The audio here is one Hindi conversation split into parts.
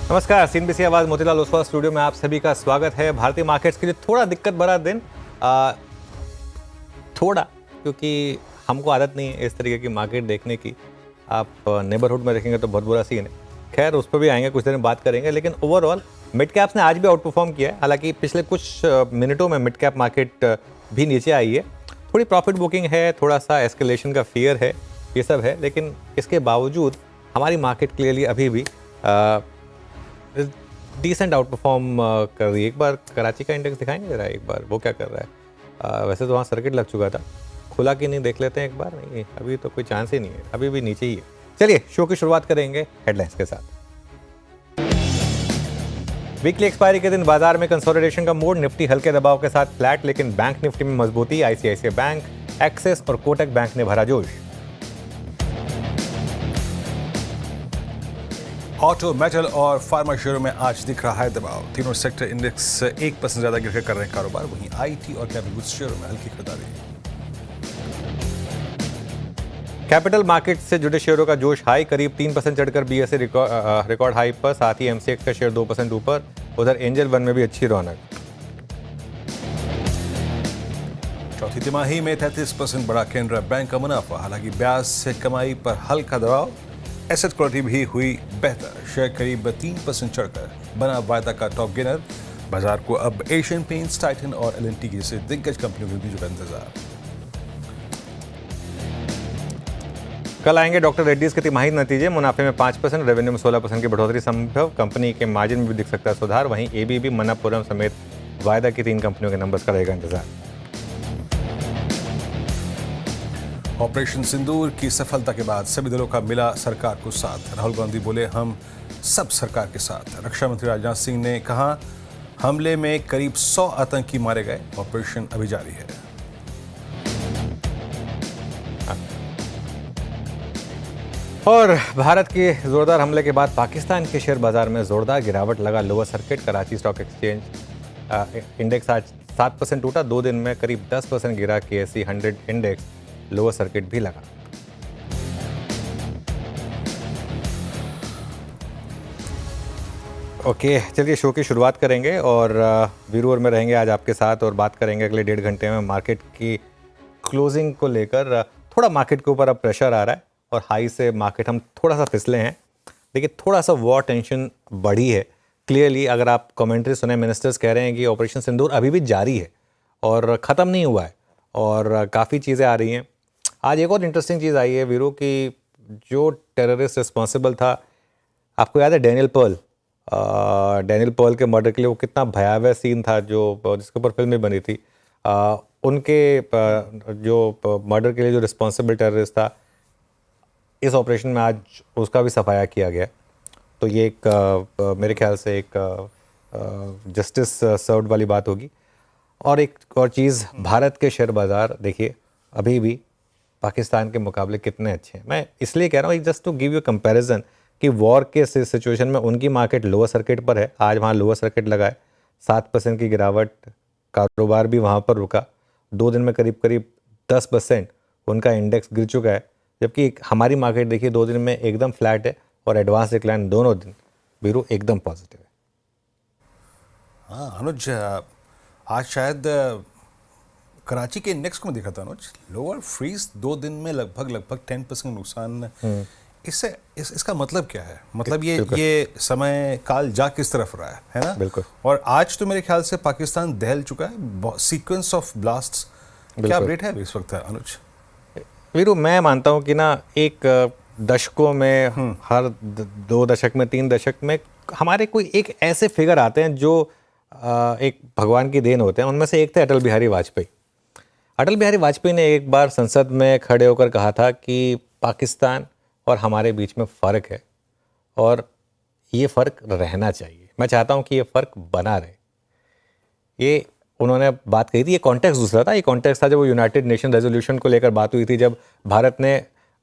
नमस्कार, सीएनबीसी आवाज मोतीलाल ओसवाल स्टूडियो में आप सभी का स्वागत है। भारतीय मार्केट्स के लिए थोड़ा दिक्कत भरा दिन, थोड़ा, क्योंकि हमको आदत नहीं है इस तरीके की मार्केट देखने की। आप नेबरहुड में देखेंगे तो बहुत बुरा सीन है। खैर, उस पर भी आएंगे, कुछ देर में बात करेंगे। लेकिन ओवरऑल मिड कैप्स ने आज भी आउट परफॉर्म किया है। हालांकि पिछले कुछ मिनटों में मिड कैप मार्केट भी नीचे आई है। थोड़ी प्रॉफिट बुकिंग है, थोड़ा सा एस्केलेशन का फियर है, ये सब है। लेकिन इसके बावजूद हमारी मार्केट क्लियरली अभी भी डिसेंट आउट परफॉर्म कर रही है। एक बार कराची का इंडेक्स दिखाएंगे जरा, एक बार वो क्या कर रहा है। वैसे तो वहाँ सर्किट लग चुका था, खुला कि नहीं देख लेते हैं एक बार। नहीं, अभी तो कोई चांस ही नहीं है, अभी भी नीचे ही है। चलिए शो की शुरुआत करेंगे हेडलाइंस के साथ। वीकली एक्सपायरी के दिन बाजार में कंसोलिडेशन का मोड। निफ्टी हल्के दबाव के साथ फ्लैट, लेकिन बैंक निफ्टी में मजबूती। आईसीआईसीआई बैंक, एक्सिस और कोटक बैंक ने भरा जोश। ऑटो, मेटल और फार्मा शेयरों में आज दिख रहा है दबाव। तीनों सेक्टर इंडेक्स 1% ज्यादा गिरकर कर रहे हैं कारोबार। वहीं आईटी और कैपिटल गुड्स शेयरों में हल्की खरीदारी। कैपिटल मार्केट से जुड़े शेयरों का जोश हाई, करीब 3% चढ़कर बीएसई रिकॉर्ड हाई पर। साथ ही एमसीएक्स का शेयर 2% ऊपर। उधर एंजल वन में भी अच्छी रौनक। चौथी तिमाही में 33% बढ़ा केनरा बैंक का मुनाफा। हालांकि ब्याज से कमाई पर हल्का दबाव। एसेट क्वालिटी भी हुई बेहतर। शेयर करीब 3% चढ़कर बना वायदा का टॉप गेनर। बाजार को अब एशियन पेंट्स, टाइटन और एलएनटी जैसे दिग्गज कंपनियों के बीच का इंतजार। कल आएंगे डॉक्टर रेड्डीज के तिमाही नतीजे। मुनाफे में 5%, रेवेन्यू में 16% की बढ़ोतरी संभव। कंपनी के मार्जिन में भी दिख सकता है सुधार। वहीं एबीबी, मन्नप्पुरम समेत वायदा की 3 कंपनियों के नंबर्स का रहेगा इंतजार। ऑपरेशन सिंदूर की सफलता के बाद सभी दलों का मिला सरकार को साथ। राहुल गांधी बोले, हम सब सरकार के साथ। रक्षा मंत्री राजनाथ सिंह ने कहा, हमले में करीब 100 आतंकी मारे गए। ऑपरेशन अभी जारी है। और भारत के जोरदार हमले के बाद पाकिस्तान के शेयर बाजार में जोरदार गिरावट लगा। Lower circuit. Karachi stock exchange index आज 7% टूटा। 2 दिन में करीब 10% गिरा। केएसई 100 इंडेक्स लोअर सर्किट भी लगा। ओके, चलिए शो की शुरुआत करेंगे और व्यूअर में रहेंगे आज आपके साथ और बात करेंगे अगले 1.5 घंटे में मार्केट की क्लोजिंग को लेकर। थोड़ा मार्केट के ऊपर अब प्रेशर आ रहा है और हाई से मार्केट हम थोड़ा सा फिसले हैं। देखिए, थोड़ा सा वॉर टेंशन बढ़ी है। क्लियरली अगर आप कमेंट्री सुने, मिनिस्टर्स कह रहे हैं कि ऑपरेशन सिंदूर अभी भी जारी है और ख़त्म नहीं हुआ है और काफ़ी चीज़ें आ रही हैं। आज एक और इंटरेस्टिंग चीज़ आई है वीरो की, जो टेररिस्ट रिस्पॉन्सिबल था, आपको याद है डेनियल पर्ल के मर्डर के लिए वो कितना भयावह सीन था जो जिसके ऊपर फिल्म भी बनी थी। उनके जो मर्डर के लिए जो रिस्पॉन्सिबल टेररिस्ट था, इस ऑपरेशन में आज उसका भी सफाया किया गया। तो ये एक मेरे ख्याल से एक जस्टिस सर्व्ड वाली बात होगी। और एक और चीज़, भारत के शेयर बाज़ार देखिए अभी भी पाकिस्तान के मुकाबले कितने अच्छे हैं। मैं इसलिए कह रहा हूँ, just to give you comparison, कि वॉर के सिचुएशन में उनकी मार्केट लोअर सर्किट पर है। आज वहाँ लोअर सर्किट लगा है, 7% की गिरावट। कारोबार भी वहाँ पर रुका। 2 दिन में करीब 10% उनका इंडेक्स गिर चुका है। जबकि हमारी मार्केट देखिए 2 दिन में एकदम फ्लैट है और एडवांस डिक्लाइन दोनों दिन बीरो एकदम पॉजिटिव है। हाँ अनुज, आज शायद कराची के इंडेक्स को मैं देखा था अनुज, लोअर फ्रीज 2 दिन में लगभग 10% नुकसान। इसका मतलब क्या है? मतलब ये समय काल जा किस तरफ रहा है ना? बिल्कुल। और आज तो मेरे ख्याल से पाकिस्तान दहल चुका है। सीक्वेंस ऑफ ब्लास्ट्स क्या अपडेट है इस वक्त अनुज? वीरू, मैं मानता हूँ कि ना, एक दशकों में, हर 2 दशक में, 3 दशक में हमारे कोई एक ऐसे फिगर आते हैं जो एक भगवान की देन होते हैं। उनमें से एक थे अटल बिहारी वाजपेयी। अटल बिहारी वाजपेयी ने एक बार संसद में खड़े होकर कहा था कि पाकिस्तान और हमारे बीच में फ़र्क है और ये फ़र्क रहना चाहिए। मैं चाहता हूँ कि ये फ़र्क बना रहे। ये उन्होंने बात कही थी। ये कॉन्टेक्स्ट दूसरा था। ये कॉन्टेक्स्ट था जब वो यूनाइटेड नेशन रेजोल्यूशन को लेकर बात हुई थी, जब भारत ने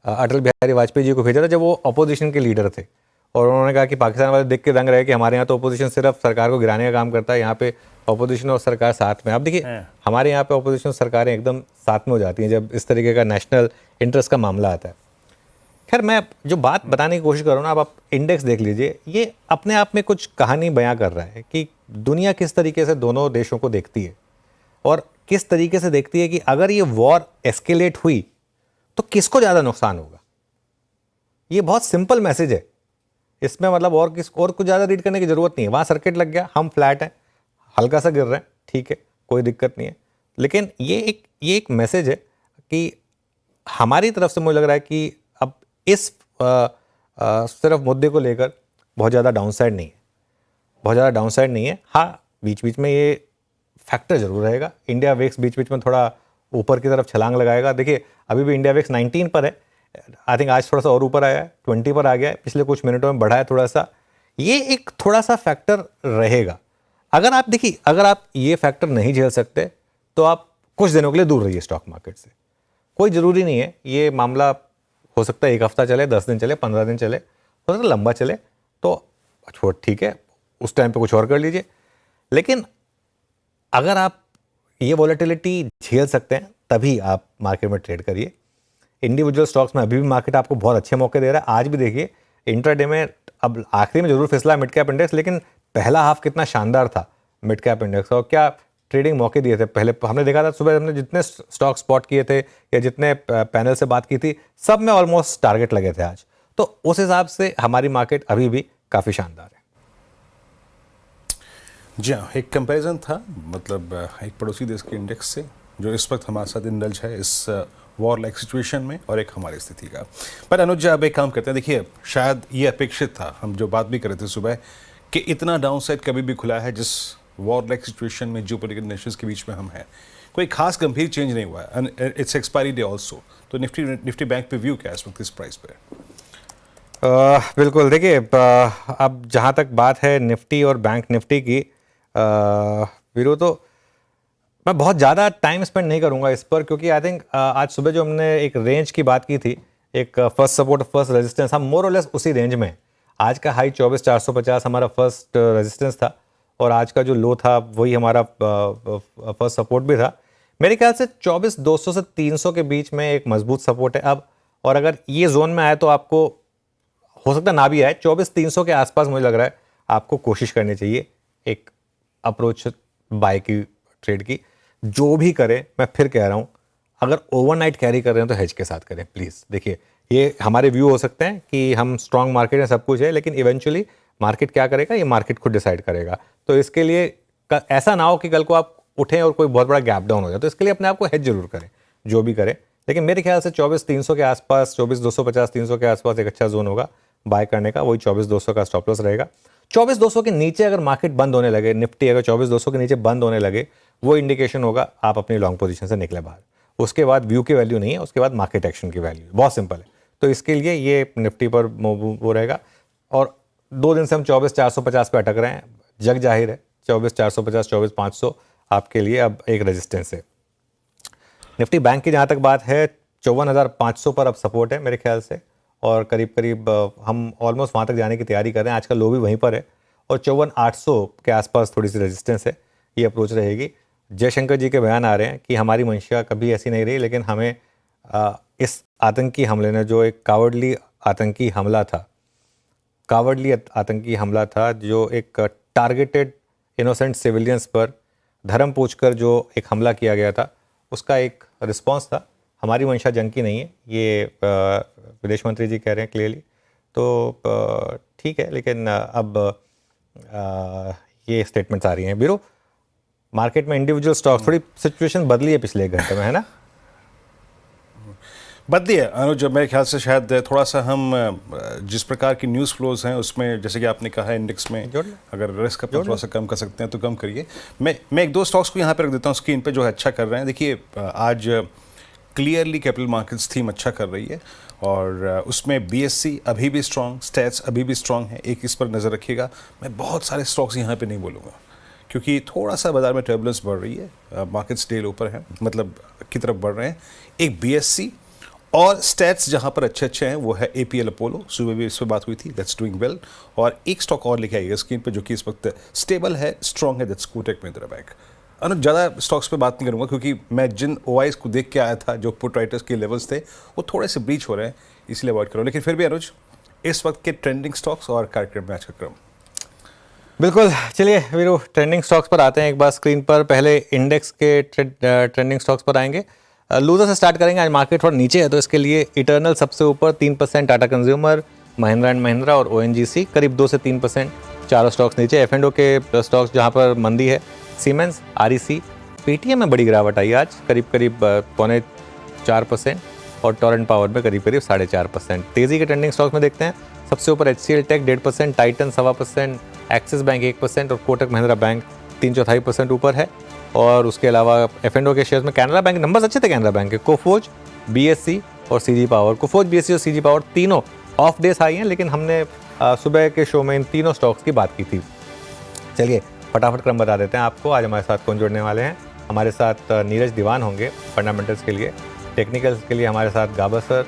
अटल बिहारी वाजपेयी जी को भेजा था, जब वो अपोजिशन के लीडर थे। और उन्होंने कहा कि पाकिस्तान वाले देख के दंग रहे कि हमारे यहाँ तो अपोजिशन सिर्फ सरकार को गिराने का काम करता है, यहाँ पे अपोजिशन और सरकार साथ में। अब देखिए, हमारे यहाँ पे अपोजिशन सरकारें एकदम साथ में हो जाती हैं जब इस तरीके का नेशनल इंटरेस्ट का मामला आता है। खैर मैं जो बात बताने की कोशिश कर रहा हूँ ना, अब आप इंडेक्स देख लीजिए, ये अपने आप में कुछ कहानी बयां कर रहा है कि दुनिया किस तरीके से दोनों देशों को देखती है और किस तरीके से देखती है कि अगर ये वॉर एस्केलेट हुई तो किसको ज़्यादा नुकसान होगा। ये बहुत सिंपल मैसेज है, इसमें मतलब और कुछ ज़्यादा रीड करने की ज़रूरत नहीं है। वहाँ सर्किट लग गया, हम फ्लैट हैं, हल्का सा गिर रहे हैं, ठीक है, कोई दिक्कत नहीं है। लेकिन ये एक मैसेज है कि हमारी तरफ से मुझे लग रहा है कि अब इस सिर्फ मुद्दे को लेकर बहुत ज़्यादा डाउनसाइड नहीं है, बहुत ज़्यादा डाउनसाइड नहीं है। हाँ, बीच बीच में ये फैक्टर जरूर रहेगा, इंडिया वेक्स बीच बीच में थोड़ा ऊपर की तरफ छलांग लगाएगा। देखिए अभी भी इंडिया वेक्स 19 पर है, आई थिंक आज थोड़ा सा और ऊपर आया है, 20 पर आ गया है, पिछले कुछ मिनटों में बढ़ा है थोड़ा सा। ये एक थोड़ा सा फैक्टर रहेगा। अगर आप देखिए, अगर आप ये फैक्टर नहीं झेल सकते तो आप कुछ दिनों के लिए दूर रहिए स्टॉक मार्केट से। कोई ज़रूरी नहीं है ये मामला, हो सकता है 1 हफ्ता चले, 10 दिन चले, 15 दिन चले, हो सकता है लंबा चले, तो छोड़ ठीक है, उस टाइम पे कुछ और कर लीजिए। लेकिन अगर आप ये वॉलेटिलिटी झेल सकते हैं तभी आप मार्केट में ट्रेड करिए। इंडिविजुअल स्टॉक्स में अभी भी मार्केट आपको बहुत अच्छे मौके दे रहा है। आज भी देखिए इंट्राडे में, अब आखिरी में जरूर फिसला मिड कैप इंडेक्स, लेकिन पहला हाफ कितना शानदार था मिड कैप इंडेक्स, और क्या ट्रेडिंग मौके दिए थे। पहले हमने देखा था सुबह, हमने जितने स्टॉक स्पॉट किए थे या जितने पैनल से बात की थी, सब में ऑलमोस्ट टारगेट लगे थे आज। तो उस हिसाब से हमारी मार्केट अभी भी काफ़ी शानदार है। जी हाँ, एक कंपैरिजन था, मतलब एक पड़ोसी देश के इंडेक्स से जो इस वक्त हमारे साथ इंडल्ज है इस वॉर लाइक सिचुएशन में, और एक हमारी स्थिति का। पर अनुज जी, अब एक काम करते हैं, देखिए शायद ये अपेक्षित था, हम जो बात भी कर रहे थे सुबह, कि इतना डाउनसाइड कभी भी खुला है जिस वॉर लाइक सिचुएशन में जो पोलिटिकल नेशंस के बीच में हम हैं, कोई खास गंभीर चेंज नहीं हुआ है। इट्स एक्सपायरी डे ऑल्सो, तो निफ्टी बैंक पे व्यू क्या है इस वक्त इस प्राइस पे? बिल्कुल, देखिए अब जहाँ तक बात है निफ्टी और बैंक निफ्टी की, वीरू, तो मैं बहुत ज़्यादा टाइम स्पेंड नहीं करूँगा इस पर, क्योंकि आई थिंक आज सुबह जो हमने एक रेंज की बात की थी, एक फर्स्ट सपोर्ट फर्स्ट रेजिस्टेंस, हम मोर और लेस उसी रेंज में। आज का हाई 24,450 हमारा फर्स्ट रेजिस्टेंस था, और आज का जो लो था वही हमारा फर्स्ट सपोर्ट भी था। मेरे ख्याल से 24,200 से 300 के बीच में एक मजबूत सपोर्ट है अब, और अगर ये जोन में आए तो आपको हो सकता ना भी आए, 24,300 के आसपास मुझे लग रहा है आपको कोशिश करनी चाहिए एक अप्रोच बाय की, ट्रेड की। जो भी करें, मैं फिर कह रहा हूं, अगर ओवरनाइट कैरी कर रहे हैं तो हेज के साथ करें प्लीज़। देखिए ये हमारे व्यू हो सकते हैं कि हम स्ट्रांग मार्केट में सब कुछ है, लेकिन इवेंचुअली मार्केट क्या करेगा ये मार्केट खुद डिसाइड करेगा। तो इसके लिए ऐसा ना हो कि कल को आप उठें और कोई बहुत बड़ा गैप डाउन हो जाए, तो इसके लिए अपने आप को हेज जरूर करें जो भी करें। लेकिन मेरे ख्याल से 24,300 के आसपास, 24,250 300 के आसपास एक अच्छा जोन होगा बाय करने का, वही 24,200 का स्टॉप लॉस रहेगा। 24,200 के नीचे अगर मार्केट बंद होने लगे, निफ्टी अगर 24,200 के नीचे बंद होने लगे, वो इंडिकेशन होगा आप अपनी लॉन्ग पोजीशन से निकले बाहर। उसके बाद व्यू की वैल्यू नहीं है, उसके बाद मार्केट एक्शन की वैल्यू, बहुत सिंपल है। तो इसके लिए ये निफ्टी पर वो रहेगा। और 2 दिन से हम 24,450 पे अटक रहे हैं, जग जाहिर है 24,450 24,500 आपके लिए अब एक रेजिस्टेंस है। निफ्टी बैंक की जहाँ तक बात है, 54,500 पर अब सपोर्ट है मेरे ख्याल से, और करीब करीब हम ऑलमोस्ट वहाँ तक जाने की तैयारी कर रहे हैं। आज का लो भी वहीं पर है, और 54,800 के आसपास थोड़ी सी रेजिस्टेंस है, ये अप्रोच रहेगी। जयशंकर जी के बयान आ रहे हैं कि हमारी मंशा कभी ऐसी नहीं रही, लेकिन हमें इस आतंकी हमले ने, जो एक कावर्डली आतंकी हमला था, जो एक टारगेटेड इनोसेंट सिविलियंस पर धर्म पूछकर जो एक हमला किया गया था, उसका एक रिस्पांस था। हमारी मंशा जंग की नहीं है, ये विदेश मंत्री जी कह रहे हैं क्लियरली। तो ठीक है, लेकिन अब ये स्टेटमेंट्स आ रही हैं। ब्यूरो मार्केट में इंडिविजुअल स्टॉक, थोड़ी सिचुएशन बदली है पिछले 1 घंटे में, है ना? बदली है अनुज, मेरे ख्याल से शायद थोड़ा सा हम जिस प्रकार की न्यूज़ फ्लोज हैं उसमें, जैसे कि आपने कहा इंडेक्स में अगर रिस्क अपना थोड़ा सा कम कर सकते हैं तो कम करिए। मैं 1-2 स्टॉक्स को यहाँ पे रख देता हूँ स्क्रीन पे जो है अच्छा कर रहे हैं। देखिए आज क्लियरली कैपिटल मार्केट्स थीम अच्छा कर रही है, और उसमें BSE अभी भी स्ट्रांग, स्टैट्स अभी भी स्ट्रांग है, एक इस पर नज़र रखिएगा। मैं बहुत सारे स्टॉक्स यहाँ पे नहीं बोलूँगा क्योंकि थोड़ा सा बाजार में टर्बुलेंस बढ़ रही है, मार्केट्स डे ऊपर हैं, मतलब की तरफ बढ़ रहे हैं। एक BSE और स्टैट्स जहाँ पर अच्छे अच्छे हैं वो है APL अपोलो, सुबह भी इस पर बात हुई थी, दैट्स डूइंग वेल। और एक स्टॉक और लिखा है स्क्रीन पे जो कि इस वक्त स्टेबल है, स्ट्रांग है, दैट्स कोटक महिंद्रा बैंक। अनुज ज़्यादा स्टॉक्स पे बात नहीं करूँगा क्योंकि मैं जिन OIs को देख के आया था, जो पुट राइटर्स के लेवल्स थे वो थोड़े से ब्रीच हो रहे हैं। इसलिए अवॉइड करो। लेकिन फिर भी अनुज, इस वक्त के ट्रेंडिंग स्टॉक्स और कार्यक्रम मैच का क्रम। बिल्कुल, चलिए वीरू ट्रेंडिंग स्टॉक्स पर आते हैं एक बार स्क्रीन पर। पहले इंडेक्स के ट्रेंडिंग स्टॉक्स पर आएंगे। लूजर से स्टार्ट करेंगे। आज मार्केट थोड़ा नीचे है तो इसके लिए इटर्नल सबसे ऊपर 3%, टाटा कंज्यूमर, महिंद्रा एंड महिंद्रा और ONGC करीब 2 से 3%। चारों स्टॉक्स नीचे। F&O के स्टॉक्स जहां पर मंदी है, सीमेंस, REC, पेटीएम में बड़ी गिरावट आई आज, करीब 4% और टोरेंट पावर में करीब 4.5%। तेजी के ट्रेंडिंग स्टॉक्स में देखते हैं। सबसे ऊपर HCL tech 1.5%, Titan 1.25%, Axis bank 1% और कोटक महिंद्रा बैंक 3/4% ऊपर है। और उसके अलावा F&O के शेयर्स में कैनरा बैंक, नंबर्स अच्छे थे कैनरा बैंक के, कोफोज, BSE और CG पावर। कोफोज, BSE और CG पावर तीनों ऑफ डेज हाई हैं, लेकिन हमने सुबह के शो में इन तीनों स्टॉक्स की बात की थी। चलिए फटाफट क्रम बता देते हैं आपको। आज हमारे साथ कौन जुड़ने वाले हैं। हमारे साथ नीरज दीवान होंगे फंडामेंटल्स के लिए। टेक्निकल्स के लिए हमारे साथ गाबा सर,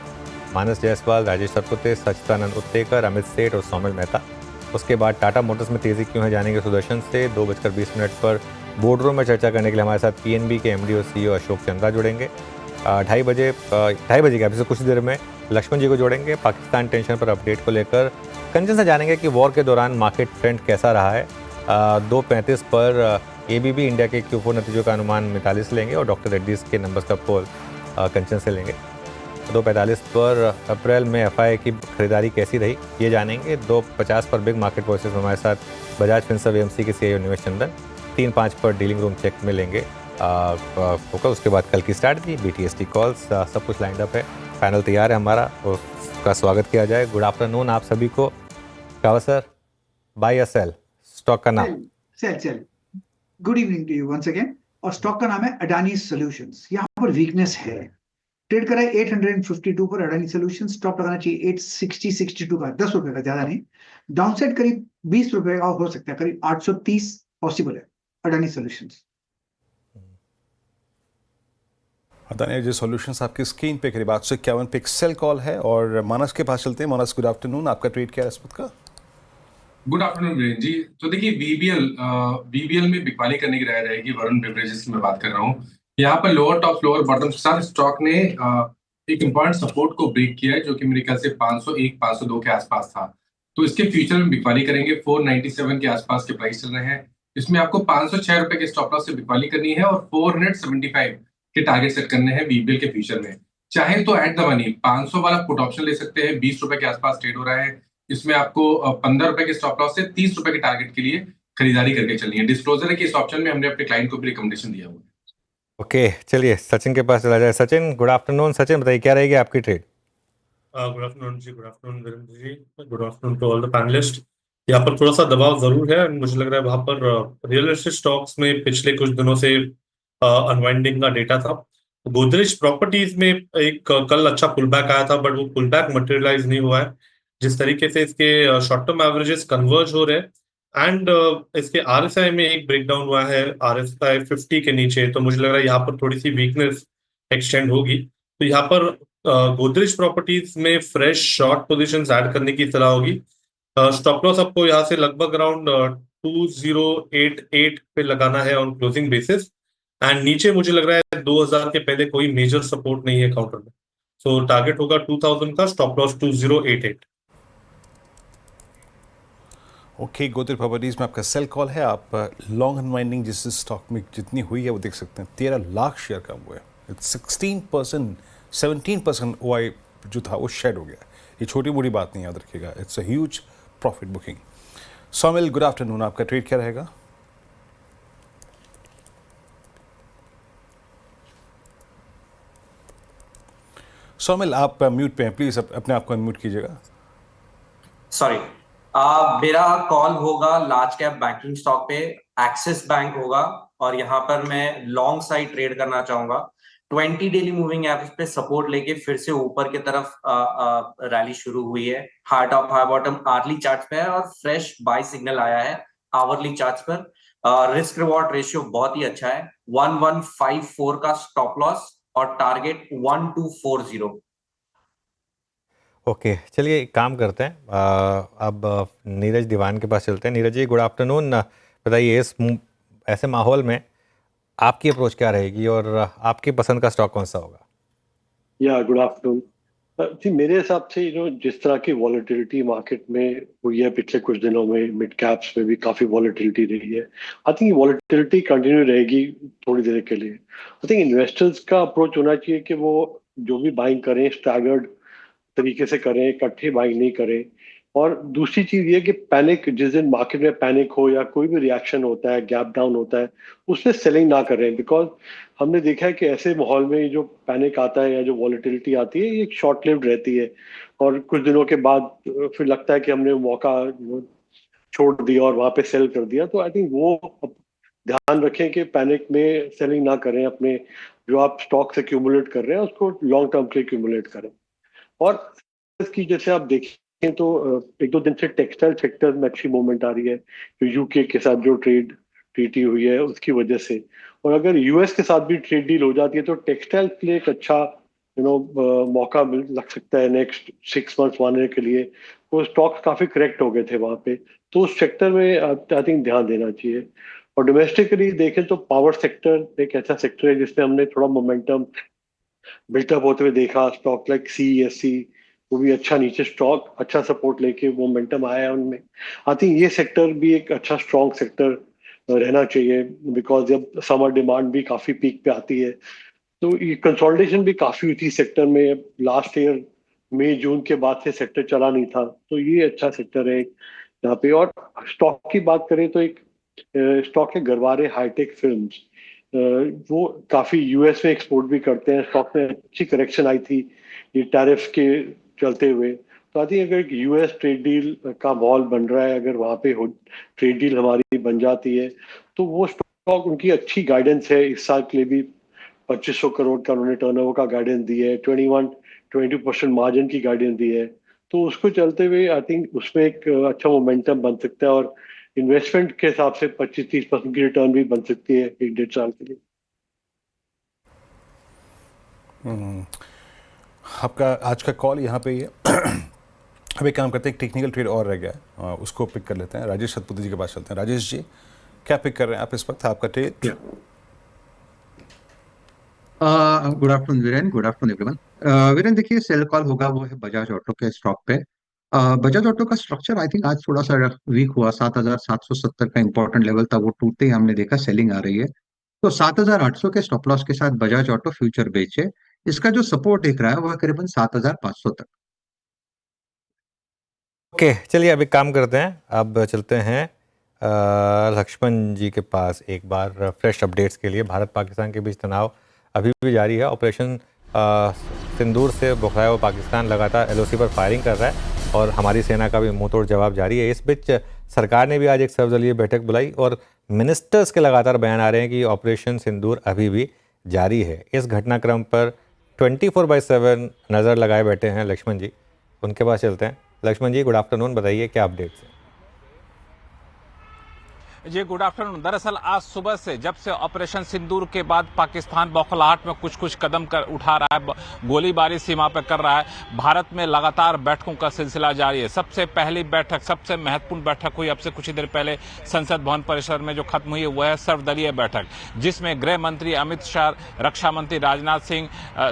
मानस जायसवाल, राजेश सरपुते, सच्चिदानंद उत्तेकर, अमित सेठ और सौमिल मेहता। उसके बाद टाटा मोटर्स में तेज़ी क्यों है जानेंगे सुदर्शन से। 2:20 पर बोर्ड रूम में चर्चा करने के लिए हमारे साथ PNB के MD और CEO अशोक चंद्रा जुड़ेंगे। 2:30 के अभी से कुछ देर में लक्ष्मण जी को जोड़ेंगे। पाकिस्तान टेंशन पर अपडेट को लेकर कंचन से जानेंगे कि वॉर के दौरान मार्केट ट्रेंड कैसा रहा है। 2:35 पर ABB इंडिया के Q4 नतीजों का अनुमान मिताली से लेंगे और डॉक्टर रेड्डीज के नंबर्स का पोल कंचन से लेंगे। 2:45 पर अप्रैल में FI की खरीदारी कैसी रही ये जानेंगे। 2:50 पर बिग मार्केट वॉइसेस में हमारे साथ बजाज फिनसर्व AMC के CIO निवेश चंदन। 3:05 पर डीलिंग रूम चेक में लेंगे फोकस। उसके बाद कल की स्ट्रैटेजी, BTST कॉल्स, सब कुछ लाइंड अप है। पैनल तैयार है हमारा, उसका स्वागत किया जाए। गुड आफ्टरनून आप सभी को। कावा सर, बाय या सेल स्टॉक का नाम? Sell. Good evening to you once again. और स्टॉक का नाम है अडानी सॉल्यूशंस। यहाँ पर वीकनेस है, ट्रेड करा है 852 पर अडानी सॉल्यूशंस। स्टॉप लगाना चाहिए 860-62 का, 10 रुपए का, ज्यादा नहीं। डाउनसाइड करीब 20 रुपए का हो सकता है, करीब 830 पॉसिबल है Adani solutions. Adani energy solutions आपकी स्क्रीन पे करीब 851 पे एक सेल कॉल है। और मानस के पास चलते हैं। मानस, गुड आफ्टरनून, आपका ट्रेड क्या है इस वक्त का? गुड आफ्टरनून वीरेंद्र जी। तो देखिए बीबीएल में बिकवाली करने की राय रहेगी। वरुण बेवरेजेस की मैं बात कर रहा हूँ। यहाँ पर लोअर टॉप लोअर बॉटम के साथ स्टॉक ने एक इम्पॉर्टेंट सपोर्ट को ब्रेक किया है, जो कि मेरे ख्याल से 501 502 के आसपास था। तो इसके फ्यूचर में बिकवाली करेंगे। 497 के आसपास के प्राइस चल रहे हैं। इसमें आपको 506 रुपए के स्टॉप लॉस से बिकवाली करनी है और 475 के टारगेट सेट करने हैं बीबीएल के फ्यूचर में। चाहे तो एट द मनी 500 वाला पुट ऑप्शन ले सकते हैं, 20 रुपए के आसपास ट्रेड हो रहा है। इसमें आपको 15 रुपए के स्टॉप लॉस से 30 रुपए के टारगेट के लिए खरीदारी करके चलनी है। डिस्क्लोजर है कि इस ऑप्शन में हमने अपने क्लाइंट को भी रिकमेंडेशन दिया हुआ है। ओके, चलिए सचिन के पास चला जाए। Sachin, good afternoon. सचिन बताइए क्या रहेगी आपकी trade? Good afternoon ji, good afternoon Virendra ji, good afternoon to all the panelist. यहाँ पर थोड़ा सा दबाव जरूर है। मुझे लग रहा है वहां पर रियल एस्टेट स्टॉक्स में पिछले कुछ दिनों से अनवाइंडिंग का डेटा था। गोदरेज प्रॉपर्टीज में एक कल अच्छा पुल बैक आया था, बट वो पुल बैक मटेरियलाइज नहीं हुआ है जिस तरीके से इसके शॉर्ट टर्म एवरेजेस कन्वर्ज हो रहे हैं। एंड इसके RSI में एक ब्रेकडाउन हुआ है, RSI 50 के नीचे। तो मुझे लग रहा है यहाँ पर थोड़ी सी वीकनेस एक्सटेंड होगी। तो यहाँ पर गोदरेज प्रॉपर्टीज में फ्रेश शॉर्ट पोजीशंस ऐड करने की सलाह होगी। स्टॉप लॉस आपको यहाँ से लगभग अराउंड 2088 पे लगाना है ऑन क्लोजिंग बेसिस। एंड नीचे मुझे लग रहा है 2000 के पहले कोई मेजर सपोर्ट नहीं है काउंटर में। सो टारगेट होगा 2000 का, stop loss 2088। Okay, Godrej properties में आपका सेल कॉल है। आप लॉन्ग अनवाइंडिंग जिस स्टॉक में जितनी हुई है वो देख सकते हैं। 13 लाख शेयर कम हुए हैं। 17% OI जो था वो शेड हो गया। ये छोटी मोटी बात नहीं, याद रखिएगा। It's a huge profit booking. Saumil, good afternoon, आपका ट्रेड क्या रहेगा? सौमिल, आप म्यूट पे हैं, प्लीज अपने आप को अनम्यूट कीजिएगा। सॉरी, मेरा कॉल होगा लार्ज कैप बैंकिंग स्टॉक पे, एक्सिस बैंक होगा। और यहाँ पर मैं लॉन्ग साइड ट्रेड करना चाहूंगा। 20 डेली मूविंग एवरेज पे सपोर्ट लेके फिर से ऊपर की तरफ रैली शुरू हुई है। Heart of high bottom hourly chart पे है और फ्रेश बाय सिग्नल आया है आवरली चार्ट पर। रिस्क रिवॉर्ड रेशियो बहुत ही अच्छा है। 1154 का स्टॉप लॉस और टारगेट 1240। ओके, चलिए एक काम करते हैं। अब नीरज दीवान के पास चलते हैं। Neeraj ji, good afternoon. बताइए ऐसे माहौल में आपकी अप्रोच क्या रहेगी और आपकी पसंद का स्टॉक कौन सा होगा? या गुड आफ्टरनून। जी मेरे हिसाब से जिस तरह की वॉलेटिलिटी मार्केट में हुई है पिछले कुछ दिनों में, मिड कैप्स में भी काफी वॉलेटिलिटी रही है। आई थिंक वॉलेटिलिटी कंटिन्यू रहेगी थोड़ी देर के लिए। आई थिंक इन्वेस्टर्स का अप्रोच होना चाहिए कि वो जो भी बाइंग करें स्टैगर्ड तरीके से करें, इकट्ठे बाइंग नहीं करें। और दूसरी चीज ये कि पैनिक, जिस दिन मार्केट में पैनिक हो या कोई भी रिएक्शन होता है, गैप डाउन होता है, उसमें सेलिंग ना करें। बिकॉज हमने देखा है कि ऐसे माहौल में जो पैनिक आता है या जो वॉलेटिलिटी आती है, ये शॉर्ट लिव्ड रहती है और कुछ दिनों के बाद फिर लगता है कि हमने मौका छोड़ दिया और वहां पे सेल कर दिया। तो आई थिंक वो ध्यान रखें कि पैनिक में सेलिंग ना करें। अपने जो आप स्टॉक्स एक्यूमुलेट कर रहे हैं उसको लॉन्ग टर्म के एक्यूमुलेट करें। और की जैसे आप देखें तो एक दो दिन से टेक्सटाइल सेक्टर में अच्छी मूवमेंट आ रही है, जो यूके के साथ जो ट्रीटी हुई है उसकी वजह से। और अगर यूएस के साथ भी ट्रेड डील हो जाती है तो टेक्सटाइल के लिए एक अच्छा मौका लग सकता है नेक्स्ट 6 मंथ्स आने के लिए। वो स्टॉक्स काफी करेक्ट हो गए थे वहां पे, तो उस सेक्टर में आई थिंक ध्यान देना चाहिए। और डोमेस्टिकली देखें तो पावर सेक्टर एक ऐसा सेक्टर है जिसमें हमने थोड़ा मोमेंटम बिल्टअप होते हुए देखा। स्टॉक लाइक CESC वो भी अच्छा नीचे स्टॉक अच्छा सपोर्ट लेके मोमेंटम आया है उनमें। आई थिंक ये सेक्टर भी एक अच्छा स्ट्रॉन्ग सेक्टर रहना चाहिए, बिकॉज जब समर डिमांड भी काफी पीक पे आती है तो ये कंसोलिडेशन भी काफी हुई थी सेक्टर में। लास्ट ईयर मई जून के बाद से सेक्टर चला नहीं था, तो ये अच्छा सेक्टर है यहाँ पे। और स्टॉक की बात करें तो एक स्टॉक है गरवारे हाईटेक फिल्म्स। वो काफी यूएस में एक्सपोर्ट भी करते हैं। स्टॉक में अच्छी करेक्शन आई थी ये टैरिफ के चलते हुए। तो आई थिंक अगर यूएस ट्रेड डील का माहौल बन रहा है, अगर वहां पे ट्रेड डील हमारी बन जाती है तो वो स्टॉक, उनकी अच्छी गाइडेंस है इस साल के लिए भी। 2500 करोड़ का उन्होंने टर्नओवर का गाइडेंस दिया है, 22% मार्जिन की गाइडेंस दी है। तो उसको चलते हुए आई थिंक उसमें एक अच्छा मोमेंटम बन सकता है और इन्वेस्टमेंट के हिसाब से 25-30% की रिटर्न भी बन सकती है 1-1.5 साल के लिए। आपका आज का कॉल यहाँ पे ही है। अब एक काम करते हैं, एक टेक्निकल ट्रेड और रह गया है, उसको पिक कर लेते हैं। राजेश सतपथी जी के पास चलते हैं। राजेश जी, क्या पिक कर रहे हैं आप इस वक्त? आपका trade. Good afternoon Viren, good afternoon everyone. Viren देखिए, सेल कॉल होगा वो है बजाज ऑटो के स्टॉक पे। बजाज ऑटो का स्ट्रक्चर आई थिंक आज थोड़ा सा वीक हुआ। 7,770 का इंपॉर्टेंट लेवल था, वो टूटते ही हमने देखा सेलिंग आ रही है। तो 7,800 के स्टॉप लॉस के साथ बजाज ऑटो फ्यूचर बेचे। इसका जो सपोर्ट दिख रहा है वह करीबन 7,500 तक। ओके, चलिए अब एक काम करते हैं, अब चलते हैं लक्ष्मण जी के पास एक बार फ्रेश अपडेट्स के लिए। भारत पाकिस्तान के बीच तनाव अभी भी जारी है। ऑपरेशन सिंदूर से बौखलाया हुआ पाकिस्तान लगातार LOC पर फायरिंग कर रहा है और हमारी सेना का भी मुंहतोड़ जवाब जारी है। इस बीच सरकार ने भी आज एक सर्वदलीय बैठक बुलाई और मिनिस्टर्स के लगातार बयान आ रहे हैं कि ऑपरेशन सिंदूर अभी भी जारी है। इस घटनाक्रम पर 24/7 नज़र लगाए बैठे हैं लक्ष्मण जी, उनके पास चलते हैं। लक्ष्मण जी, गुड आफ्टरनून, बताइए क्या अपडेट्स हैं? जी गुड आफ्टरनून। दरअसल आज सुबह से, जब से ऑपरेशन सिंदूर के बाद पाकिस्तान बौखलाहट में कुछ कुछ कदम उठा रहा है, गोलीबारी सीमा पर कर रहा है, भारत में लगातार बैठकों का सिलसिला जारी है। सबसे पहली बैठक, सबसे महत्वपूर्ण बैठक हुई अब से कुछ ही देर पहले संसद भवन परिसर में जो खत्म हुई है वह है सर्वदलीय बैठक, जिसमें गृह मंत्री अमित शाह, रक्षा मंत्री राजनाथ सिंह,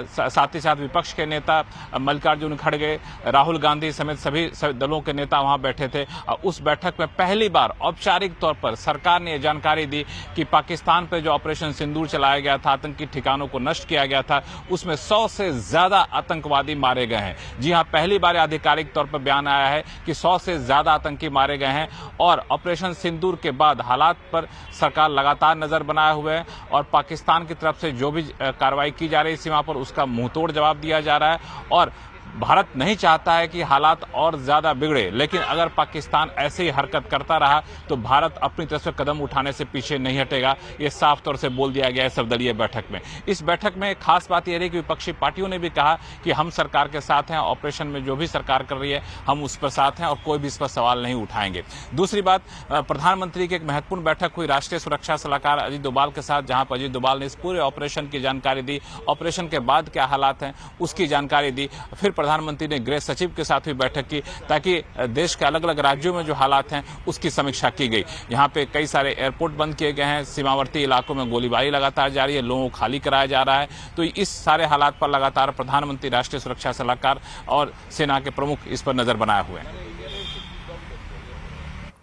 साथ ही साथ विपक्ष के नेता मल्लिकार्जुन खड़गे, राहुल गांधी समेत सभी दलों के नेता वहां बैठे थे। उस बैठक में पहली बार औपचारिक तौर पर सरकार ने यह जानकारी दी कि पाकिस्तान पर जो ऑपरेशन सिंदूर चलाया गया था, आतंकी ठिकानों को नष्ट किया गया था, उसमें 100 से ज्यादा आतंकवादी मारे गए हैं। जी हां, पहली बार आधिकारिक तौर पर बयान आया है कि 100 से ज्यादा आतंकी मारे गए हैं। और ऑपरेशन सिंदूर के बाद हालात पर सरकार लगातार नजर बनाए हुए है और पाकिस्तान की तरफ से जो भी कार्रवाई की जा रही है सीमा पर, उसका मुंहतोड़ जवाब दिया जा रहा है। और भारत नहीं चाहता है कि हालात और ज्यादा बिगड़े, लेकिन अगर पाकिस्तान ऐसे ही हरकत करता रहा तो भारत अपनी तरफ से कदम उठाने से पीछे नहीं हटेगा। ये साफ तौर से बोल दिया गया है सर्वदलीय बैठक में। इस बैठक में खास बात यह रही कि विपक्षी पार्टियों ने भी कहा कि हम सरकार के साथ हैं, ऑपरेशन में जो भी सरकार कर रही है हम उस पर साथ हैं और कोई भी इस पर सवाल नहीं उठाएंगे। दूसरी बात, प्रधानमंत्री की एक महत्वपूर्ण बैठक हुई राष्ट्रीय सुरक्षा सलाहकार अजीत डोभाल के साथ, जहां पर अजीत डोभाल ने इस पूरे ऑपरेशन की जानकारी दी, ऑपरेशन के बाद क्या हालात हैं उसकी जानकारी दी। फिर प्रधानमंत्री ने गृह सचिव के साथ भी बैठक की ताकि देश के अलग अलग राज्यों में जो हालात हैं उसकी समीक्षा की गई। यहाँ पे कई सारे एयरपोर्ट बंद किए गए हैं, सीमावर्ती इलाकों में गोलीबारी लगातार जारी है, लोगों को खाली कराया जा रहा है। तो इस सारे हालात पर लगातार प्रधानमंत्री, राष्ट्रीय सुरक्षा सलाहकार और सेना के प्रमुख इस पर नजर बनाए हुए हैं।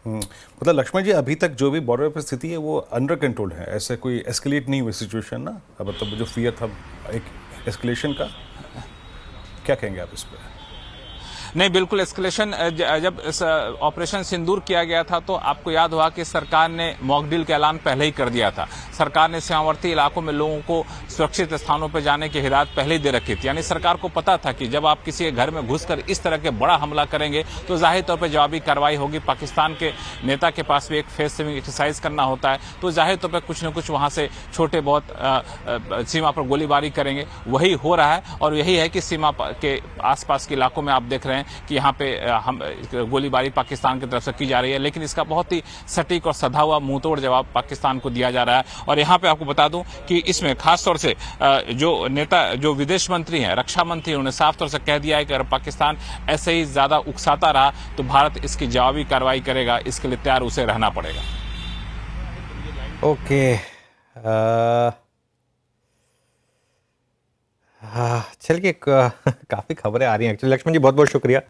मतलब लक्ष्मण जी, अभी तक जो भी बॉर्डर पर स्थिति है वो अंडर कंट्रोल है, ऐसे कोई एस्केलेट नहीं हुई सिचुएशन ना? मतलब जो फियर था एक एस्केलेशन का, क्या कहेंगे आप इस पर? नहीं, बिल्कुल एस्केलेशन। जब ऑपरेशन सिंदूर किया गया था तो आपको याद होगा कि सरकार ने मॉकड्रिल का ऐलान पहले ही कर दिया था। सरकार ने सीमावर्ती इलाकों में लोगों को सुरक्षित स्थानों पर जाने की हिदायत पहले ही दे रखी थी। यानी सरकार को पता था कि जब आप किसी के घर में घुसकर इस तरह के बड़ा हमला करेंगे तो जाहिर तौर पर जवाबी कार्रवाई होगी। पाकिस्तान के नेता के पास भी एक फेस सेविंग एक्सरसाइज करना होता है, तो जाहिर तौर पर कुछ न कुछ वहां से छोटे बहुत सीमा पर गोलीबारी करेंगे। वही हो रहा है और यही है कि सीमा के आसपास के इलाकों में आप देख रहे हैं कि यहाँ पे हम गोलीबारी पाकिस्तान की तरफ से की जा रही है, लेकिन इसका बहुत ही सटीक और सधा हुआ मुंहतोड़ जवाब पाकिस्तान को दिया जा रहा है। और यहाँ पे आपको बता दूं कि इसमें खासतौर से जो नेता, जो विदेश मंत्री हैं, रक्षा मंत्री, उन्होंने साफ तौर से कह दिया है कि अगर पाकिस्तान ऐसे ही ज्यादा उकसाता रहा तो भारत इसकी जवाबी कार्रवाई करेगा, इसके लिए तैयार उसे रहना पड़ेगा। ओके, चलिए, काफ़ी खबरें आ रही हैं एक्चुअली। लक्ष्मण जी, बहुत बहुत शुक्रिया।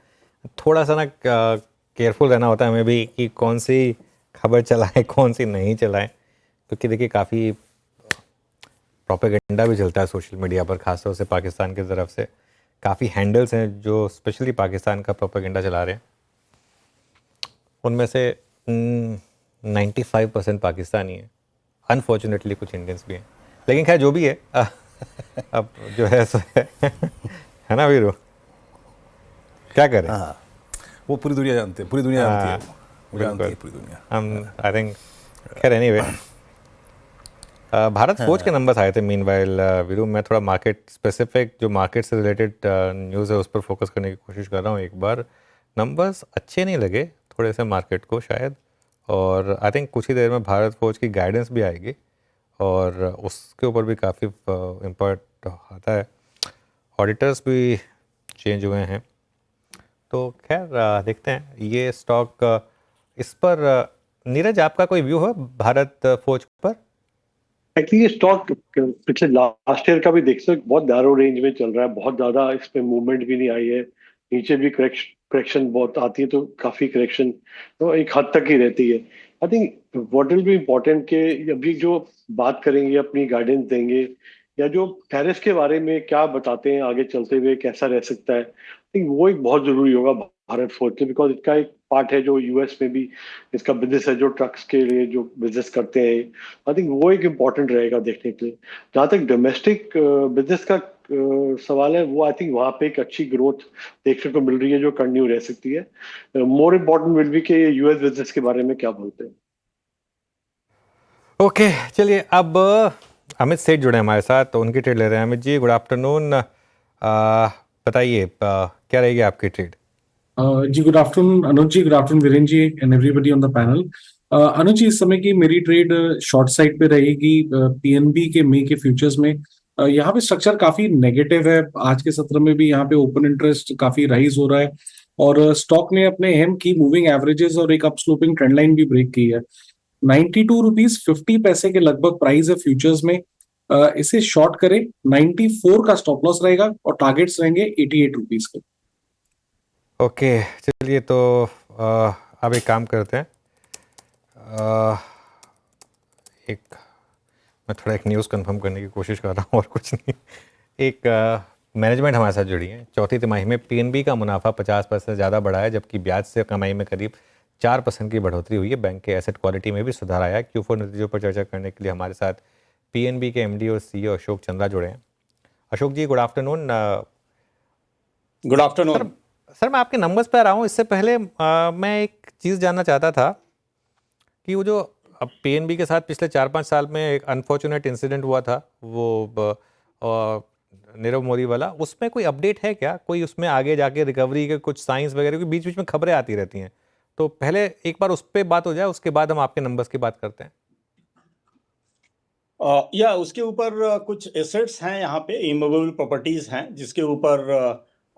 थोड़ा सा ना केयरफुल रहना होता है हमें भी कि कौन सी खबर चलाएं, कौन सी नहीं चलाएं, क्योंकि देखिए काफ़ी प्रोपेगेंडा भी चलता है सोशल मीडिया पर, खासतौर से पाकिस्तान की तरफ से। काफ़ी हैंडल्स हैं जो स्पेशली पाकिस्तान का प्रोपेगेंडा चला रहे हैं। उनमें से 95% पाकिस्तानी है। अनफॉर्चुनेटली कुछ इंडियंस भी हैं, लेकिन खैर जो भी है अब जो है सो है ना वीरू, क्या करें? हाँ, वो पूरी दुनिया जानती है, पूरी दुनिया जानती है, वो जानती है पूरी दुनिया। हम आई थिंक खैर एनीवे, भारत फौज के नंबर्स आए थे मीनवाइल वीरू। मैं थोड़ा मार्केट स्पेसिफिक, जो मार्केट से रिलेटेड न्यूज़ है उस पर फोकस करने की कोशिश कर रहा हूँ एक बार। नंबर्स अच्छे नहीं लगे थोड़े से मार्केट को शायद, और आई थिंक कुछ ही देर में भारत फौज की गाइडेंस भी आएगी और उसके ऊपर भी काफ़ी इम्पैक्ट आता है। ऑडिटर्स भी चेंज हुए हैं, तो खैर देखते हैं ये स्टॉक। इस पर नीरज, आपका कोई व्यू है भारत फौज पर? एक्चुअली ये स्टॉक पिछले लास्ट ईयर का भी देख सकते, बहुत नैरो रेंज में चल रहा है, बहुत ज्यादा इस पे मूवमेंट भी नहीं आई है। नीचे भी करेक्शन बहुत आती है, तो काफी करेक्शन तो एक हद तक ही रहती है। I think what will be important कि अभी जो बात करेंगे, अपनी गाइडेंस देंगे, या जो टैरिफ के बारे में क्या बताते हैं आगे चलते हुए कैसा रह सकता है, आई थिंक वो एक बहुत जरूरी होगा भारत फौज के, बिकॉज इसका एक पार्ट है जो यूएस में भी इसका बिजनेस है, जो ट्रक्स के लिए जो बिजनेस करते हैं। आई थिंक वो एक इम्पॉर्टेंट रहेगा देखने के लिए। जहाँ तक डोमेस्टिक बिजनेस का सवाल है, वो आई थिंक वहाँ पे एक अच्छी ग्रोथ देखने को मिल रही है जो कंटिन्यू रह सकती है। मोर इम्पोर्टेंट विल बी कि यूएस बिजनेस के बारे में क्या बोलते हैं। ओके, चलिए अब अमित सेठ जुड़े हमारे साथ, तो उनकी ट्रेड ले रहे हैं। Amit ji, good afternoon. बताइए क्या रहेगी आपकी ट्रेड? जी good afternoon Anuj ji, good afternoon Viren ji and everybody on the panel. Anuj ji, इस समय की मेरी ट्रेड शॉर्ट साइड पे रहेगी पीएनबी के मई के फ्यूचर्स में। यहाँ पे स्ट्रक्चर काफी नेगेटिव है। आज के सत्र में भी यहाँ पे ओपन इंटरेस्ट काफी राइज हो रहा है और स्टॉक ने अपने अहम की मूविंग एवरेजेस और एक अपस्लोपिंग ट्रेंड लाइन भी ब्रेक की है। 92 रुपीज 50 पैसे के लगभग प्राइस है फ्यूचर्स में। इसे शॉर्ट करें, 94 का स्टॉप लॉस रहेगा और टारगेट्स रहेंगे 88 रुपीज के। ओके, चलिए तो अब एक काम करते हैं। मैं थोड़ा एक न्यूज़ कंफर्म करने की कोशिश कर रहा हूँ और कुछ नहीं। एक मैनेजमेंट हमारे साथ जुड़ी है। चौथी तिमाही में पीएनबी का मुनाफा 50% ज़्यादा बढ़ा है, जबकि ब्याज से कमाई में करीब 4% की बढ़ोतरी हुई है। बैंक के एसेट क्वालिटी में भी सुधार आया है। Q4 नतीजों पर चर्चा करने के लिए हमारे साथ पीएनबी के एमडी और सीईओ अशोक चंद्रा जुड़े हैं। Ashok ji, good afternoon. Good afternoon sir, मैं आपके नंबर्स पे आ रहा हूँ। इससे पहले मैं एक चीज़ जानना चाहता था कि वो जो अब पीएनबी के साथ पिछले 4-5 साल में एक अनफॉर्चुनेट इंसिडेंट हुआ था, वो नीरव मोदी वाला, उसमें कोई अपडेट है क्या? कोई उसमें आगे जाके रिकवरी के कुछ साइंस वगैरह की बीच बीच में खबरें आती रहती हैं, तो पहले एक बार उस पर बात हो जाए, उसके बाद हम आपके नंबर्स की बात करते हैं। या उसके ऊपर कुछ एसेट्स हैं, यहाँ पे इमूवेबल प्रॉपर्टीज हैं जिसके ऊपर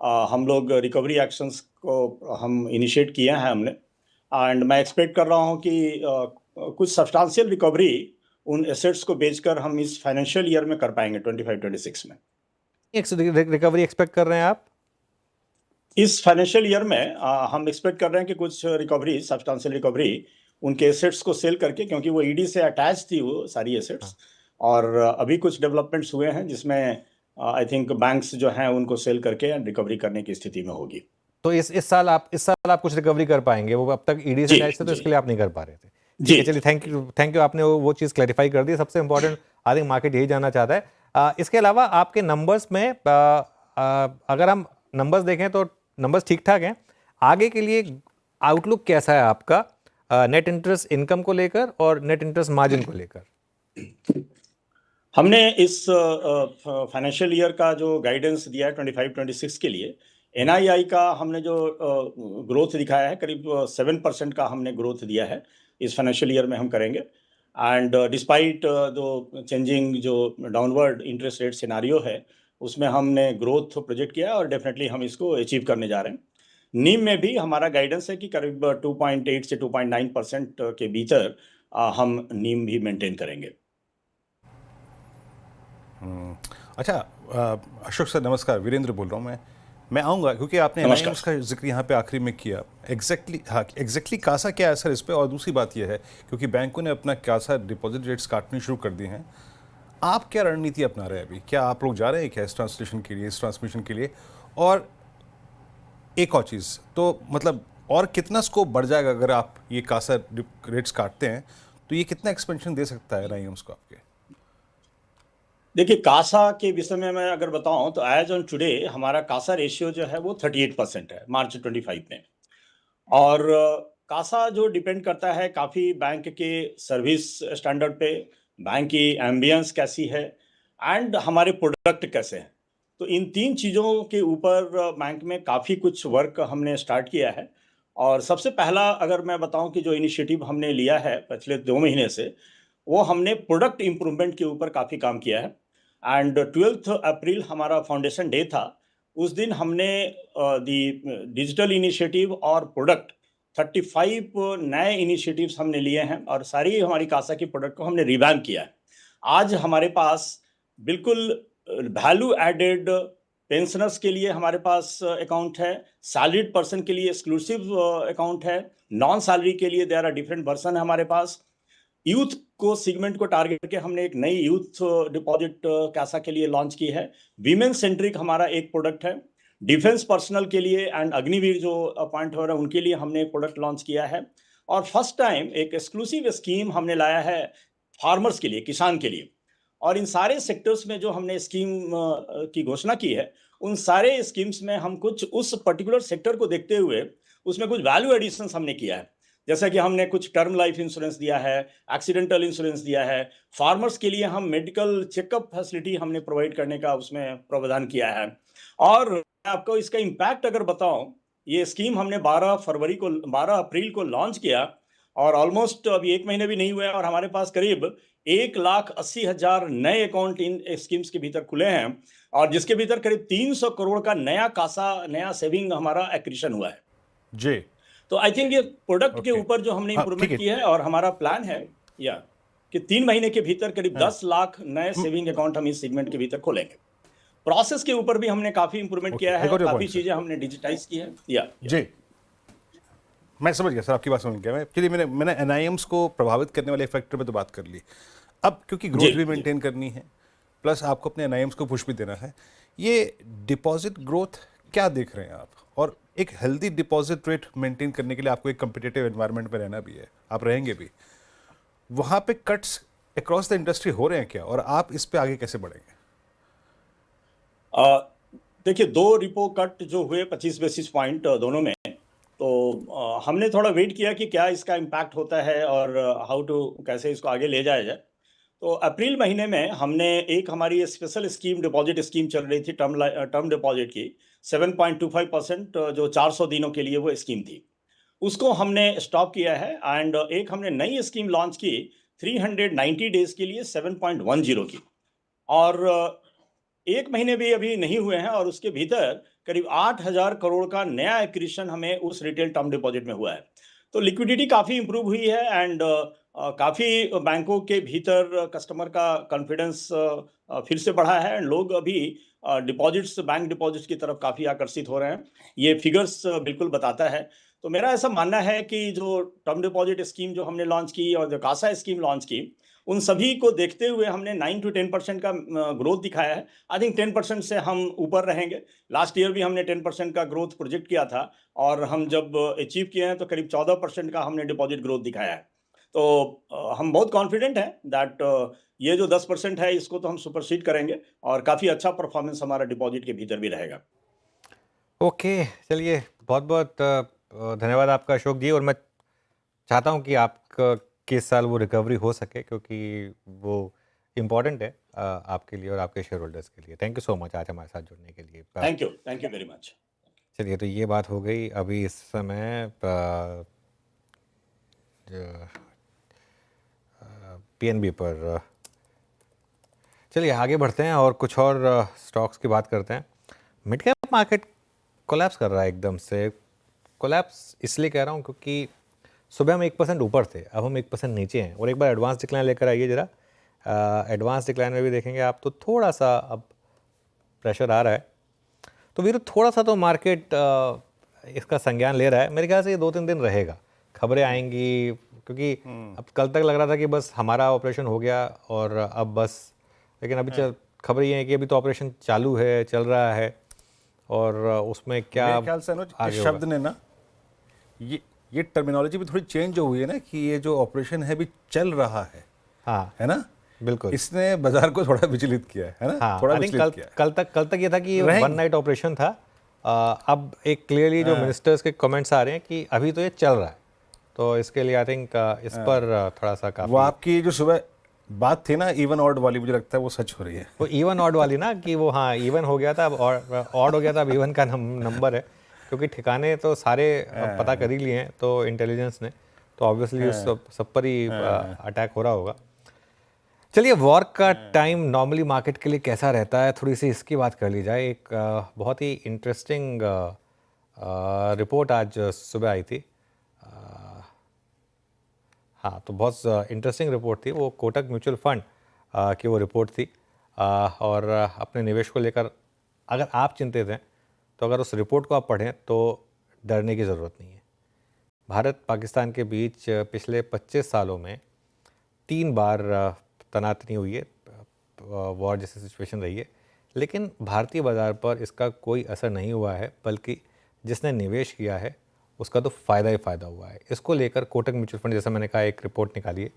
हम लोग रिकवरी एक्शंस को हम इनिशिएट किए हैं हमने, एंड मैं एक्सपेक्ट कर रहा हूं कि कुछ सब्सटेंशियल रिकवरी उन एसेट्स को बेचकर हम इस फाइनेंशियल ईयर में कर पाएंगे 25-26 में। रिकवरी एक्सपेक्ट कर रहे हैं आप इस फाइनेंशियल ईयर में हम एक्सपेक्ट कर रहे हैं कि कुछ रिकवरी, सब्सटेंशियल रिकवरी उनके एसेट्स को सेल करके, क्योंकि वो ईडी से अटैच थी वो सारी एसेट्स, और अभी कुछ डेवलपमेंट्स हुए हैं जिसमें आई थिंक बैंक्स जो हैं उनको सेल करके रिकवरी करने की स्थिति में होगी। तो इस साल आप कुछ रिकवरी कर पाएंगे, वो अब तक ईडी से अटैच थे तो इसके लिए आप नहीं कर पा रहे थे। ठीक है, चलिए थैंक यू आपने वो चीज़ क्लैरिफाई कर दी। सबसे इंपॉर्टेंट आई थिंक मार्केट यही जानना चाहता है। इसके अलावा आपके नंबर्स में अगर हम नंबर्स देखें तो नंबर्स ठीक ठाक हैं। आगे के लिए आउटलुक कैसा है आपका नेट इंटरेस्ट इनकम को लेकर और नेट इंटरेस्ट मार्जिन को लेकर? हमने इस फाइनेंशियल ईयर का जो गाइडेंस दिया है 25-26 के लिए, एनआईआई का हमने जो ग्रोथ दिखाया है करीब 7% का हमने ग्रोथ दिया है इस फाइनेंशियल ईयर में हम करेंगे। एंड डिस्पाइट जो चेंजिंग जो डाउनवर्ड इंटरेस्ट रेट सिनारियो है उसमें हमने ग्रोथ प्रोजेक्ट किया है और डेफिनेटली हम इसको अचीव करने जा रहे हैं। नीम में भी हमारा गाइडेंस है कि करीब 2.8 से 2.9% के भीतर हम नीम भी मेंटेन करेंगे। अच्छा, अशोक सर नमस्कार, वीरेंद्र बोल रहा हूँ मैं आऊँगा क्योंकि आपने एनआईएम्स का जिक्र यहाँ पे आखिरी में किया। एग्जैक्टली कासा क्या है सर इस पे? और दूसरी बात यह है क्योंकि बैंकों ने अपना कासा डिपॉजिट रेट्स काटने शुरू कर दिए हैं, आप क्या रणनीति अपना रहे हैं अभी? क्या आप लोग जा रहे हैं क्या इस ट्रांसलेशन के लिए, इस ट्रांसमिशन के लिए? और एक और चीज़ तो मतलब और कितना स्कोप बढ़ जाएगा अगर आप ये कासा रेट्स काटते हैं, तो ये कितना एक्सपेंशन दे सकता है एनआईएम्स को आपके? देखिए, कासा के विषय में मैं अगर बताऊं तो एज ऑन टुडे हमारा कासा रेशियो जो है वो 38% है मार्च 25 में। और कासा जो डिपेंड करता है काफ़ी बैंक के सर्विस स्टैंडर्ड पे, बैंक की एम्बियंस कैसी है एंड हमारे प्रोडक्ट कैसे हैं। तो इन तीन चीज़ों के ऊपर बैंक में काफ़ी कुछ वर्क हमने स्टार्ट किया है। और सबसे पहला अगर मैं बताऊं कि जो इनिशिएटिव हमने लिया है पिछले 2 महीने से, वो हमने प्रोडक्ट इम्प्रूवमेंट के ऊपर काफ़ी काम किया है। एंड 12 अप्रैल हमारा फाउंडेशन डे था। उस दिन हमने डिजिटल इनिशिएटिव और प्रोडक्ट 35 नए इनिशिएटिव्स हमने लिए हैं और सारी हमारी कासा की प्रोडक्ट को हमने रिवैम्प किया है। आज हमारे पास बिल्कुल वैल्यू एडेड पेंशनर्स के लिए हमारे पास अकाउंट है, सैलरीड पर्सन के लिए एक्सक्लूसिव अकाउंट है, नॉन सैलरी के लिए देयर आर डिफरेंट वर्जन है हमारे पास। यूथ को सेगमेंट को टारगेट करके हमने एक नई यूथ डिपॉजिट कासा के लिए लॉन्च की है। वीमेन सेंट्रिक हमारा एक प्रोडक्ट है। डिफेंस पर्सनल के लिए एंड अग्निवीर जो अपॉइंट हो रहा है उनके लिए हमने एक प्रोडक्ट लॉन्च किया है। और फर्स्ट टाइम एक एक्सक्लूसिव स्कीम हमने लाया है फार्मर्स के लिए, किसान के लिए। और इन सारे सेक्टर्स में जो हमने स्कीम की घोषणा की है, उन सारे स्कीम्स में हम कुछ उस पर्टिकुलर सेक्टर को देखते हुए उसमें कुछ वैल्यू एडिशन हमने किया है। जैसा कि हमने कुछ टर्म लाइफ इंश्योरेंस दिया है, एक्सीडेंटल इंश्योरेंस दिया है, फार्मर्स के लिए हम मेडिकल चेकअप फैसिलिटी हमने प्रोवाइड करने का उसमें प्रावधान किया है। और मैं आपको इसका इम्पैक्ट अगर बताऊं, ये स्कीम हमने 12 अप्रैल को लॉन्च किया और ऑलमोस्ट अभी 1 महीने भी नहीं हुए और हमारे पास करीब 1,80,000 नए अकाउंट इन स्कीम्स के भीतर खुले हैं और जिसके भीतर करीब 300 करोड़ का नया कासा, नया सेविंग हमारा एक्विजिशन हुआ है जी। तो आई थिंक ये प्रोडक्ट के ऊपर जो हमने इंप्रूवमेंट की है और हमारा प्लान है कि 3 महीने के भीतर करीब 10 लाख नए सेविंग अकाउंट हम इस सेगमेंट के भीतर खोलेंगे। प्रोसेस के ऊपर भी हमने काफी इंप्रूवमेंट किया है, काफी चीजें हमने डिजिटाइज की है। जी, मैं समझ गया सर, आपकी बात समझ गया। चलिए, मैंने एनआईएम्स को प्रभावित करने वाले फैक्टर पे तो बात कर ली। अब क्योंकि ग्रोथ भी मेंटेन करनी है प्लस आपको अपने एनआईएम्स को पुश भी देना है, ये डिपॉजिट ग्रोथ क्या देख रहे हैं आप? और एक हेल्दी डिपॉजिट रेट मेंटेन करने के लिए आपको एक कम्पिटिटिव एनवायरनमेंट में रहना भी है, आप रहेंगे भी। वहाँ पे कट्स अक्रॉस द इंडस्ट्री हो रहे हैं क्या, और आप इस पे आगे कैसे बढ़ेंगे? देखिए, 2 रिपो कट जो हुए 25 बेसिस पॉइंट दोनों में, तो हमने थोड़ा वेट किया कि क्या इसका इम्पैक्ट होता है और कैसे इसको आगे ले जाया जाए। तो अप्रैल महीने में हमने एक हमारी स्पेशल स्कीम, डिपॉजिट स्कीम चल रही थी टर्म डिपॉजिट की 7.25% जो 400 दिनों के लिए वो स्कीम थी, उसको हमने स्टॉप किया है। एंड एक हमने नई स्कीम लॉन्च की 390 डेज के लिए 7.10 की, और 1 महीने भी अभी नहीं हुए हैं और उसके भीतर करीब 8,000 करोड़ का नया एक्विजिशन हमें उस रिटेल टर्म डिपॉजिट में हुआ है। तो लिक्विडिटी काफ़ी इंप्रूव हुई है एंड काफ़ी बैंकों के भीतर कस्टमर का कॉन्फिडेंस फिर से बढ़ा है एंड लोग अभी डिपॉजिट्स, बैंक डिपॉजिट्स की तरफ काफ़ी आकर्षित हो रहे हैं। ये फिगर्स बिल्कुल बताता है। तो मेरा ऐसा मानना है कि जो टर्म डिपॉजिट स्कीम जो हमने लॉन्च की और जो कासा स्कीम लॉन्च की, उन सभी को देखते हुए हमने 9 to 10% का ग्रोथ दिखाया है। आई थिंक 10% से हम ऊपर रहेंगे। लास्ट ईयर भी हमने 10% का ग्रोथ प्रोजेक्ट किया था और हम जब अचीव किए हैं तो करीब 14% का हमने डिपॉजिट ग्रोथ दिखाया है। तो हम बहुत कॉन्फिडेंट हैं दैट ये जो 10% है इसको तो हम सुपरसीड करेंगे और काफ़ी अच्छा परफॉर्मेंस हमारा डिपॉजिट के भीतर भी रहेगा। ओके, चलिए बहुत बहुत धन्यवाद आपका अशोक जी, और मैं चाहता हूं कि आपका के इस साल वो रिकवरी हो सके, क्योंकि वो इम्पॉर्टेंट है आपके लिए और आपके शेयर होल्डर्स के लिए। थैंक यू सो मच आज हमारे साथ जुड़ने के लिए। Thank you very much. चलिए, तो ये बात हो गई। अभी इस समय पीएनबी पर। चलिए आगे बढ़ते हैं और कुछ और स्टॉक्स की बात करते हैं। मिड कैप मार्केट कोलैप्स कर रहा है एकदम से। कोलैप्स इसलिए कह रहा हूँ क्योंकि सुबह हम 1% ऊपर थे, अब हम 1% नीचे हैं। और एक बार एडवांस डिक्लाइन लेकर आइए ज़रा। एडवांस डिक्लाइन में भी देखेंगे आप तो थोड़ा सा अब प्रेशर आ रहा है। तो वीर थोड़ा सा तो मार्केट इसका संज्ञान ले रहा है। मेरे ख्याल से ये 2-3 दिन रहेगा, खबरें आएंगी, क्योंकि अब कल तक लग रहा था कि बस हमारा ऑपरेशन हो गया और अब बस, लेकिन अभी खबर ये है कि अभी तो ऑपरेशन चालू है, चल रहा है, और उसमें क्या मेरे ख्याल से अनुज इस शब्द ने ना ये टर्मिनोलॉजी भी थोड़ी चेंज हुई है ना, कि ये जो ऑपरेशन है भी चल रहा है। हाँ, है ना, बिल्कुल। इसने बाजार को थोड़ा विचलित किया है ना। हाँ, थोड़ा विचलित किया। कल तक ये था कि वन नाइट ऑपरेशन था। अब एक क्लियरली जो मिनिस्टर्स के कमेंट्स आ रहे हैं कि अभी तो ये चल रहा है। तो इसके लिए आई थिंक इस पर थोड़ा सा काफी, वो आपकी जो सुबह बात थी ना इवन ऑड वाली, मुझे लगता है वो सच हो रही है। वो इवन ऑड वाली ना, कि वो हाँ इवन हो गया था, अब ऑड हो गया था, अब इवन का नंबर है, क्योंकि ठिकाने तो सारे पता कर ही लिए हैं तो इंटेलिजेंस ने, तो ऑब्वियसली उस सब पर ही अटैक हो रहा होगा। चलिए, वॉर का टाइम नॉर्मली मार्केट के लिए कैसा रहता है, थोड़ी सी इसकी बात कर ली जाए। एक बहुत ही इंटरेस्टिंग रिपोर्ट आज सुबह आई थी। हाँ, तो बहुत इंटरेस्टिंग रिपोर्ट थी। वो कोटक म्यूचुअल फंड की वो रिपोर्ट थी, और अपने निवेश को लेकर अगर आप चिंतित हैं तो अगर उस रिपोर्ट को आप पढ़ें तो डरने की ज़रूरत नहीं है। भारत पाकिस्तान के बीच पिछले 25 सालों में 3 बार तनातनी हुई है, वॉर जैसी सिचुएशन रही है, लेकिन भारतीय बाज़ार पर इसका कोई असर नहीं हुआ है, बल्कि जिसने निवेश किया है उसका तो फ़ायदा ही फ़ायदा हुआ है। इसको लेकर कोटक म्यूचुअल फंड, जैसा मैंने कहा, एक रिपोर्ट निकाली है।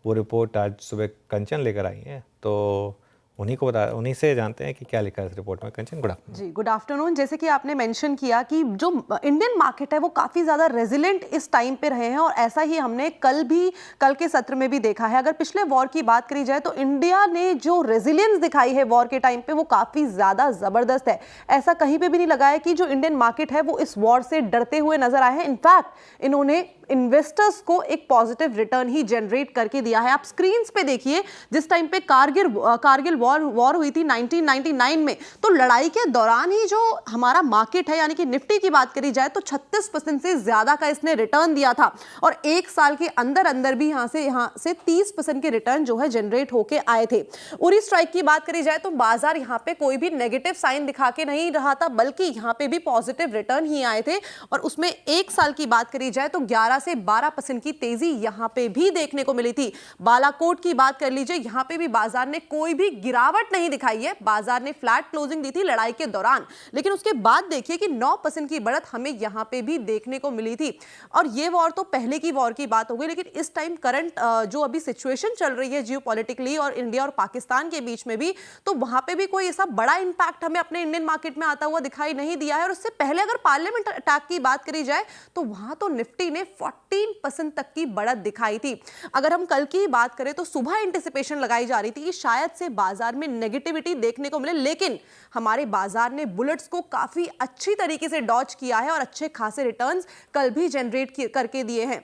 वो रिपोर्ट आज सुबह कंचन लेकर आई है, तो उन्हीं से जानते हैं कि क्या लिखा है इस रिपोर्ट में। कंचन, good afternoon. Ji, good afternoon. जैसे कि आपने मेंशन किया कि जो इंडियन मार्केट है वो काफ़ी ज़्यादा रेजिलेंट इस टाइम पे रहे हैं, और ऐसा ही हमने कल के सत्र में भी देखा है। अगर पिछले वॉर की बात करी जाए तो इंडिया ने जो रेजिलियंस दिखाई है वॉर के टाइम पे वो काफ़ी ज़्यादा ज़बरदस्त है। ऐसा कहीं पर भी नहीं लगा है कि जो इंडियन मार्केट है वो इस वॉर से डरते हुए नजर आए हैं। इनफैक्ट इन्होंने इन्वेस्टर्स को एक पॉजिटिव रिटर्न ही जनरेट करके दिया है। आप स्क्रीन्स पे देखिए, जिस टाइम पे कारगिल वॉर हुई थी 1999 में, तो लड़ाई के दौरान ही जो हमारा मार्केट है, यानी कि निफ्टी की बात करी जाए तो 36% से ज्यादा का इसने रिटर्न दिया था, और एक साल के अंदर भी यहाँ से 30% के रिटर्न जो है जनरेट होके आए थे। उरी स्ट्राइक की बात करी जाए तो बाजार यहाँ पे कोई भी नेगेटिव साइन दिखा के नहीं रहा था, बल्कि यहाँ पे भी पॉजिटिव रिटर्न ही आए थे, और उसमें एक साल की बात करी जाए तो 11 से 12% की तेजी यहां पे भी देखने को मिली थी। बालाकोट की बात कर लीजिए, यहां पे भी बाजार ने कोई भी गिरावट नहीं दिखाई है। बाजार ने फ्लैट क्लोजिंग दी थी लड़ाई के दौरान, लेकिन उसके बाद देखिए कि 9% की बढ़त हमें यहां पे भी देखने को मिली थी। और ये वॉर तो पहले की वॉर की बात हो गई, लेकिन इस टाइम करंट जो अभी सिचुएशन चल रही है जियोपॉलिटिकली और इंडिया और पाकिस्तान के बीच में भी, तो वहां पे भी कोई ऐसा बड़ा इंपैक्ट हमें अपने इंडियन मार्केट में आता हुआ दिखाई नहीं दिया है। और उससे पहले अगर पार्लियामेंट अटैक की बात करी जाए तो वहां तो निफ्टी ने 14% तक की बढ़त दिखाई थी। अगर हम कल की बात करें तो सुबह एंटिसिपेशन लगाई जा रही थी कि शायद से बाजार में नेगेटिविटी देखने को मिले, लेकिन हमारे बाजार ने बुलेट्स को काफी अच्छी तरीके से डॉज किया है और अच्छे खासे रिटर्न्स कल भी जनरेट करके दिए हैं।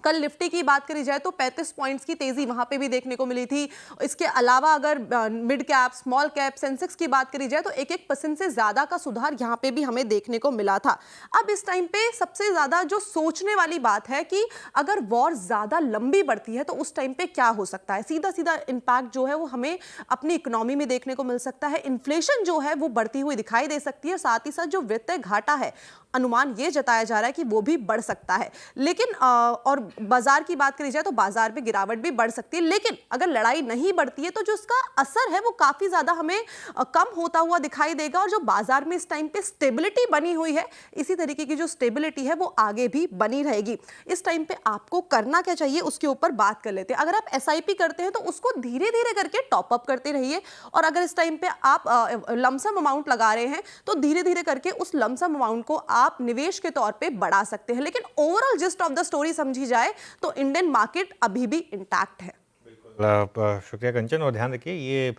कल निफ्टी की बात करी जाए तो 35 पॉइंट्स की तेजी वहां पे भी देखने को मिली थी। इसके अलावा अगर mid cap, small cap, Sensex की बात करी जाए तो 1% से ज्यादा का सुधार यहां पे भी हमें देखने को मिला था। अब इस टाइम पे सबसे ज्यादा जो सोचने वाली बात है कि अगर वॉर ज्यादा लंबी बढ़ती है तो उस टाइम पे क्या हो सकता है। सीधा सीधा इंपैक्ट जो है वो हमें अपनी इकोनॉमी में देखने को मिल सकता है। इन्फ्लेशन जो है वो बढ़ती हुई दिखाई दे सकती है, साथ ही साथ जो वित्तीय घाटा है अनुमान ये जताया जा रहा है कि वो भी बढ़ सकता है। लेकिन और बाजार की बात करी जाए तो बाजार में गिरावट भी बढ़ सकती है। लेकिन अगर लड़ाई नहीं बढ़ती है तो जो इसका असर है वो काफी ज्यादा हमें कम होता हुआ दिखाई देगा। और जो बाजार में इस टाइम पे स्टेबिलिटी बनी हुई है, इसी तरीके की जो स्टेबिलिटी है वो आगे भी बनी रहेगी। इस टाइम पे आपको करना क्या चाहिए उसके ऊपर बात कर लेते हैं। अगर आप SIP करते हैं तो उसको धीरे धीरे करके टॉप अप करते रहिए, और अगर इस टाइम पे आप लमसम अमाउंट लगा रहे हैं तो धीरे धीरे करके उस लमसम अमाउंट को आप निवेश के तौर पे बढ़ा सकते हैं। लेकिन overall gist of the story समझी जाए तो इंडियन मार्केट अभी भी इंटैक्ट है। शुक्रिया कंचन, और ध्यान रखिए ये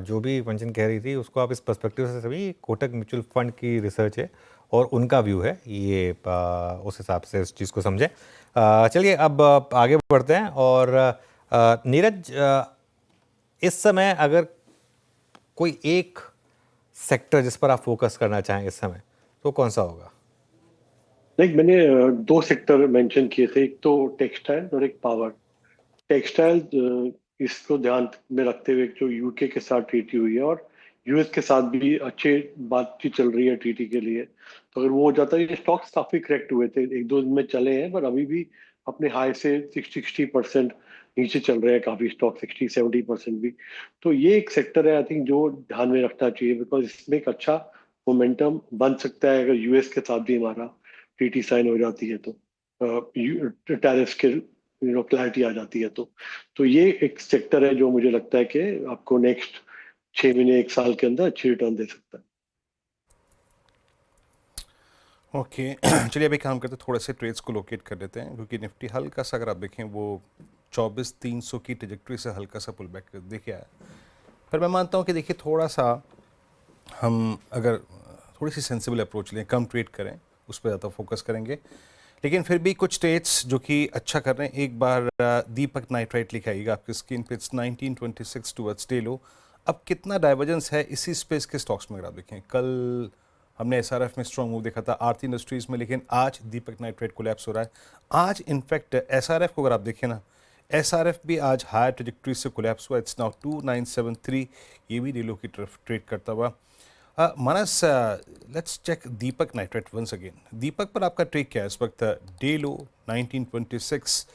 जो भी कंचन कह रही थी उसको आप इस पर्सपेक्टिव से सभी कोटक म्यूचुअल फंड की रिसर्च है और उनका व्यू है, ये उस हिसाब से इस चीज़ को समझें। चलिए अब आगे बढ़ते हैं। और नीरज, इस समय अगर कोई एक सेक्टर जिस पर आप फोकस करना चाहें इस समय तो कौन सा होगा? देख, मैंने 2 सेक्टर मेंशन किए थे, एक तो टेक्सटाइल और एक पावर। टेक्सटाइल इसको ध्यान में रखते हुए जो यूके के साथ ट्रीटी हुई है और यूएस के साथ भी अच्छे बातचीत चल रही है ट्रीटी के लिए, तो अगर वो हो जाता है, ये स्टॉक्स काफी करेक्ट हुए थे, 1-2 दिन में चले हैं, पर अभी भी अपने हाई से 60% नीचे चल रहे हैं काफी स्टॉक, 60-70% भी। तो ये एक सेक्टर है आई थिंक जो ध्यान में रखना चाहिए, बिकॉज इसमें एक अच्छा मोमेंटम बन सकता है अगर यूएस के साथ भी हमारा ट्रीटी साइन हो जाती है, तो टैरिफ के क्लैरिटी आ जाती है, तो ये एक सेक्टर है जो मुझे लगता है कि आपको नेक्स्ट 6 महीने 1 साल के अंदर अच्छी रिटर्न दे सकता है। ओके चलिए अभी काम करते थोड़े से ट्रेड्स को लोकेट कर लेते हैं, क्योंकि निफ्टी हल्का सा अगर आप देखें वो 24,300 की ट्रेजेक्टरी से हल्का सा पुल बैक देखे आया। पर मैं मानता हूँ कि देखिए थोड़ा सा हम अगर थोड़ी सी सेंसिबल अप्रोच लें, कम ट्रेड करें, उस पर ज़्यादा फोकस करेंगे, लेकिन फिर भी कुछ ट्रेड्स जो कि अच्छा कर रहे हैं। एक बार दीपक नाइट्राइट लिखाइएगा आपकी स्क्रीन पे, 1926 टुवर्ड्स डे लो। अब कितना डाइवर्जेंस है इसी स्पेस के स्टॉक्स में अगर आप देखें, कल हमने SRF में स्ट्रॉन्ग मूव देखा था, आरती इंडस्ट्रीज में, लेकिन आज दीपक नाइट्राइट कोलैप्स हो रहा है। आज इनफैक्ट SRF को अगर आप देखें ना, SRF भी आज हायर ट्रेजेक्टरी से कोलैप्स हुआ, इट्स नाउ 2973, ये भी डे लो की तरफ ट्रेड करता हुआ। Manas, let's check Deepak nitrite once again. Deepak पर आपका ट्रेड क्या है इस वक्त? डे लो 1926,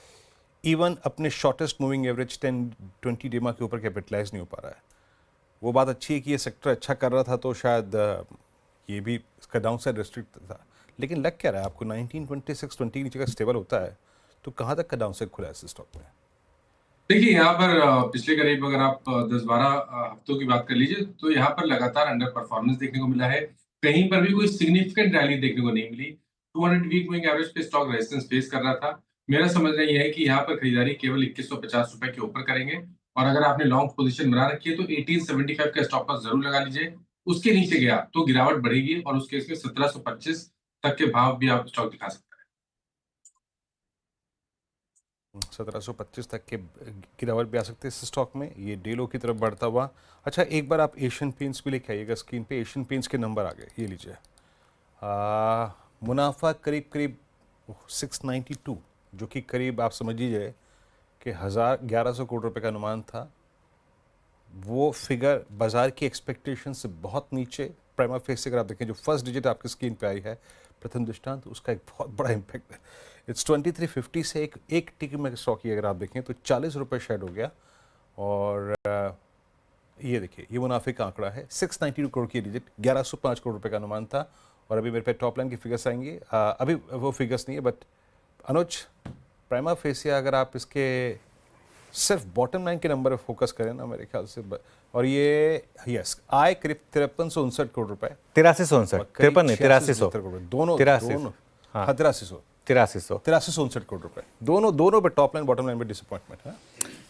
इवन अपने शॉर्टेस्ट मूविंग एवरेज 10-20 डेमा के ऊपर कैपिटलाइज नहीं हो पा रहा है। वो बात अच्छी है कि ये सेक्टर अच्छा कर रहा था तो शायद ये भी इसका डाउन साइड रिस्ट्रिक्ट था, लेकिन लग क्या रहा है आपको 1926-20 के नीचे का स्टेबल होता है तो कहाँ तक का डाउन साइड खुला है इस स्टॉक में? देखिए यहाँ पर पिछले करीब अगर आप 10-12 हफ्तों की बात कर लीजिए तो यहाँ पर लगातार अंडर परफॉर्मेंस देखने को मिला है। कहीं पर भी कोई सिग्निफिकेंट रैली देखने को नहीं मिली। 200 वीक मूविंग एवरेज पे स्टॉक रेजिस्टेंस फेस कर रहा था। मेरा समझना यह है कि यहाँ पर खरीदारी केवल 2150 रुपए के ऊपर करेंगे, और अगर आपने लॉन्ग पोजीशन बना रखी है तो 1875 का स्टॉप लॉस जरूर लगा लीजिए। उसके नीचे गया तो गिरावट बढ़ेगी और उस केस में 1725 तक के भाव भी आप स्टॉक दिखा सकते हैं। 1725 तक के गिरावट भी आ सकते हैं इस स्टॉक में, ये डे लो की तरफ बढ़ता हुआ। अच्छा, एक बार आप एशियन पेंट्स भी लेके आइएगा स्क्रीन पे। एशियन पेंट्स के नंबर आ गए, ये लीजिए। मुनाफा करीब करीब 692, जो कि करीब आप समझ लीजिए कि 1100 करोड़ रुपए का अनुमान था। वो फिगर बाजार की एक्सपेक्टेशन से बहुत नीचे। प्राइमा फेस से अगर आप देखें, जो फर्स्ट डिजिट आपकी स्क्रीन पे आई है प्रथम दृष्टांत, तो उसका एक बहुत बड़ा इम्पैक्ट है। इट्स 2350 से एक टिक में स्टॉक की अगर आप देखें तो 40 रुपये शेड हो गया। और ये देखिए, ये मुनाफे का आंकड़ा है, 692 करोड़ की डिजिट, 1105 करोड़ रुपए का अनुमान था। और अभी मेरे पे टॉप लाइन की फिगर्स आएंगी, अभी वो फिगर्स नहीं है, बट अनुज, प्राइमा फेसिया अगर आप इसके सिर्फ बॉटम लाइन के नंबर पर फोकस करें ना मेरे ख्याल से, और ये यस आय करीब 5359 करोड़ रुपए, 8359, 53 नहीं 8300, दोनों 8359 करोड़ रुपए, दोनों पे टॉप लाइन बॉटम लाइन पे डिसअपॉइंटमेंट है।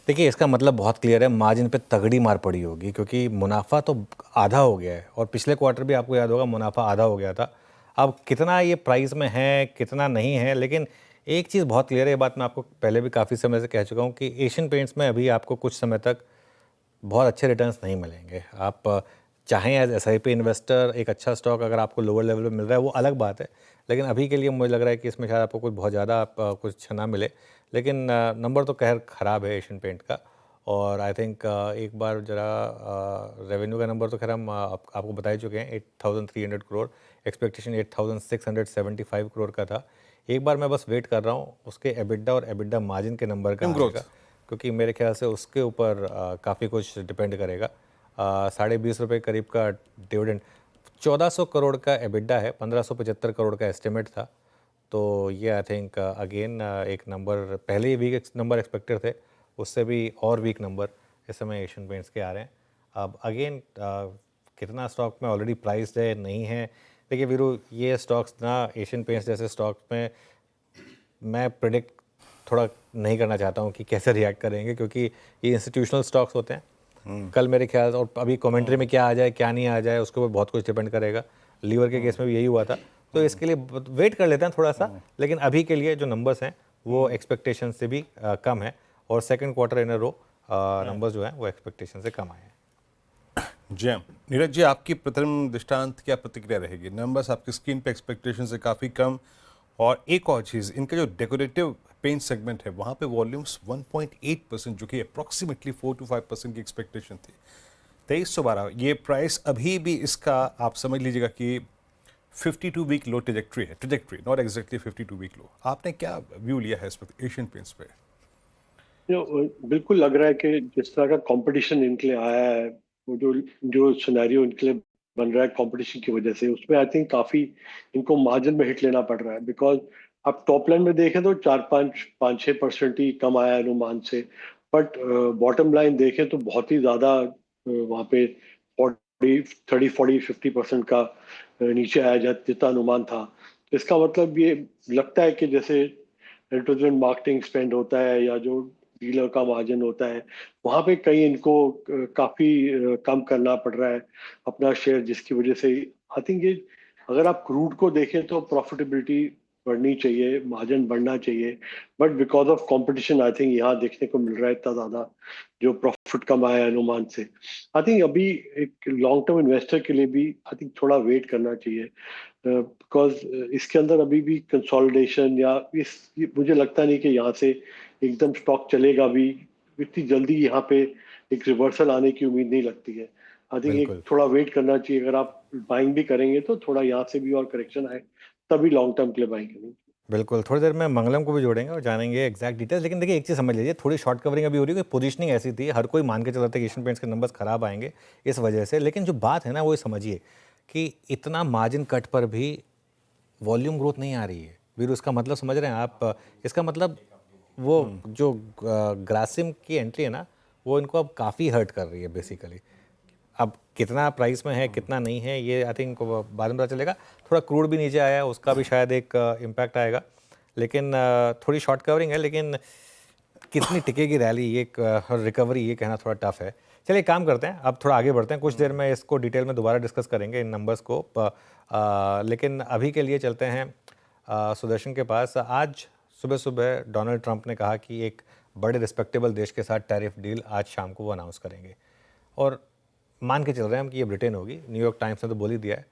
देखिए, इसका मतलब बहुत क्लियर है, मार्जिन पे तगड़ी मार पड़ी होगी, क्योंकि मुनाफा तो आधा हो गया है और पिछले क्वार्टर भी आपको याद होगा मुनाफा आधा हो गया था। अब कितना ये प्राइस में है कितना नहीं है, लेकिन एक चीज़ बहुत क्लियर है, ये बात मैं आपको पहले भी काफ़ी समय से कह चुका हूँ कि एशियन पेंट्स में अभी आपको कुछ समय तक बहुत अच्छे रिटर्न्स नहीं मिलेंगे। आप चाहें एज SIP इन्वेस्टर एक अच्छा स्टॉक अगर आपको लोअर लेवल पे मिल रहा है वो अलग बात है, लेकिन अभी के लिए मुझे लग रहा है कि इसमें शायद आपको कुछ बहुत ज़्यादा कुछ अच्छा ना मिले। लेकिन नंबर तो खैर ख़राब है एशियन पेंट का, और आई थिंक एक बार ज़रा रेवेन्यू का नंबर तो खैर हम आपको बता ही चुके हैं, 8,300 करोड़, एक्सपेक्टेशन 8,675 करोड़ का था। एक बार मैं बस वेट कर रहा हूँ उसके एबिडा और एबिडा मार्जिन के नंबर का आएगा, क्योंकि मेरे ख्याल से उसके ऊपर काफ़ी कुछ डिपेंड करेगा। 20.5 रुपये करीब का डिविडेंड, 1400 करोड़ का एबिडा है, 1575 करोड़ का एस्टिमेट था। तो ये आई थिंक अगेन एक नंबर, पहले ही वीक नंबर एक्सपेक्टेड थे, उससे भी और वीक नंबर इस समय एशियन पेंट्स के आ रहे हैं। अब अगेन कितना स्टॉक में ऑलरेडी प्राइस्ड है नहीं है, देखिए वीरू, ये स्टॉक्स ना एशियन पेंट्स जैसे स्टॉक्स में मैं प्रिडिक्ट थोड़ा नहीं करना चाहता हूँ कि कैसे रिएक्ट करेंगे, क्योंकि ये इंस्टीट्यूशनल स्टॉक्स होते हैं। कल मेरे ख्याल और अभी कमेंट्री में क्या आ जाए क्या नहीं आ जाए उसके ऊपर बहुत कुछ डिपेंड करेगा। लीवर के केस में भी यही हुआ था, तो इसके लिए वेट कर लेते हैं थोड़ा सा। लेकिन अभी के लिए जो नंबर्स हैं वो एक्सपेक्टेशन से भी कम है, और second quarter in a row numbers जो हैं वो एक्सपेक्टेशन से कम आए हैं। जी नीरज जी, आपकी प्रथम दृष्टांत क्या प्रतिक्रिया रहेगी? नंबर्स आपकी स्क्रीन पे एक्सपेक्टेशन से काफ़ी कम, और एक और चीज़, इनका जो डेकोरेटिव पेंट सेगमेंट है वहाँ पे वॉल्यूम्स 1.8%, जो कि अप्रॉक्सीमेटली 4 to 5% की एक्सपेक्टेशन थी। 2312 ये प्राइस अभी भी इसका आप समझ लीजिएगा कि 52 week low trajectory, not exactly 52 week low. आपने क्या व्यू लिया है इस वक्त एशियन पेंट्स पे? बिल्कुल लग रहा है कि जिस तरह का कंपटीशन इनके लिए आया है, वो जो सिनेरियो इनके लिए बन रहा है कंपटीशन की वजह से, उसमें आई थिंक काफ़ी इनको मार्जिन में हिट लेना पड़ रहा है। बिकॉज आप टॉप लाइन में देखें तो 4-5-6% ही कम आया अनुमान से, बट बॉटम लाइन देखें तो बहुत ही ज़्यादा वहाँ पे 30-40-50% का नीचे आया जितना अनुमान था। इसका मतलब ये लगता है कि जैसे एडवर्टाइजमेंट मार्केटिंग स्पेंड होता है या जो डीलर का मार्जिन होता है, वहाँ पे कहीं इनको काफ़ी कम करना पड़ रहा है अपना शेयर, जिसकी वजह से आई थिंक ये, अगर आप क्रूड को देखें तो प्रॉफिटेबिलिटी बढ़नी चाहिए, मार्जिन बढ़ना चाहिए, but because of competition I think यहाँ देखने को मिल रहा है इतना ज़्यादा जो प्रॉफिट कम आया है अनुमान से। आई थिंक अभी एक लॉन्ग टर्म इन्वेस्टर के लिए भी आई थिंक थोड़ा वेट करना चाहिए, बिकॉज इसके अंदर अभी भी कंसोलिडेशन या मुझे लगता नहीं कि यहाँ से एकदम स्टॉक चलेगा भी इतनी जल्दी, यहाँ पे एक रिवर्सल आने की उम्मीद नहीं लगती है। आई थिंक एक थोड़ा वेट करना चाहिए। अगर आप बाइंग भी करेंगे तो थोड़ा यहाँ से भी और करेक्शन आए तभी लॉन्ग टर्म के लिए बाइंग करेंगे। बिल्कुल, थोड़ी देर में मंगलम को भी जोड़ेंगे और जानेंगे एग्जैक्ट डिटेल्स। लेकिन देखिए एक चीज़ समझ लीजिए, थोड़ी शॉर्ट कवरिंग अभी हो रही है, पोजीशनिंग ऐसी थी, हर कोई मान के चल रहा था कि एशियन पेंट्स के नंबर्स खराब आएंगे इस वजह से। लेकिन जो बात है ना वो समझिए कि इतना मार्जिन कट पर भी वॉल्यूम ग्रोथ नहीं आ रही है वीरू। इसका मतलब समझ रहे हैं आप? इसका मतलब वो जो ग्रासिम की एंट्री है ना, वो इनको अब काफ़ी हर्ट कर रही है बेसिकली। अब कितना प्राइस में है कितना नहीं है ये आई थिंक बाद में पता चलेगा। थोड़ा क्रूड भी नीचे आया है, उसका भी शायद एक इम्पैक्ट आएगा, लेकिन थोड़ी शॉर्ट कवरिंग है। लेकिन कितनी टिकेगी रैली, ये रिकवरी, ये कहना थोड़ा टफ है। चलिए काम करते हैं, अब थोड़ा आगे बढ़ते हैं, कुछ देर में इसको डिटेल में दोबारा डिस्कस करेंगे इन नंबर्स को। लेकिन अभी के लिए चलते हैं सुदर्शन के पास। आज सुबह सुबह डोनाल्ड ट्रंप ने कहा कि एक बड़े रिस्पेक्टेबल देश के साथ टैरिफ डील आज शाम को वो अनाउंस करेंगे, और मान के चल रहे हैं हम कि ये ब्रिटेन होगी। न्यूयॉर्क टाइम्स ने तो बोल ही दिया है।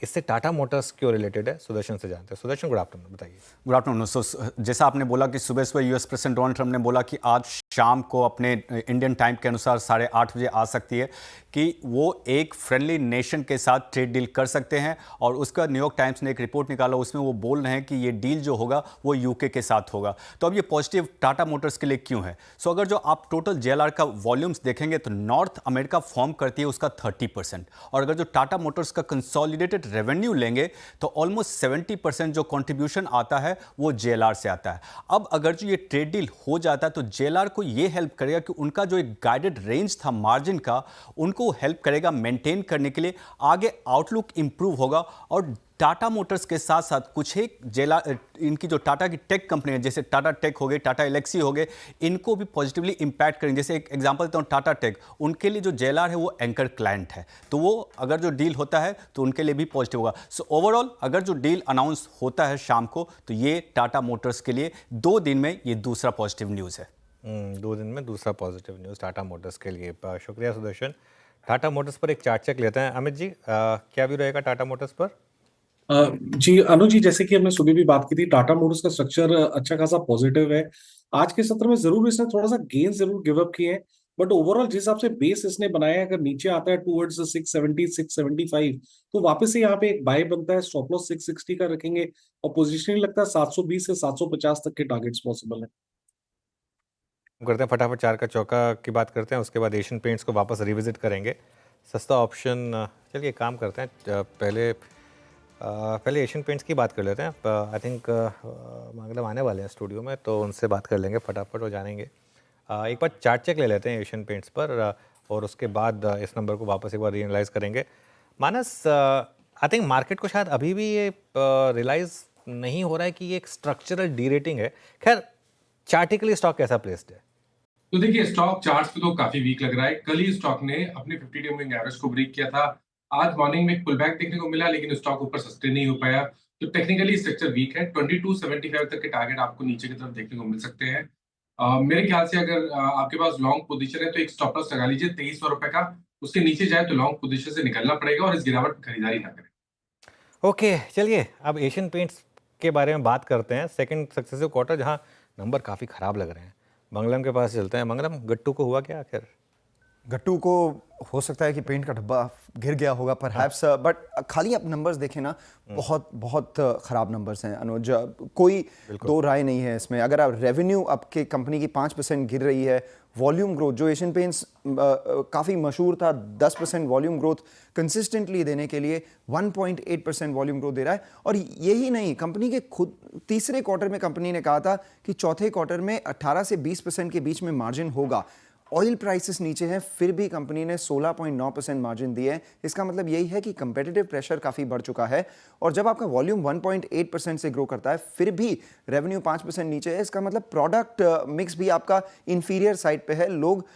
इससे टाटा मोटर्स क्यों रिलेटेड है, सुदर्शन से जानते हैं। सुदर्शन, गुड आफ्टरनून, बताइए। Good afternoon. सो जैसा आपने बोला कि सुबह सुबह यूएस प्रेसिडेंट डोनाल्ड ट्रंप ने बोला कि आज शाम को अपने इंडियन टाइम के अनुसार 8:30 बजे आ सकती है कि वो एक फ्रेंडली नेशन के साथ ट्रेड डील कर सकते हैं। और उसका न्यूयॉर्क टाइम्स ने एक रिपोर्ट निकाला, उसमें वो बोल रहे हैं कि ये डील जो होगा वो यूके के साथ होगा। तो अब ये पॉजिटिव टाटा मोटर्स के लिए क्यों है? सो अगर जो आप टोटल JLR का वॉल्यूम्स देखेंगे तो नॉर्थ अमेरिका फॉर्म करती है उसका 30%, और अगर जो टाटा मोटर्स का कंसोलिडेटेड रेवेन्यू लेंगे तो ऑलमोस्ट 70% जो कंट्रीब्यूशन आता है वो JLR से आता है। अब अगर जो ये ट्रेड डील हो जाता है तो JLR को को ये हेल्प करेगा कि उनका जो एक गाइडेड रेंज था मार्जिन का, उनको हेल्प करेगा मेंटेन करने के लिए। आगे आउटलुक इंप्रूव होगा और टाटा मोटर्स के साथ साथ कुछ एक इनकी जो टाटा की टेक कंपनी है, जैसे टाटा टेक हो गए, टाटा एलेक्सी हो गए, इनको भी पॉजिटिवली इंपैक्ट करेंगे। जैसे एक एग्जांपल देता हूँ, टाटा टेक, उनके लिए जो जेएलआर है वो एंकर क्लाइंट है, तो वो अगर जो डील होता है तो उनके लिए भी पॉजिटिव होगा। सो ओवरऑल अगर जो डील अनाउंस होता है शाम को, तो ये टाटा मोटर्स के लिए 2 दिन में ये दूसरा पॉजिटिव न्यूज़ है। 2 दिन में दूसरा पॉजिटिव न्यूज़ टाटा मोटर्स के लिए। शुक्रिया सुदर्शन। टाटा मोटर्स पर एक चार्ट चेक लेते हैं। अमित जी, क्या व्यू रहेगा टाटा मोटर्स पर? जी अनुज जी, जैसे कि हमने सुबह भी बात की थी, टाटा मोटर्स का स्ट्रक्चर अच्छा खासा पॉजिटिव है। आज के सत्र में जरूर इसने थोड़ा सा गेन जरूर गिव अप किए हैं, बट ओवरऑल जिस हिसाब से बेस इसने बनाया है, अगर नीचे आता है टूवर्ड्स 670 675, तो वापस से यहाँ पे एक बाय बनता है। स्टॉप लॉस 660 का रखेंगे और पोजिशनिंग लगता है 720 से 750 तक के टारगेट्स पॉसिबल है। करते हैं फटाफट 4 का चौका की बात करते हैं, उसके बाद एशियन पेंट्स को वापस रिविजिट करेंगे। सस्ता ऑप्शन, चलिए काम करते हैं, पहले एशियन पेंट्स की बात कर लेते हैं। आई थिंक मंगलम आने वाले हैं स्टूडियो में, तो उनसे बात कर लेंगे फटाफट और जानेंगे। एक बार चार्ट चेक ले लेते हैं एशियन पेंट्स पर, और उसके बाद इस नंबर को वापस एक बार रियलाइज करेंगे। मानस, आई थिंक मार्केट को शायद अभी भी ये रियलाइज नहीं हो रहा है कि ये एक स्ट्रक्चरल डी रेटिंग है। खैर, चार्टिकली स्टॉक कैसा प्लेस्ड है? तो देखिए, स्टॉक चार्ट्स पे तो काफी वीक लग रहा है। कल ही स्टॉक ने अपने 50 डे मूविंग एवरेज को ब्रेक किया था। आज मॉर्निंग में एक पुल बैक देखने को मिला, लेकिन स्टॉक ऊपर सस्टेन नहीं हो पाया, तो टेक्निकली स्ट्रक्चर वीक है। 2275 तक के टारगेट आपको नीचे की तरफ देखने को मिल सकते हैं। मेरे ख्याल से अगर आपके पास लॉन्ग पोजीशन है तो एक स्टॉप लॉस लगा लीजिए 2300 रुपए का। उसके नीचे जाए तो लॉन्ग पोजीशन से निकलना पड़ेगा और इस गिरावट में खरीदारी ना करें। ओके, चलिए अब एशियन पेंट्स के बारे में बात करते हैं। सेकंड सक्सेसिव क्वार्टर जहां नंबर काफ़ी ख़राब लग रहे हैं। मंगलम के पास चलते हैं। मंगलम, गट्टू को हुआ क्या आखिर? गट्टू को हो सकता है कि पेंट का डब्बा गिर गया होगा परहैप्स, बट खाली आप नंबर्स देखें ना, बहुत बहुत ख़राब नंबर्स हैं अनुज, कोई दो राय नहीं है इसमें। अगर आप रेवेन्यू आपके कंपनी की 5% गिर रही है, वॉल्यूम ग्रोथ जो एशियन पेंट्स काफ़ी मशहूर था 10% वॉल्यूम ग्रोथ कंसिस्टेंटली देने के लिए 1.8% वॉल्यूम ग्रोथ दे रहा है। और यही नहीं, कंपनी के खुद तीसरे क्वार्टर में कंपनी ने कहा था कि चौथे क्वार्टर में 18 से 20% के बीच में मार्जिन होगा। ऑयल प्राइसेस नीचे हैं, फिर भी कंपनी ने 16.9% मार्जिन दिए हैं। इसका मतलब यही है कि कंपेटिटिव प्रेशर काफ़ी बढ़ चुका है। और जब आपका वॉल्यूम 1.8% से ग्रो करता है, फिर भी रेवेन्यू 5% नीचे है, इसका मतलब प्रोडक्ट मिक्स भी आपका इंफीरियर साइड पे है। लोग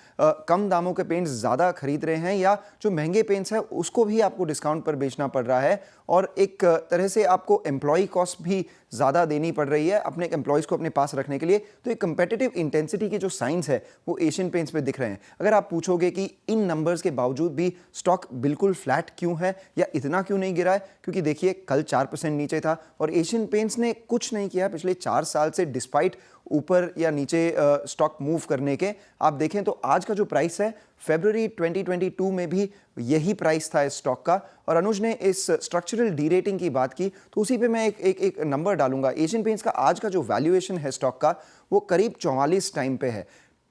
कम दामों के पेंट्स ज़्यादा खरीद रहे हैं, या जो महंगे पेंट्स हैं उसको भी आपको डिस्काउंट पर बेचना पड़ रहा है। और एक तरह से आपको एम्प्लॉय कॉस्ट भी ज़्यादा देनी पड़ रही है अपने एम्प्लॉयज़ को अपने पास रखने के लिए। तो एक कंपेटिटिव इंटेंसिटी के जो साइंस है वो एशियन पेंट्स पे दिख रहे हैं। अगर आप पूछोगे कि इन नंबर्स के बावजूद भी स्टॉक बिल्कुल फ्लैट क्यों है या इतना क्यों नहीं गिरा है, क्योंकि देखिए कल 4% नीचे था और एशियन पेंट्स ने कुछ नहीं किया पिछले 4 साल से, डिस्पाइट ऊपर या नीचे स्टॉक मूव करने के। आप देखें तो आज का जो प्राइस है, फरवरी 2022 में भी यही प्राइस था इस स्टॉक का। और अनुज ने इस स्ट्रक्चरल डी रेटिंग की बात की, तो उसी पे मैं एक नंबर डालूंगा। एशियन पेंट्स का आज का जो वैल्यूएशन है स्टॉक का, वो करीब 44 टाइम पे है।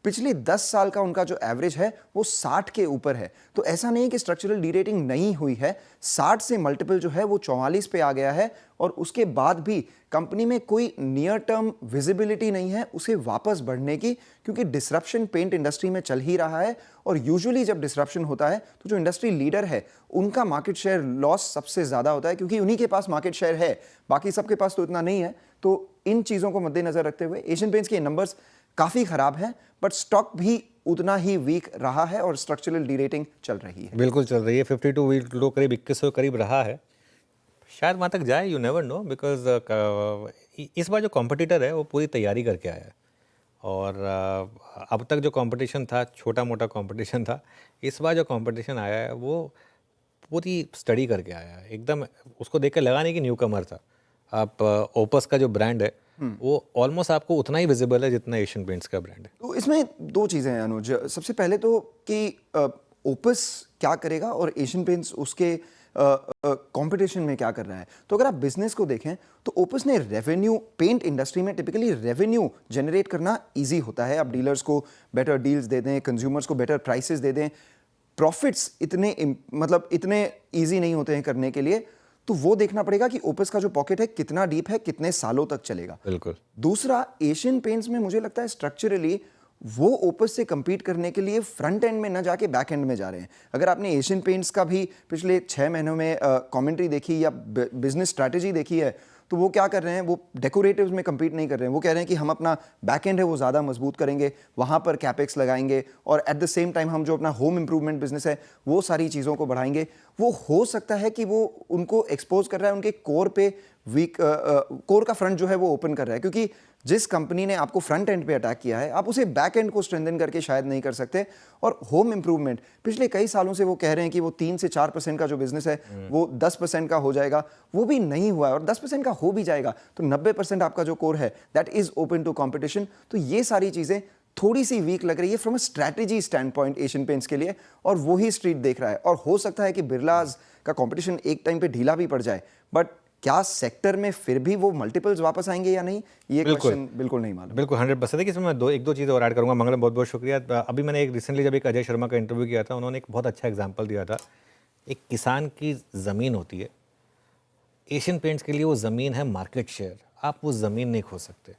पिछले 10 साल का उनका जो एवरेज है वो 60 के ऊपर है। तो ऐसा नहीं कि स्ट्रक्चरल डी रेटिंग नहीं हुई है, 60 से मल्टीपल जो है वो 44 पे आ गया है। और उसके बाद भी कंपनी में कोई नियर टर्म विजिबिलिटी नहीं है उसे वापस बढ़ने की, क्योंकि डिसरप्शन पेंट इंडस्ट्री में चल ही रहा है। और यूजुअली जब डिसरप्शन होता है तो जो इंडस्ट्री लीडर है उनका मार्केट शेयर लॉस सबसे ज़्यादा होता है, क्योंकि उन्हीं के पास मार्केट शेयर है, बाकी सबके पास तो इतना नहीं है। तो इन चीज़ों को मद्देनजर रखते हुए एशियन पेंट्स के नंबर्स काफ़ी ख़राब हैं, बट स्टॉक भी उतना ही वीक रहा है और स्ट्रक्चरल डी रेटिंग चल रही है। बिल्कुल चल रही है। 52 वीक लो करीब 2100 करीब रहा है, शायद वहाँ तक जाए, यू नेवर नो, बिकॉज इस बार जो कॉम्पिटिटर है वो पूरी तैयारी करके आया है। और अब तक जो कंपटीशन था छोटा मोटा कंपटीशन था, इस बार जो कंपटीशन आया है वो पूरी स्टडी करके आया है। एकदम उसको देख कर लगा नहीं कि न्यू कमर था। आप ओपस का जो ब्रांड है वो ऑलमोस्ट आपको उतना ही विजिबल है जितना एशियन पेंट्स का ब्रांड है। तो इसमें दो चीज़ें हैं अनुज। सबसे पहले तो कि ओपस क्या करेगा और एशियन पेंट्स उसके कंपटीशन में क्या कर रहा है। तो अगर आप बिजनेस को देखें तो ओपस ने रेवेन्यू, पेंट इंडस्ट्री में टिपिकली रेवेन्यू जनरेट करना इजी होता है। आप डीलर्स को बेटर डील्स दे दें, कंज्यूमर्स को बेटर प्राइसेस दे दें, प्रॉफिट्स इतने ईजी नहीं होते हैं करने के लिए। तो वो देखना पड़ेगा कि ओपस का जो पॉकेट है कितना डीप है, कितने सालों तक चलेगा। बिल्कुल। दूसरा, एशियन पेंट्स में मुझे लगता है स्ट्रक्चरली वो ओपस से compete करने के लिए फ्रंट एंड में न जाके बैक एंड में जा रहे हैं। अगर आपने एशियन पेंट्स का भी पिछले 6 महीनों में कमेंट्री देखी या बिजनेस स्ट्रैटेजी देखी है, तो वो क्या कर रहे हैं, वो डेकोरेटिव्स में compete नहीं कर रहे हैं। वो कह रहे हैं कि हम अपना बैक एंड है वो ज़्यादा मजबूत करेंगे, वहाँ पर कैपेक्स लगाएंगे और एट द सेम टाइम हम जो अपना होम इंप्रूवमेंट बिजनेस है वो सारी चीज़ों को बढ़ाएंगे। वो हो सकता है कि वो उनको एक्सपोज कर रहा है, उनके कोर पे वीक कोर का फ्रंट जो है वो ओपन कर रहा है, क्योंकि जिस कंपनी ने आपको फ्रंट एंड पे अटैक किया है आप उसे बैक एंड को स्ट्रेंथन करके शायद नहीं कर सकते। और होम इंप्रूवमेंट पिछले कई सालों से वो कह रहे हैं कि वो 3 से 4% का जो बिजनेस है वो 10% का हो जाएगा, वो भी नहीं हुआ है। और 10% का हो भी जाएगा तो 90% आपका जो कोर है that is open to competition. तो ये सारी चीजें थोड़ी सी वीक लग रही है from a strategy stand point Asian paints के लिए, और वो ही स्ट्रीट देख रहा है। और हो सकता है कि बिरलाज का कॉम्पिटिशन एक टाइम पे ढीला भी पड़ जाए, बट क्या सेक्टर में फिर भी वो मल्टीपल्स वापस आएंगे या नहीं, ये क्वेश्चन बिल्कुल नहीं मालूम। बिल्कुल 100%। देखिए इसमें मैं एक दो चीज़ें और ऐड करूंगा। मंगलम बहुत बहुत शुक्रिया। अभी मैंने एक रिसेंटली जब एक अजय शर्मा का इंटरव्यू किया था, उन्होंने एक बहुत अच्छा एग्जांपल दिया था। एक किसान की ज़मीन होती है, एशियन पेंट्स के लिए वो ज़मीन है मार्केट शेयर। आप वो ज़मीन नहीं खो सकते।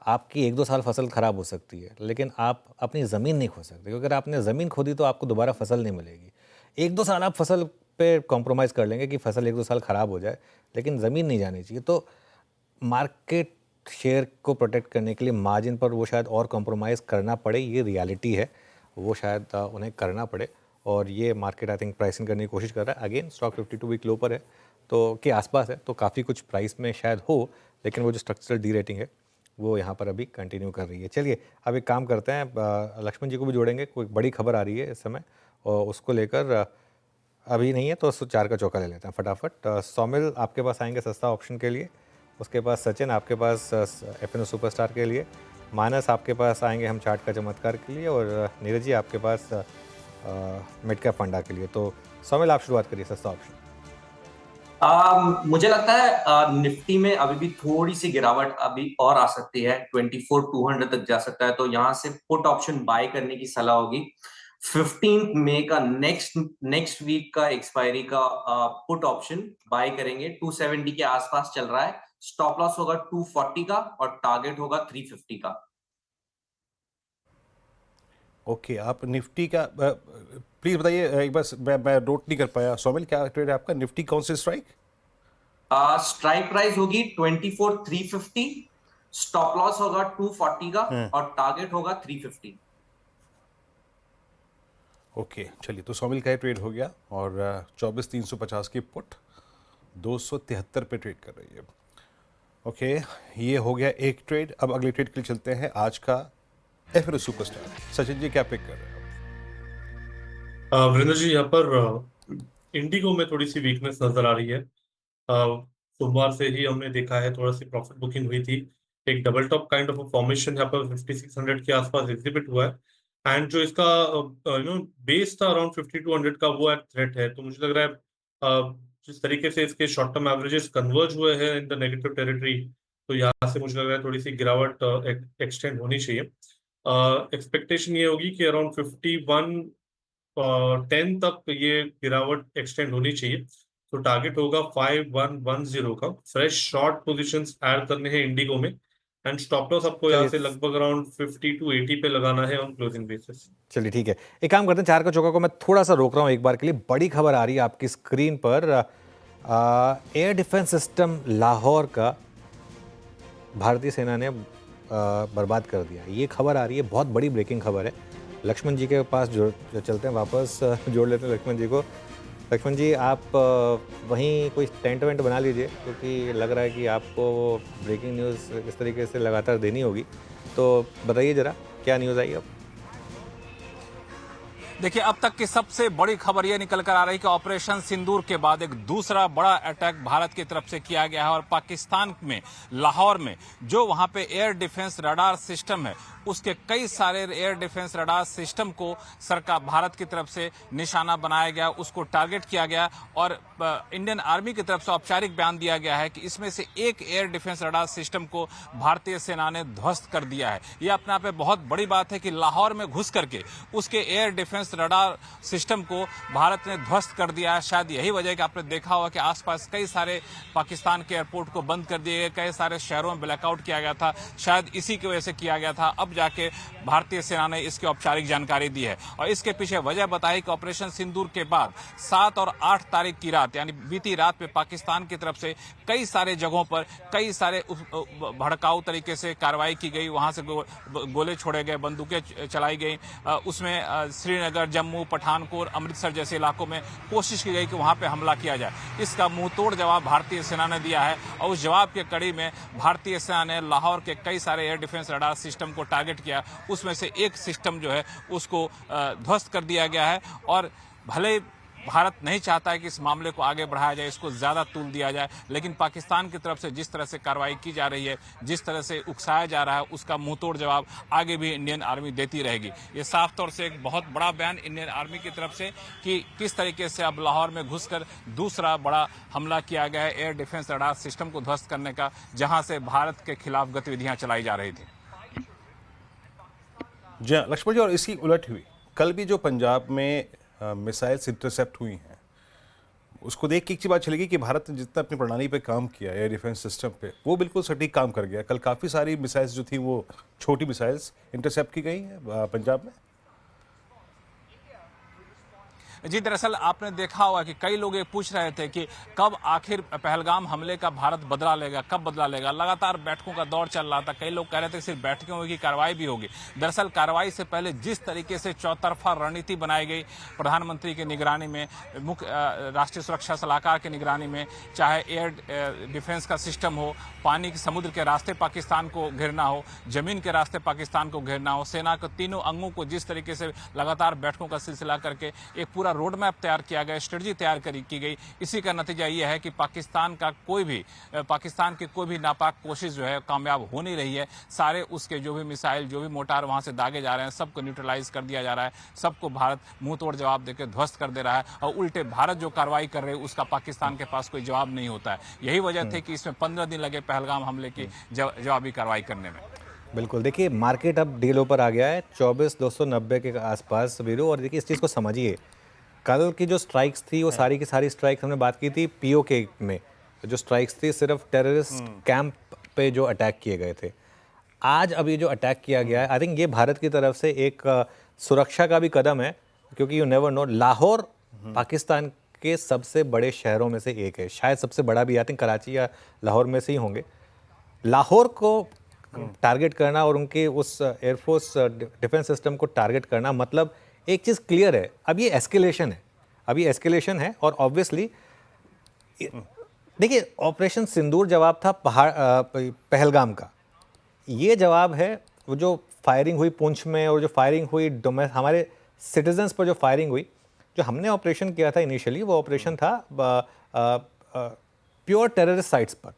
आपकी 1-2 साल फसल ख़राब हो सकती है, लेकिन आप अपनी ज़मीन नहीं खो सकते, क्योंकि अगर आपने ज़मीन खो दी तो आपको दोबारा फसल नहीं मिलेगी। 1-2 साल आप फसल पे कॉम्प्रोमाइज़ कर लेंगे कि फसल 1-2 साल ख़राब हो जाए, लेकिन ज़मीन नहीं जानी चाहिए। तो मार्केट शेयर को प्रोटेक्ट करने के लिए मार्जिन पर वो शायद और कॉम्प्रोमाइज़ करना पड़े, ये रियलिटी है, वो शायद उन्हें करना पड़े। और ये मार्केट आई थिंक प्राइसिंग करने की कोशिश कर रहा है। अगेन स्टॉक 52 वीक लो पर है तो के आसपास है, तो काफ़ी कुछ प्राइस में शायद हो, लेकिन वो जो स्ट्रक्चरल डी रेटिंग है वो यहाँ पर अभी कंटिन्यू कर रही है। चलिए अब एक काम करते हैं, लक्ष्मण जी को भी जोड़ेंगे। कोई बड़ी खबर आ रही है इस समय और उसको लेकर अभी नहीं है तो 4 का चौका ले लेते हैं फटाफट। सौमिल आपके पास आएंगे सस्ता ऑप्शन के लिए, उसके पास सचिन आपके पास FNO सुपरस्टार के लिए, मानस आपके पास आएंगे हम चार्ट का चमत्कार के लिए, और नीरज जी आपके पास मिड कैप फंडा के लिए। तो सौमिल आप शुरुआत करिए सस्ता ऑप्शन। मुझे लगता है निफ्टी में अभी भी थोड़ी सी गिरावट अभी और आ सकती है, 24,200 तक जा सकता है, तो यहाँ से पुट ऑप्शन बाय करने की सलाह होगी। 15 मई का नेक्स्ट वीक का एक्सपायरी का पुट ऑप्शन बाय करेंगे, 270 के आसपास चल रहा है। स्टॉप लॉस होगा 240 का और टारगेट होगा 350 का। ओके, आप निफ्टी का प्लीज बताइए एक बार, मैं नोट नहीं कर पाया। सौमिल क्या ट्रेड है आपका? निफ्टी कौन से स्ट्राइक? स्ट्राइक प्राइस होगी 24,350, स्टॉप लॉस होगा 240 का और टारगेट होगा 350। ओके चलिए, तो सौमिल का ट्रेड हो गया और 24,350 की पुट 273 पे ट्रेड कर रही है। ओके, ये हो गया एक ट्रेड। अब अगले ट्रेड के लिए चलते हैं। आज का FNO सुपरस्टार सचिन जी क्या पिक कर रहे हैं? वीरेंद्र जी, यहाँ पर इंडिगो में थोड़ी सी वीकनेस नजर आ रही है। सोमवार से ही हमने देखा है थोड़ा सी प्रॉफिट बुकिंग हुई थी, एक double top kind of formation यहाँ पर 5600 के आसपास एग्जिबिट हुआ है, एंड जो इसका बेस था अराउंड 5200 का, वो एक थ्रेट है। तो मुझे लग रहा है जिस तरीके से इसके शॉर्ट टर्म एवरेजेस कन्वर्ज हुए हैं इन द नेगेटिव टेरिटरी, तो यहाँ से मुझे लग रहा है थोड़ी सी गिरावट एक्सटेंड होनी चाहिए। एक्सपेक्टेशन ये होगी कि अराउंड 5110 तक ये गिरावट एक्सटेंड होनी चाहिए, तो टारगेट होगा 5110 का। फ्रेश शॉर्ट पोजीशंस ऐड करने हैं इंडिगो में, एंड स्टॉप लॉस आपको यहाँ से लगभग अराउंड 50 to 80 पे लगाना है ऑन क्लोजिंग बेसिस। चलिए ठीक है, एक काम करते हैं, 4 का चौका को मैं थोड़ा सा रोक रहा हूँ एक बार के लिए। बड़ी खबर आ रही है आपकी स्क्रीन पर, एयर डिफेंस सिस्टम लाहौर का भारतीय सेना ने बर्बाद कर दिया। ये खबर आ रही है, बहुत बड़ी ब्रेकिंग खबर है। लक्ष्मण जी के पास जो चलते हैं, वापस जोड़ लेते हैं लक्ष्मण जी को। लक्ष्मण जी, आप वहीं कोई टेंट वेंट बना लीजिए, क्योंकि लग रहा है कि आपको ब्रेकिंग न्यूज़ इस तरीके से लगातार देनी होगी। तो बताइए ज़रा क्या न्यूज़ आई अब? देखिए, अब तक की सबसे बड़ी खबर यह निकल कर आ रही है कि ऑपरेशन सिंदूर के बाद एक दूसरा बड़ा अटैक भारत की तरफ से किया गया है, और पाकिस्तान में लाहौर में जो वहां पे एयर डिफेंस रडार सिस्टम है, उसके कई सारे एयर डिफेंस रडार सिस्टम को सरकार भारत की तरफ से निशाना बनाया गया, उसको टारगेट किया गया, और इंडियन आर्मी की तरफ से औपचारिक बयान दिया गया है कि इसमें से एक एयर डिफेंस रडार सिस्टम को भारतीय सेना ने ध्वस्त कर दिया है। यह अपने आप में बहुत बड़ी बात है कि लाहौर में घुस करके उसके एयर डिफेंस रडार सिस्टम को भारत ने ध्वस्त कर दिया है। शायद यही वजह है कि आपने देखा होगा कि आसपास कई सारे पाकिस्तान के एयरपोर्ट को बंद कर दिए गए, कई सारे शहरों में ब्लैकआउट किया गया था, शायद इसी की वजह से किया गया था। अब जाके भारतीय सेना ने इसकी औपचारिक जानकारी दी है। और इसके पीछे वजह बताई कि ऑपरेशन सिंदूर के बाद 7 और 8 तारीख की रात यानी बीती रात में पाकिस्तान की तरफ से कई सारे जगहों पर कई सारे भड़काऊ तरीके से कार्रवाई की गई, वहां से गोले छोड़े गए, बंदूकें चलाई गई। उसमें श्रीनगर, जम्मू, पठानकोट, अमृतसर जैसे इलाकों में कोशिश की गई कि वहां पे हमला किया जाए। इसका मुंहतोड़ जवाब भारतीय सेना ने दिया है और उस जवाब के कड़ी में भारतीय सेना ने लाहौर के कई सारे एयर डिफेंस रडार सिस्टम को टारगेट किया। उसमें से एक सिस्टम जो है उसको ध्वस्त कर दिया गया है। और भले भारत नहीं चाहता है कि इस मामले को आगे बढ़ाया जाए, इसको ज्यादा तूल दिया जाए, लेकिन पाकिस्तान की तरफ से जिस तरह से कार्रवाई की जा रही है, जिस तरह से उकसाया जा रहा है, उसका मुंहतोड़ जवाब आगे भी इंडियन आर्मी देती रहेगी। ये साफ तौर से एक बहुत बड़ा बयान इंडियन आर्मी की तरफ से कि किस तरीके से अब लाहौर में घुसकर दूसरा बड़ा हमला किया गया है एयर डिफेंस रडार सिस्टम को ध्वस्त करने का, जहां से भारत के खिलाफ गतिविधियां चलाई जा रही थी। जी हाँ लक्ष्मण जी, और इसकी उलट हुई कल भी जो पंजाब में मिसाइल्स इंटरसेप्ट हुई हैं, उसको देख के एक चीज बात चलेगी कि भारत ने जितना अपनी प्रणाली पे काम किया एयर डिफेंस सिस्टम पे, वो बिल्कुल सटीक काम कर गया। कल काफ़ी सारी मिसाइल्स जो थी वो छोटी मिसाइल्स इंटरसेप्ट की गई हैं पंजाब में। जी, दरअसल आपने देखा होगा कि कई लोग ये पूछ रहे थे कि कब आखिर पहलगाम हमले का भारत बदला लेगा, कब बदला लेगा। लगातार बैठकों का दौर चल रहा था, कई लोग कह रहे थे कि सिर्फ बैठकें होगी, कार्रवाई भी होगी। दरअसल कार्रवाई से पहले जिस तरीके से चौतरफा रणनीति बनाई गई प्रधानमंत्री की निगरानी में, मुख्य राष्ट्रीय सुरक्षा सलाहकार की निगरानी में, चाहे एयर डिफेंस का सिस्टम हो, पानी के समुद्र के रास्ते पाकिस्तान को घेरना हो, जमीन के रास्ते पाकिस्तान को घेरना हो, सेना के तीनों अंगों को जिस तरीके से लगातार बैठकों का सिलसिला करके एक पूरा रोड मैप तैयार किया गया, स्ट्रेटजी तैयार की गई, इसी का नतीजा यह है कि पाकिस्तान की कोई भी नापाक कोशिश जो है कामयाब हो नहीं रही है। सारे उसके जो भी मिसाइल, जो भी मोटार वहां से दागे जा रहे हैं, सबको न्यूट्रलाइज कर दिया जा रहा है, सबको भारत मुंह तोड़ जवाब देकर ध्वस्त कर दे रहा है। और उल्टे भारत जो कार्रवाई कर रहे हैं उसका पाकिस्तान के पास कोई जवाब नहीं होता है। यही वजह थी कि इसमें 15 दिन लगे पहलगाम हमले की जवाबी कार्रवाई करने में। बिल्कुल, देखिए मार्केट अब डीलों पर आ गया है 24,290 के आसपास वीरू। और देखिए इस चीज़ को समझिए, कल की जो स्ट्राइक्स थी वो सारी की सारी स्ट्राइक्स हमने बात की थी पीओके में, जो स्ट्राइक्स थी सिर्फ टेररिस्ट कैंप पे जो अटैक किए गए थे। आज अब ये जो अटैक किया गया है, आई थिंक ये भारत की तरफ से एक सुरक्षा का भी कदम है, क्योंकि you never know, Lahore Pakistan के सबसे बड़े शहरों में से एक है, शायद सबसे बड़ा भी, आई थिंक कराची या लाहौर में से ही होंगे। लाहौर को टारगेट करना और उनके उस एयरफोर्स डिफेंस सिस्टम को टारगेट करना, मतलब एक चीज़ क्लियर है, अब ये एस्केलेशन है। और ऑब्वियसली देखिए ऑपरेशन सिंदूर जवाब था पहलगाम का, ये जवाब है वो जो फायरिंग हुई पुंछ में और जो फायरिंग हुई हमारे सिटीजन्स पर जो फायरिंग हुई। जो हमने ऑपरेशन किया था इनिशियली वो ऑपरेशन था प्योर टेररिस्ट साइट्स पर,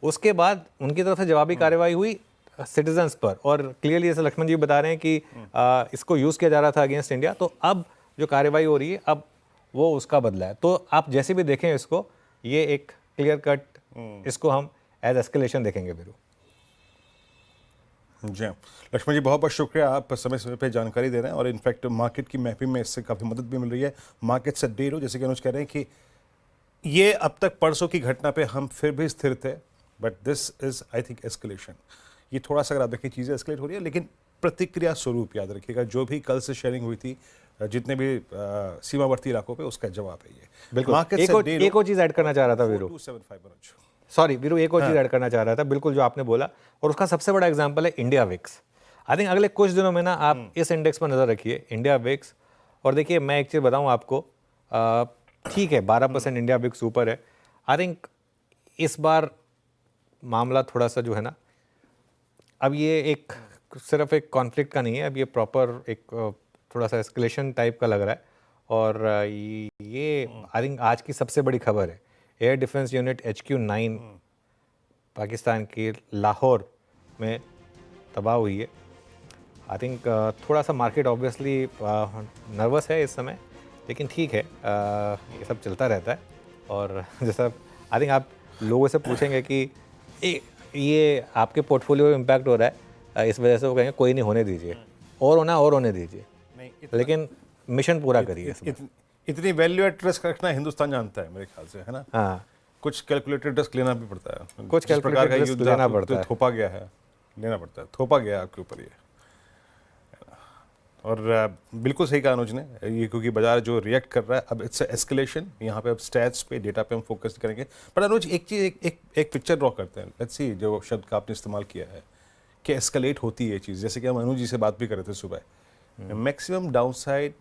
उसके बाद उनकी तरफ से जवाबी कार्रवाई हुई सिटीजन्स पर। और क्लियरली जैसे लक्ष्मण जी बता रहे हैं कि इसको यूज़ किया जा रहा था अगेंस्ट इंडिया, तो अब जो कार्रवाई हो रही है अब वो उसका बदला है। तो आप जैसे भी देखें इसको, ये एक क्लियर कट, इसको हम एज एस्केलेशन देखेंगे वीरू। जी लक्ष्मण जी, बहुत बहुत शुक्रिया, आप समय समय पे जानकारी दे रहे हैं और इनफैक्ट मार्केट की मैपिंग में इससे काफ़ी मदद भी मिल रही है। मार्केट से देर हो, जैसे कि अनुज कह रहे हैं कि ये अब तक परसों की घटना पे हम फिर भी स्थिर थे, but this is I think escalation. ये थोड़ा सा अगर आप देखिए चीज़ें एस्केलेट हो रही है, लेकिन प्रतिक्रिया स्वरूप याद रखिएगा, जो भी कल से शेयरिंग हुई थी जितने भी सीमावर्ती इलाकों पे, उसका जवाब है ये। बिल्कुल, एक और चीज़ ऐड करना चाह रहा था वीरू, सॉरी वीरू, एक और चीज़ ऐड करना चाह रहा था, बिल्कुल जो आपने बोला, और उसका सबसे बड़ा एग्जांपल है इंडिया विक्स। आई थिंक अगले कुछ दिनों में ना आप इस इंडेक्स पर नज़र रखिए, इंडिया विक्स। और देखिए मैं एक चीज़ बताऊँ आपको, ठीक है 12% इंडिया विक्स ऊपर है। आई थिंक इस बार मामला थोड़ा सा जो है ना, अब ये एक सिर्फ एक कॉन्फ्लिक्ट का नहीं है, अब ये प्रॉपर एक थोड़ा सा एस्केलेशन टाइप का लग रहा है। और ये आई थिंक आज की सबसे बड़ी खबर है, air defence unit HQ-9 Pakistan के लाहौर में तबाह हुई है। आई थिंक थोड़ा सा मार्केट ऑब्वियसली नर्वस है इस समय, लेकिन ठीक है, ये सब चलता रहता है। और जैसा आई थिंक आप लोगों से पूछेंगे कि ये आपके पोर्टफोलियो में इम्पैक्ट हो रहा है, इस वजह से वो कहेंगे कोई नहीं, होने दीजिए, और होने दीजिए, लेकिन मिशन पूरा करिए। इतनी वैल्यू एट रिस्क रखना हिंदुस्तान जानता है मेरे ख्याल से, है ना। हाँ, कुछ कैलकुलेटेड रिस्क लेना भी पड़ता है, कुछ कैलकुलेटेड रिस्क लेना पड़ता है, थोपा गया है, लेना पड़ता है, थोपा गया आपके ऊपर ये। और बिल्कुल सही कहा अनुज ने, ये क्योंकि बाजार जो रिएक्ट कर रहा है अब इट्स एस्केलेशन, यहाँ पे अब स्टैट्स पे डेटा पे हम फोकस करेंगे। पर अनुज एक चीज़ एक पिक्चर ड्रॉ करते हैं, लेट्स सी जो शब्द का आपने इस्तेमाल किया है कि एस्केलेट होती है ये चीज़, जैसे कि हम अनुज जी से बात भी कर रहे थे सुबह, मैक्सिमम डाउनसाइड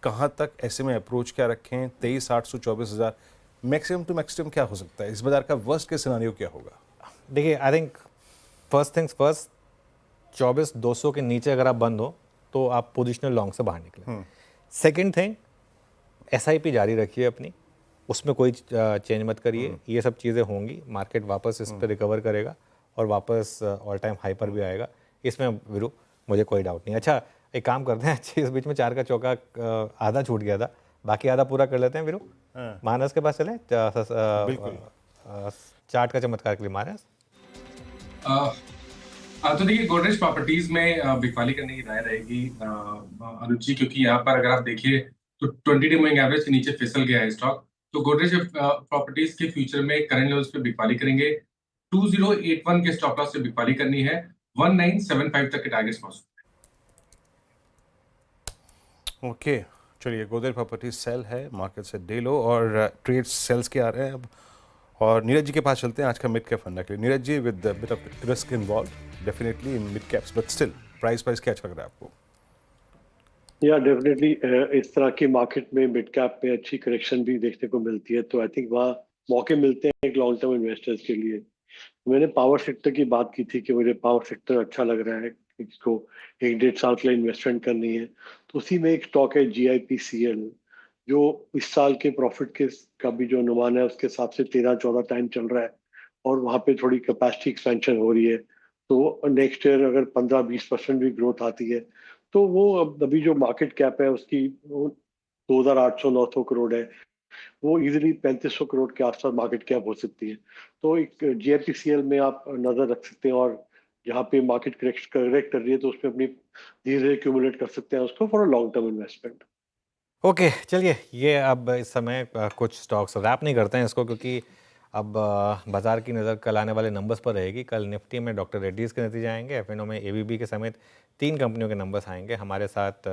कहाँ तक ऐसे में अप्रोच क्या रखें, 23,800 24,000 मैक्सिमम टू मैक्सिमम क्या हो सकता है, इस बाजार का वर्स्ट के सिनारियो क्या होगा? देखिए I think first things first, 24,200 के नीचे अगर आप बंद हो तो आप पोजिशनल लॉन्ग से बाहर निकलें। सेकेंड थिंग, SIP जारी रखिए अपनी, उसमें कोई चेंज मत करिए, ये सब चीज़ें होंगी, मार्केट वापस इस पर रिकवर करेगा और वापस ऑल टाइम हाई पर भी आएगा, इसमें वीरू मुझे कोई डाउट नहीं। अच्छा एक काम करते हैं, अच्छी इस बीच में 4 का चौका आधा छूट गया था, बाकी आधा पूरा कर लेते हैं वीरू। मानस के पास चले, बिल्कुल चार्ट का चमत्कार के लिए मानस। तो देखिए गोदरेज प्रॉपर्टीज में बिकवाली करने की राय रहेगी अनुज जी, क्योंकि यहाँ पर अगर आप देखिए तो 20-डे मूविंग एवरेज के नीचे फिसल गया है स्टॉक। तो गोदरेज प्रॉपर्टीज के फ्यूचर में करंट लेवल्स पे बिकवाली करेंगे, 2081 के स्टॉप लॉस से बिकवाली करनी है, 1975 तक के टारगेट्स पहुंच। ओके चलिए, गोदरेज प्रॉपर्टी सेल है, मार्केट से डे लो और ट्रेड सेल्स के आ रहे हैं अब। और नीरज जी के पास चलते हैं आज का मिड कैप फंडा के लिए। Neeraj ji, with bit of risk involve definitely in mid caps, but still price क्या अच्छा लग रहा है आपको? या डेफिनेटली इस तरह की मार्केट में मिड कैप में अच्छी करेक्शन भी देखने को मिलती है, तो आई थिंक वहाँ मौके मिलते हैं एक लॉन्ग टर्म इन्वेस्टर्स के लिए। मैंने पावर सेक्टर की बात की थी कि मुझे पावर सेक्टर अच्छा लग रहा है, इसको 1-1.5 साल के लिए इन्वेस्टमेंट करनी है, तो उसी में एक स्टॉक है GIPCL, जो इस साल के प्रॉफिट के का भी जो अनुमान है उसके हिसाब से 13-14 टाइम चल रहा है और वहाँ पे थोड़ी कैपेसिटी एक्सपेंशन हो रही है, तो नेक्स्ट ईयर अगर 15-20% भी ग्रोथ आती है तो वो अभी जो मार्केट कैप है उसकी 2,800-900 करोड़ है, वो इजीली 3,500 करोड़ के आसपास मार्केट कैप हो सकती है। तो एक GIPCL में आप नजर रख सकते हैं और जहाँ पे मार्केट करेक्ट कर रही है तो उसमें अपनी धीरे एक्यूमुलेट कर सकते हैं उसको for a long term investment. Okay चलिए, ये अब इस समय कुछ स्टॉक्स रैप नहीं करते हैं इसको, क्योंकि अब बाजार की नज़र कल आने वाले नंबर्स पर रहेगी। कल निफ्टी में डॉक्टर रेड्डीज़ के नतीजे आएंगे, FNO में ABB के समेत 3 कंपनियों के नंबर्स आएंगे। हमारे साथ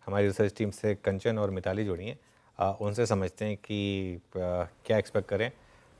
हमारी रिसर्च टीम से कंचन और मिताली जुड़ी हैं, उनसे समझते हैं कि क्या एक्सपेक्ट करें।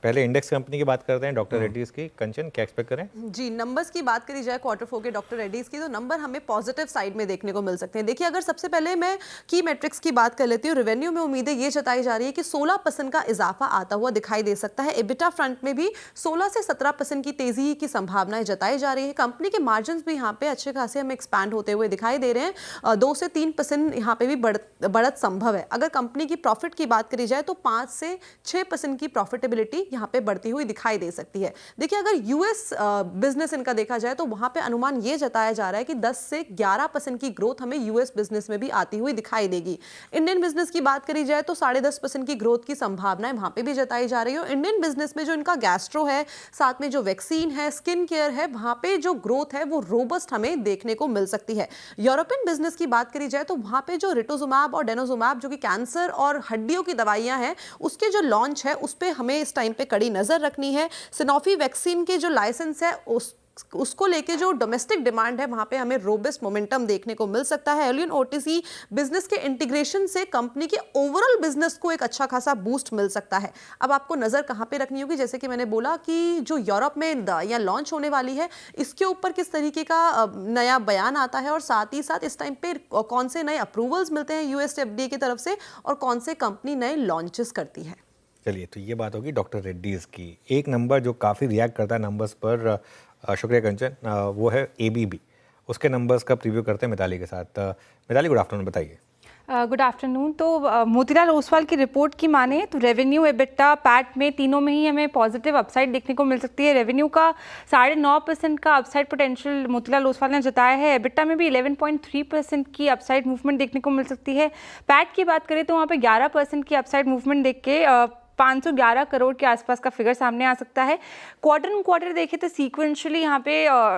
पहले इंडेक्स कंपनी की बात करते हैं, डॉक्टर रेड्डीज़ की। कंचन, क्या एक्सपेक्ट करें? जी, नंबर्स की बात करी जाए Q4 के डॉक्टर रेड्डीज़ की, तो नंबर हमें पॉजिटिव साइड में देखने को मिल सकते हैं। देखिए, अगर सबसे पहले मैं की मैट्रिक्स की बात कर लेती हूँ, रेवेन्यू में उम्मीदें ये जताई जा रही है कि 16% का इजाफा आता हुआ दिखाई दे सकता है। EBITDA फ्रंट में भी 16 से 17% की तेजी की संभावनाएं जताई जा रही है। कंपनी के मार्जिन भी यहाँ पे अच्छे खासे हमें एक्सपैंड होते हुए दिखाई दे रहे हैं, 2 से 3% यहाँ पे भी बढ़त संभव है। अगर कंपनी की प्रॉफिट की बात करी जाए तो 5 से 6% की प्रॉफिटेबिलिटी यहाँ पे बढ़ती हुई दिखाई दे सकती है। देखिए, अगर US बिजनेस इनका देखा जाए तो वहां पे अनुमान ये जताया जा रहा है कि 10 से 11% की ग्रोथ हमें US बिजनेस में भी आती हुई दिखाई देगी। इंडियन बिजनेस की बात करी जाए तो 10.5% की ग्रोथ की संभावनाएं वहां पे भी जताई जा रही है। इंडियन बिजनेस में जो इनका गैस्ट्रो है, साथ में जो वैक्सीन है, स्किन केयर है, वहां पे जो ग्रोथ है वो रोबस्ट हमें देखने को मिल सकती है। यूरोपियन बिजनेस की बात करी जाए तो वहां पे जो रिटोजुमाब और डेनोजुमाब जो कि कैंसर और हड्डियों की दवाइयां हैं, उसके जो लॉन्च है उस पे हमें इस टाइम पे कड़ी नजर रखनी है। सिनोफी वैक्सीन के जो लाइसेंस है उसको लेके जो डोमेस्टिक डिमांड है वहां पे हमें रोबस्ट मोमेंटम देखने को मिल सकता है। एलियन OTC बिजनेस के इंटीग्रेशन से कंपनी के ओवरऑल बिजनेस को एक अच्छा खासा बूस्ट मिल सकता है। अब आपको नजर कहां पे रखनी होगी, जैसे कि मैंने बोला कि जो यूरोप में दवाइयां लॉन्च होने वाली है इसके ऊपर किस तरीके का नया बयान आता है और साथ ही साथ इस टाइम पे कौन से नए अप्रूवल्स मिलते हैं US FDA की तरफ से और कौन से कंपनी नए लॉन्चेस करती है। चलिए, तो ये बात होगी डॉक्टर रेड्डीज़ की। एक नंबर जो काफ़ी रिएक्ट करता है नंबर्स पर, शुक्रिया कंचन, वो है ABB। उसके नंबर्स का प्रीव्यू करते हैं मिताली के साथ। मिताली, गुड आफ्टरनून, बताइए। Good afternoon. तो मोतीलाल ओसवाल की रिपोर्ट की माने तो रेवेन्यू, EBITDA, पैट में तीनों में ही हमें पॉजिटिव अपसाइड देखने को मिल सकती है। रेवेन्यू का 9.5% का अपसाइड पोटेंशियल मोतीलाल ओसवाल ने जताया है। EBITDA में भी 11.3% की अपसाइड मूवमेंट देखने को मिल सकती है। पैट की बात करें तो वहाँ पे 11% की अपसाइड मूवमेंट देख के 511 करोड़ के आसपास का फिगर सामने आ सकता है। क्वार्टर ऑन क्वार्टर देखें तो सीक्वेंशियली यहाँ पे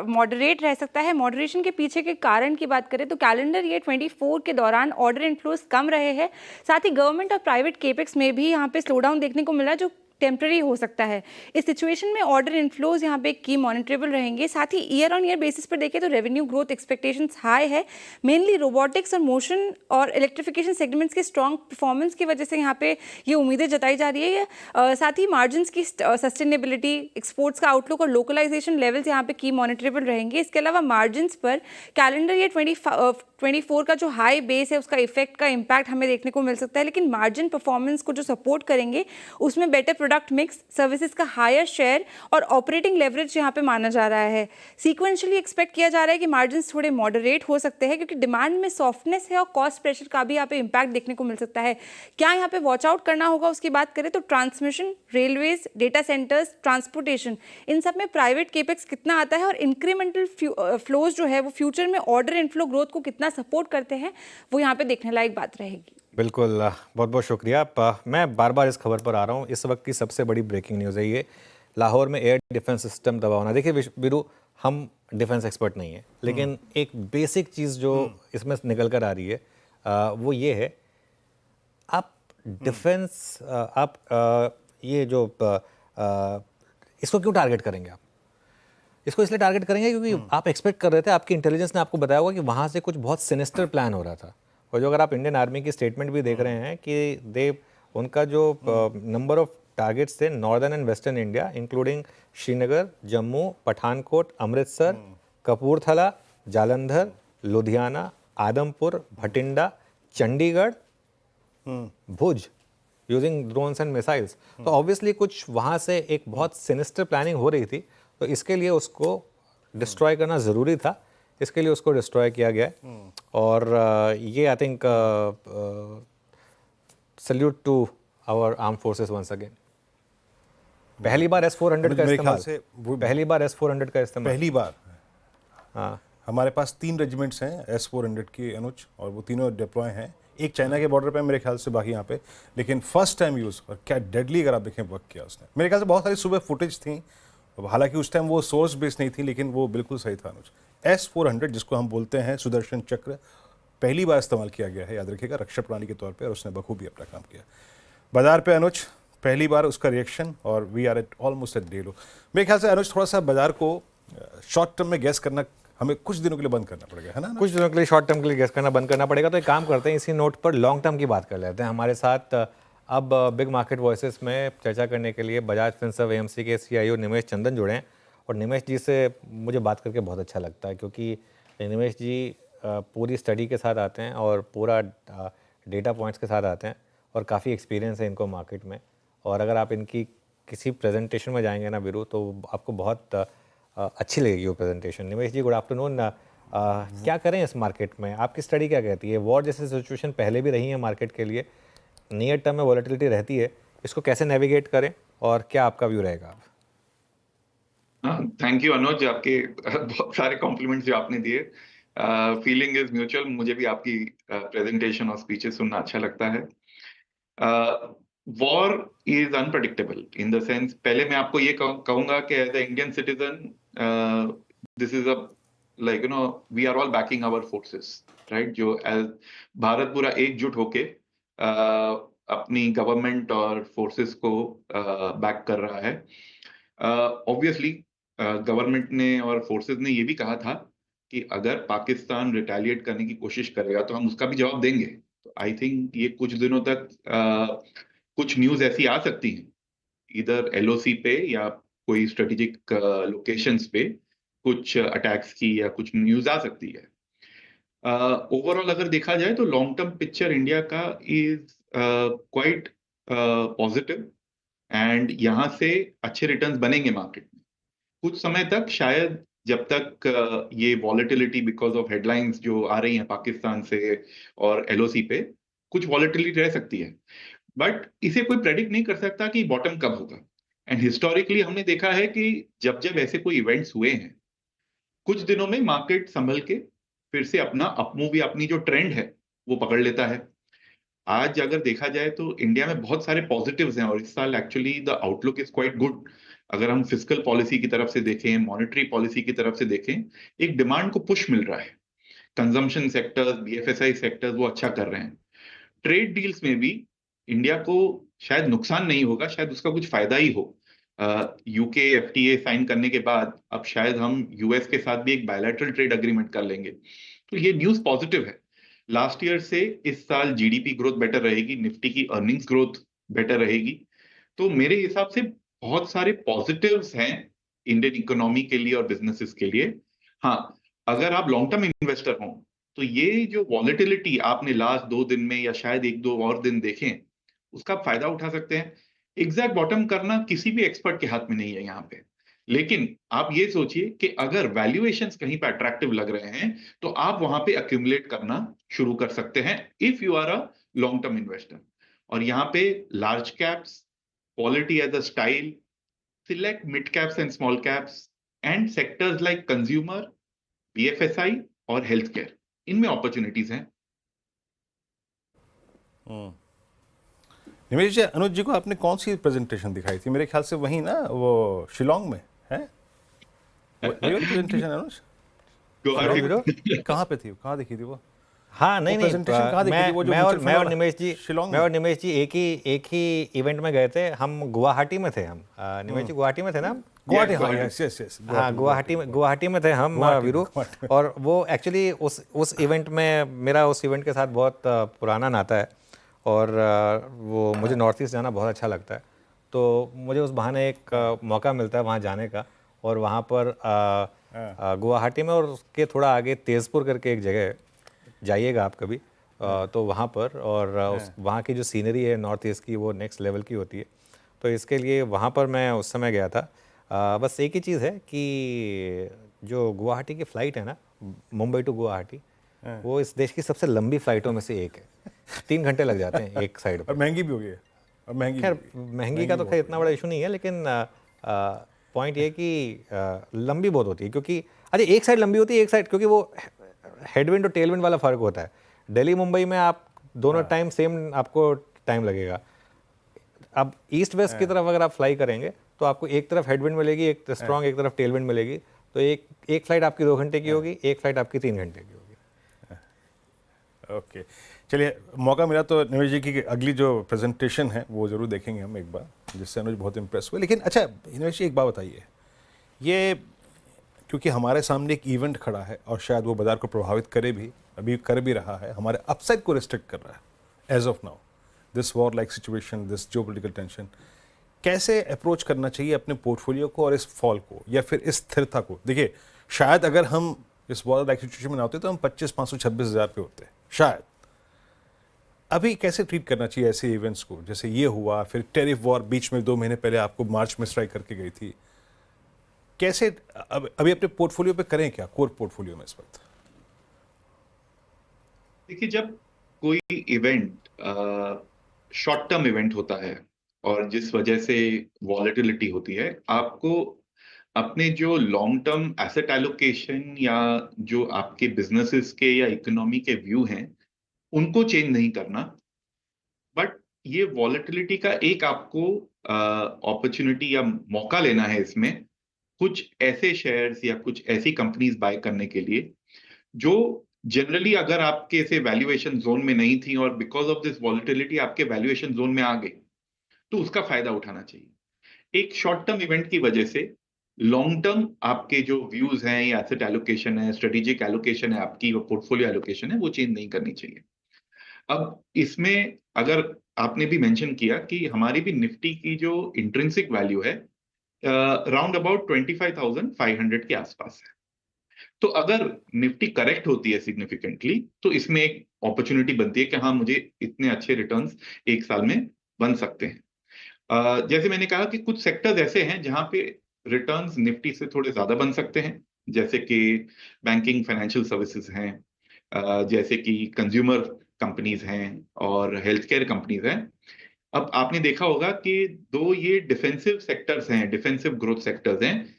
मॉडरेट रह सकता है। मॉडरेशन के पीछे के कारण की बात करें तो कैलेंडर ईयर 24 के दौरान ऑर्डर इनफ्लोस कम रहे हैं, साथ ही गवर्नमेंट और प्राइवेट केपेक्स में भी यहाँ पे स्लो डाउन देखने को मिला, जो टेम्पररी हो सकता है। इस सिचुएशन में ऑर्डर इनफ्लोज यहाँ पे की मॉनिटरेबल रहेंगे। साथ ही ईयर ऑन ईयर बेसिस पर देखें तो रेवेन्यू ग्रोथ एक्सपेक्टेशंस हाई है, मेनली रोबोटिक्स और मोशन और इलेक्ट्रिफिकेशन सेगमेंट्स के स्ट्रॉन्ग परफॉर्मेंस की वजह से यहाँ पे ये उम्मीदें जताई जा रही है। साथ ही मार्जिन्स की सस्टेनेबिलिटी, एक्सपोर्ट्स का आउटलुक और लोकलाइजेशन लेवल्स यहाँ पे की मॉनिटरेबल रहेंगे। इसके अलावा मार्जिन्स पर कैलेंडर ईयर 24 का जो हाई बेस है उसका इफेक्ट का इम्पैक्ट हमें देखने को मिल सकता है, लेकिन मार्जिन परफॉर्मेंस को जो सपोर्ट करेंगे उसमें बेटर प्रोडक्ट मिक्स, सर्विसेज का हायर शेयर और ऑपरेटिंग लेवरेज यहाँ पे माना जा रहा है। सीक्वेंशियली एक्सपेक्ट किया जा रहा है कि मार्जिन्स थोड़े मॉडरेट हो सकते हैं क्योंकि डिमांड में सॉफ्टनेस है और कॉस्ट प्रेशर का भी यहाँ पे इम्पैक्ट देखने को मिल सकता है। क्या यहाँ पे वॉच आउट करना होगा उसकी बात करें तो transmission, railways, data centers, transportation, इन सब में प्राइवेट केपेक्स कितना आता है और इंक्रीमेंटल फ्लोज जो है वो फ्यूचर में ऑर्डर इनफ्लो ग्रोथ को कितना सपोर्ट करते हैं, वो यहाँ पे देखने लायक बात रहेगी। बिल्कुल, बहुत बहुत शुक्रिया। मैं बार बार इस खबर पर आ रहा हूँ, इस वक्त की सबसे बड़ी ब्रेकिंग न्यूज़ है ये, लाहौर में एयर डिफेंस सिस्टम तबाह होना। देखिए बीरू, हम डिफेंस एक्सपर्ट नहीं है, लेकिन एक बेसिक चीज़ जो इसमें निकल कर आ रही है वो ये है, आप डिफेंस ये जो इसको क्यों टारगेट करेंगे आप? इसको इसलिए टारगेट करेंगे क्योंकि आप एक्सपेक्ट कर रहे थे, आपकी इंटेलिजेंस ने आपको बताया होगा कि वहाँ से कुछ बहुत सिनिस्टर प्लान हो रहा था। और जो अगर आप इंडियन आर्मी की स्टेटमेंट भी देख रहे हैं कि उनका जो नंबर ऑफ टारगेट्स थे northern and western India including Srinagar, Jammu, Pathankot, Amritsar, Kapurthala, Jalandhar, Ludhiana, Adampur, Bathinda, Chandigarh, Bhuj, using drones and missiles. तो ऑब्वियसली कुछ वहाँ से एक बहुत सिनिस्टर प्लानिंग हो रही थी, तो इसके लिए उसको डिस्ट्रॉय करना ज़रूरी था, इसके लिए उसको डिस्ट्रॉय किया गया है। और ये I think salute to our arm forces once again. पहली बार S-400 का इस्तेमाल, पहली बार S-400 का इस्तेमाल, पहली बार। हाँ, हमारे पास 3 रेजिमेंट्स हैं S-400 की अनुज, और वो तीनों डिप्लॉय हैं। एक चाइना के बॉर्डर पे मेरे ख्याल से, बाकी यहाँ पे, लेकिन फर्स्ट टाइम यूज़, और क्या डेडली अगर आप देखें वर्क किया उसने। मेरे ख्याल से बहुत सारी सुबह फुटेज थी, हालांकि उस टाइम वो सोर्स बेस्ड नहीं थी, लेकिन वो बिल्कुल सही था अनुज। S-400 जिसको हम बोलते हैं सुदर्शन चक्र, पहली बार इस्तेमाल किया गया है, याद रखिएगा, रक्षा प्रणाली के तौर पे, और उसने बखूबी अपना काम किया। बाजार पे अनुज पहली बार उसका रिएक्शन, और we are at almost at day low. मेरे ख्याल से अनुज थोड़ा सा बाजार को शॉर्ट टर्म में गैस करना हमें कुछ दिनों के लिए बंद करना पड़ेगा, है ना? कुछ दिनों के लिए शॉर्ट टर्म के लिए गैस करना बंद करना पड़ेगा। तो एक काम करते हैं, इसी नोट पर लॉन्ग टर्म की बात कर लेते हैं। हमारे साथ अब बिग मार्केट वॉइसेस में चर्चा करने के लिए बजाज फिनसर्व AMC के CIO निमेश चंदन जुड़े हैं। और निमेश जी से मुझे बात करके बहुत अच्छा लगता है, क्योंकि निमेश जी पूरी स्टडी के साथ आते हैं और पूरा डेटा पॉइंट्स के साथ आते हैं, और काफ़ी एक्सपीरियंस है इनको मार्केट में। और अगर आप इनकी किसी प्रेजेंटेशन में जाएंगे ना बीरू, तो आपको बहुत अच्छी लगेगी वो प्रेजेंटेशन। निमेश जी, गुड आफ्टरनून। क्या करें इस मार्केट में, आपकी स्टडी क्या कहती है? वॉर जैसी सिचुएशन पहले भी रही है मार्केट के लिए, नियर टर्म में वॉलेटिलिटी रहती है, इसको कैसे नेविगेट करें और क्या आपका व्यू रहेगा? थैंक यू अनुज, आपके बहुत सारे कॉम्प्लीमेंट्स जो आपने दिए। Feeling is mutual. मुझे भी आपकी प्रेजेंटेशन और स्पीचेस सुनना अच्छा लगता है। War is unpredictable in the sense, पहले मैं आपको ये कहूंगा कि as a Indian citizen this is a like you know we are all backing our forces, right? जो एज भारत पूरा एकजुट होके अपनी गवर्नमेंट और फोर्सेस को बैक कर रहा है। ऑब्वियसली गवर्नमेंट ने और फोर्सेस ने ये भी कहा था कि अगर पाकिस्तान रिटेलिएट करने की कोशिश करेगा तो हम उसका भी जवाब देंगे। तो आई थिंक ये कुछ दिनों तक कुछ न्यूज ऐसी आ सकती हैं, इधर LOC पे या कोई स्ट्रेटेजिक लोकेशंस पे कुछ अटैक्स की या कुछ न्यूज आ सकती है। ओवरऑल अगर देखा जाए तो लॉन्ग टर्म पिक्चर इंडिया का इज क्वाइट पॉजिटिव, एंड यहाँ से अच्छे रिटर्न्स बनेंगे मार्केट में कुछ समय तक। शायद जब तक ये वॉलेटिलिटी बिकॉज ऑफ हेडलाइंस जो आ रही हैं पाकिस्तान से और LOC पे, कुछ वॉलेटिलिटी रह सकती है, बट इसे कोई प्रेडिक्ट नहीं कर सकता कि बॉटम कब होगा। एंड हिस्टोरिकली हमने देखा है कि जब जब ऐसे कोई इवेंट्स हुए हैं, कुछ दिनों में मार्केट संभल के फिर से अपना अपमूव या अपनी जो ट्रेंड है वो पकड़ लेता है। आज अगर देखा जाए तो इंडिया में बहुत सारे पॉजिटिव्स हैं, और इस साल actually the outlook is quite good. अगर हम फिस्कल पॉलिसी की तरफ से देखें, मॉनेटरी पॉलिसी की तरफ से देखें, एक डिमांड को पुश मिल रहा है। कंजम्पशन सेक्टर्स, BFSI सेक्टर्स वो अच्छा कर रहे हैं। ट्रेड डील्स में भी इंडिया को शायद नुकसान नहीं होगा, शायद उसका कुछ फायदा ही हो। यूके एफटीए साइन करने के बाद अब शायद हम यूएस के साथ भी एक बायलैटरल ट्रेड एग्रीमेंट कर लेंगे, तो ये न्यूज पॉजिटिव है। लास्ट ईयर से इस साल जीडीपी ग्रोथ बेटर रहेगी, निफ्टी की अर्निंग्स ग्रोथ बेटर रहेगी। तो मेरे हिसाब से बहुत सारे पॉजिटिव्स हैं इंडियन इकोनॉमी के लिए और बिजनेसेस के लिए। हाँ, अगर आप लॉन्ग टर्म इन्वेस्टर हो तो ये जो वॉलेटिलिटी आपने लास्ट 2 दिन में या शायद 1-2 और दिन देखें, उसका आप फायदा उठा सकते हैं। एग्जैक्ट बॉटम करना किसी भी एक्सपर्ट के हाथ में नहीं है यहाँ पे, लेकिन आप ये सोचिए कि अगर वैल्यूएशंस कहीं पे अट्रैक्टिव लग रहे हैं तो आप वहां पे अक्यूमुलेट करना शुरू कर सकते हैं if you are a long term investor. और यहाँ पे large caps, quality as a style, select mid caps and small caps and sectors like consumer, BFSI और हेल्थ केयर, इनमें अपॉर्चुनिटीज हैं। निमेश जी, अनुज जी को आपने कौन सी प्रेजेंटेशन दिखाई थी? मेरे ख्याल से वही ना, वो शिलोंग में है वही वाली प्रेजेंटेशन अनुज? कहाँ पे थी, कहाँ दिखी थी वो? हाँ, नहीं नहीं, मैं और निमेश जी एक ही इवेंट में गए थे। हम गुवाहाटी में थे। हम निमेश जी गुवाहाटी में थे ना? गुवाहाटी, हाँ, यस, हाँ, गुवाहाटी में थे हम वीरू। और वो एक्चुअली उस इवेंट में मेरा उस इवेंट के साथ बहुत पुराना नाता है और वो मुझे नॉर्थ ईस्ट जाना बहुत अच्छा लगता है। तो मुझे उस बहाने एक मौका मिलता है वहाँ जाने का। और वहाँ पर गुवाहाटी में और उसके थोड़ा आगे तेज़पुर करके एक जगह है, जाइएगा आप कभी, तो वहाँ पर, और वहाँ की जो सीनरी है नॉर्थ ईस्ट की वो नेक्स्ट लेवल की होती है। तो इसके लिए वहाँ पर मैं उस समय गया था। बस एक ही चीज़ है कि जो गुवाहाटी की फ़्लाइट है ना, मुंबई टू गुवाहाटी, वो इस देश की सबसे लंबी फ़्लाइटों में से एक है। 3 घंटे लग जाते हैं एक साइड पर। और महंगी भी हो गई है। और महंगी का तो खैर इतना बड़ा इशू नहीं है, लेकिन पॉइंट ये कि लंबी बहुत होती है। क्योंकि अरे एक साइड लंबी होती है, एक साइड, क्योंकि वो हेडविंड और टेलविंड वाला फ़र्क होता है। दिल्ली मुंबई में आप दोनों टाइम सेम आपको टाइम लगेगा। अब ईस्ट वेस्ट की तरफ अगर आप फ्लाई करेंगे तो आपको एक तरफ हेडविंड मिलेगी, एक स्ट्रॉन्ग, एक तरफ टेलविंड मिलेगी। तो एक फ्लाइट आपकी 2 घंटे की होगी, एक फ्लाइट आपकी 3 घंटे की होगी। ओके, चलिए, मौका मिला तो निमेश जी की अगली जो प्रेजेंटेशन है वो ज़रूर देखेंगे हम एक बार, जिससे अनुज बहुत इम्प्रेस हुए। लेकिन अच्छा निमेश जी, एक बात बताइए, ये क्योंकि हमारे सामने एक इवेंट खड़ा है और शायद वो बाजार को प्रभावित करे भी, अभी कर भी रहा है, हमारे अपसाइड को रिस्ट्रिक्ट कर रहा है as of now, this war like situation, this geopolitical tension, कैसे अप्रोच करना चाहिए अपने पोर्टफोलियो को और इस फॉल को या फिर इस स्थिरता को? देखिए, शायद अगर हम इस वॉर लाइक सिचुएशन में ना होते तो हम 25,526,000 पे होते, शायद। अभी कैसे ट्रीट करना चाहिए ऐसे इवेंट्स को, जैसे ये हुआ, फिर टैरिफ वॉर बीच में 2 महीने पहले आपको मार्च में स्ट्राइक करके गई थी, कैसे अभी अपने पोर्टफोलियो पे करें क्या, कोर पोर्टफोलियो में इस वक्त? देखिए, जब कोई इवेंट शॉर्ट टर्म इवेंट होता है और जिस वजह से वॉलेटिलिटी होती है, आपको अपने जो लॉन्ग टर्म एसेट एलोकेशन या जो आपके बिजनेसेस के या इकोनॉमी के व्यू हैं उनको चेंज नहीं करना, बट ये वॉलेटिलिटी का एक आपको अपॉर्चुनिटी या मौका लेना है इसमें, कुछ ऐसे शेयर्स या कुछ ऐसी कंपनीज बाय करने के लिए जो जनरली अगर आपके से वैल्यूएशन जोन में नहीं थी और बिकॉज ऑफ दिस वॉलेटिलिटी आपके वैल्यूएशन जोन में आ गई, तो उसका फायदा उठाना चाहिए। एक शॉर्ट टर्म इवेंट की वजह से लॉन्ग टर्म आपके जो व्यूज हैं या एसेट एलोकेशन है, स्ट्रेटेजिक एलोकेशन है आपकी, और पोर्टफोलियो एलोकेशन है, वो चेंज नहीं करनी चाहिए। अब इसमें अगर आपने भी मेंशन किया कि हमारी भी निफ्टी की जो इंट्रिंसिक वैल्यू है राउंड अबाउट 25,500 के आसपास है, तो अगर निफ्टी करेक्ट होती है सिग्निफिकेंटली तो इसमें एक अपॉर्चुनिटी बनती है कि हाँ, मुझे इतने अच्छे रिटर्न्स एक साल में बन सकते हैं। जैसे मैंने कहा कि कुछ सेक्टर्स ऐसे हैं जहां पे रिटर्न्स निफ्टी से थोड़े ज्यादा बन सकते हैं, जैसे कि बैंकिंग, फाइनेंशियल सर्विसेज हैं, जैसे कि कंज्यूमर कंपनीज हैं और हेल्थ केयर कंपनीज हैं। अब आपने देखा होगा कि 2 ये डिफेंसिव सेक्टर्स हैं, डिफेंसिव ग्रोथ सेक्टर्स हैं,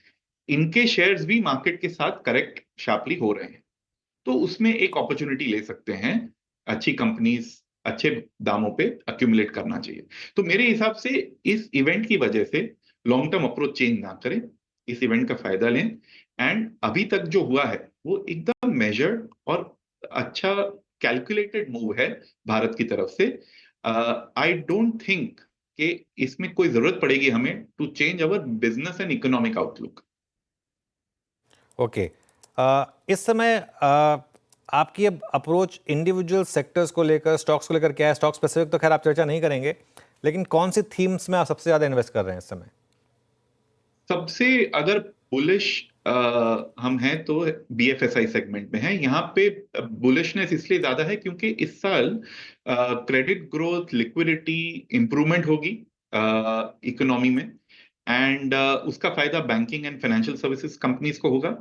इनके शेयर्स भी मार्केट के साथ करेक्ट शार्पली हो रहे हैं, तो उसमें एक अपॉर्चुनिटी ले सकते हैं, अच्छी कंपनीज अच्छे दामों पे अक्यूमुलेट करना चाहिए। तो मेरे हिसाब से इस इवेंट की वजह से लॉन्ग टर्म अप्रोच चेंज ना करें, इस इवेंट का फायदा लें, एंड अभी तक जो हुआ है वो एकदम मेजर्ड और अच्छा कैलकुलेटेड मूव है भारत की तरफ से। आई डोंट थिंक कि इसमें कोई जरूरत पड़ेगी हमें to change our business and economic outlook. Okay, इस समय आपकी अब अप्रोच इंडिविजुअल सेक्टर्स को लेकर, स्टॉक्स को लेकर क्या है? स्टॉक स्पेसिफिक तो खैर आप चर्चा नहीं करेंगे, लेकिन कौन सी थीम्स में आप सबसे ज्यादा इन्वेस्ट कर रहे हैं इस समय? सबसे अगर बुलिश हम हैं तो BFSI सेगमेंट में है। यहाँ पे बुलिशनेस इसलिए ज्यादा है क्योंकि इस साल क्रेडिट ग्रोथ, लिक्विडिटी इंप्रूवमेंट होगी इकोनॉमी में, एंड उसका फायदा banking and financial services companies को होगा।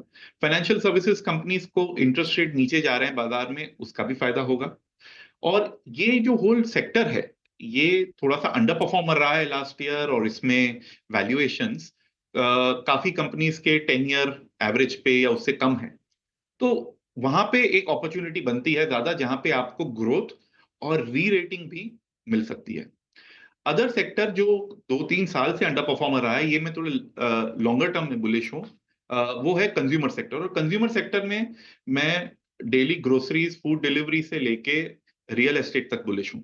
फाइनेंशियल सर्विसेज कंपनीज को इंटरेस्ट रेट नीचे जा रहे हैं बाजार में, उसका भी फायदा होगा। और ये जो होल सेक्टर है ये थोड़ा सा अंडर परफॉर्मर रहा है लास्ट ईयर, और इसमें वैल्यूएशंस काफी कंपनीज के 10 ईयर एवरेज पे या उससे कम है। तो वहां पे एक अपॉर्चुनिटी बनती है ज्यादा, जहां पे आपको ग्रोथ और री रेटिंग भी मिल सकती है। अदर सेक्टर जो 2-3 साल से अंडर परफॉर्मर रहा है, ये मैं थोड़े लॉन्गर टर्म में बुलिश हूँ, वो है कंज्यूमर सेक्टर। और कंज्यूमर सेक्टर में मैं डेली ग्रोसरीज, फूड डिलीवरी से लेके रियल एस्टेट तक बुलिश हूँ।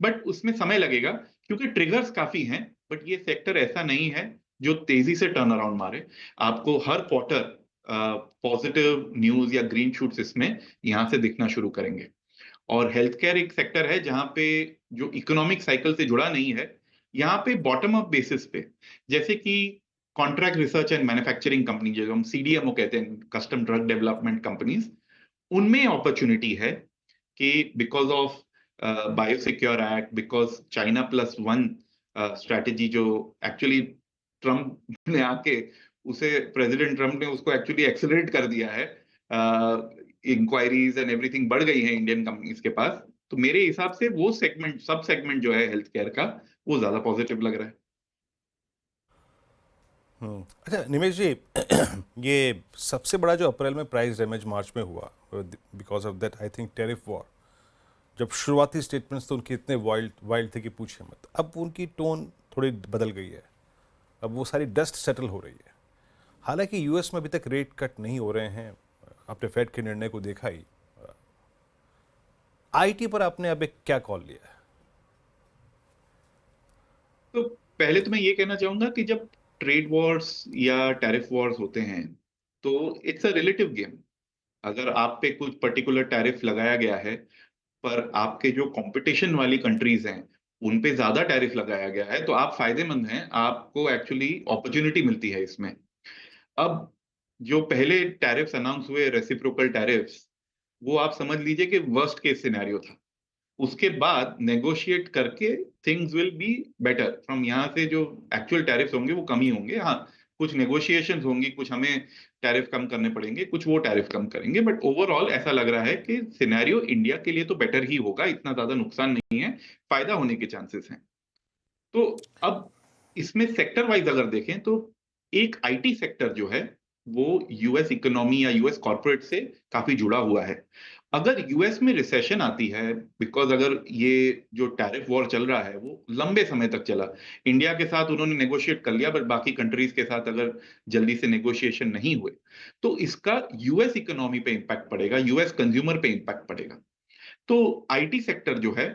बट उसमें समय लगेगा क्योंकि ट्रिगर्स काफी हैं, बट ये सेक्टर ऐसा नहीं है जो तेजी से टर्न अराउंड मारे। आपको हर क्वार्टर पॉजिटिव न्यूज या ग्रीन शूट्स इसमें यहां से दिखना शुरू करेंगे। और हेल्थ केयर एक सेक्टर है जहां पे जो इकोनॉमिक साइकिल से जुड़ा नहीं है, यहाँ पे बॉटम अप बेसिस पे, जैसे कि contract research and manufacturing company जो हम CDMO कहते हैं, कस्टम ड्रग डेवलपमेंट कंपनीज, उनमें अपॉर्चुनिटी है कि because of biosecure act, because China+1 strategy जो एक्चुअली ट्रम्प ने आके उसे, प्रेसिडेंट ट्रम्प ने उसको एक्चुअली एक्सेलरेट कर दिया है, इंक्वायरीज एंड एवरीथिंग बढ़ गई है इंडियन कंपनीज के पास। तो मेरे हिसाब से वो सेगमेंट, सब सेगमेंट जो है हेल्थ केयर का, वो ज्यादा पॉजिटिव लग रहा है। अच्छा निमेश जी, ये सबसे बड़ा जो अप्रैल में प्राइस डैमेज मार्च में हुआ because of that I think tariff war, जब शुरुआती स्टेटमेंट्स तो उनके इतने वाइल्ड थे कि पूछे मत। अब उनकी टोन थोड़ी बदल गई है, अब वो सारी डस्ट सेटल हो रही है। हालांकि US में अभी तक रेट कट नहीं हो रहे हैं, आपने फेड के निर्णय को देखा ही। IT पर आपने अब एक क्या कॉल लिया है? तो पहले तो मैं ये कहना चाहूंगा कि जब ट्रेड वॉर्स या टैरिफ वॉर्स होते हैं तो इट्स अ रिलेटिव गेम। अगर आप पे कुछ पर्टिकुलर टैरिफ लगाया गया है, पर आपके जो कंपटीशन वाली कंट्रीज हैं उन पे ज्यादा टैरिफ लगाया गया है, तो आप फायदेमंद हैं, आपको एक्चुअली अपॉर्चुनिटी मिलती है इसमें। अब जो पहले टैरिफ्स अनाउंस हुए, रेसिप्रोकल टैरिफ्स, वो आप समझ लीजिए कि वर्स्ट केस सिनेरियो था। उसके बाद नेगोशिएट करके things will be better. From यहाँ से जो एक्चुअल टैरिफ्स होंगे वो कम ही होंगे। हाँ, कुछ नेगोशिएशंस होंगी, कुछ हमें टैरिफ कम करने पड़ेंगे, कुछ वो टैरिफ कम करेंगे, बट ओवरऑल ऐसा लग रहा है कि सिनेरियो इंडिया के लिए तो बेटर ही होगा, इतना ज्यादा नुकसान नहीं है, फायदा होने के चांसेस हैं। तो अब इसमें सेक्टर वाइज अगर देखें तो एक IT सेक्टर जो है वो US इकोनॉमी या US कॉर्पोरेट से काफी जुड़ा हुआ है। अगर US में रिसेशन आती है, बिकॉज अगर ये जो टैरिफ वॉर चल रहा है वो लंबे समय तक चला, इंडिया के साथ उन्होंने नेगोशिएट कर लिया, बट बाकी कंट्रीज के साथ अगर जल्दी से नेगोशिएशन नहीं हुए तो इसका US इकोनॉमी पे इम्पैक्ट पड़ेगा, US कंज्यूमर पे इम्पैक्ट पड़ेगा। तो IT सेक्टर जो है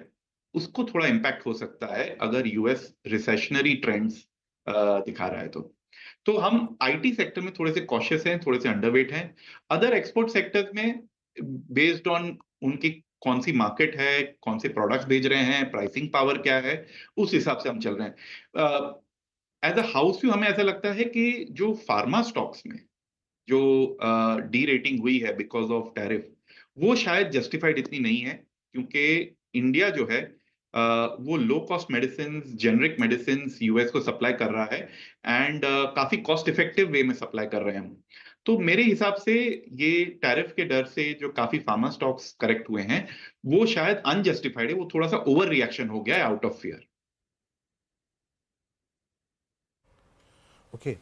उसको थोड़ा इम्पैक्ट हो सकता है अगर US रिसेशनरी ट्रेंड्स दिखा रहा है तो हम IT सेक्टर में थोड़े से कॉशियस हैं, थोड़े से अंडरवेट हैं। अदर एक्सपोर्ट सेक्टर्स में बेस्ड ऑन उनकी कौन सी मार्केट है, कौन से प्रोडक्ट्स भेज रहे हैं, प्राइसिंग पावर क्या है, उस हिसाब से हम चल रहे हैं। एज अ हाउस व्यू हमें ऐसा लगता है कि जो फार्मा स्टॉक्स में जो डी रेटिंग हुई है बिकॉज ऑफ टैरिफ, वो शायद जस्टिफाइड इतनी नहीं है, क्योंकि इंडिया जो है वो low cost medicine, generic medicine US को सप्लाई कर रहा है, एंड काफी कॉस्ट इफेक्टिव वे में सप्लाई कर रहे हैं हम। तो मेरे हिसाब से ये टैरिफ के डर से जो काफी फार्मा स्टॉक्स करेक्ट हुए हैं वो शायद अनजस्टिफाइड है, वो थोड़ा सा ओवर रिएक्शन हो गया है आउट ऑफ फियर। ओके,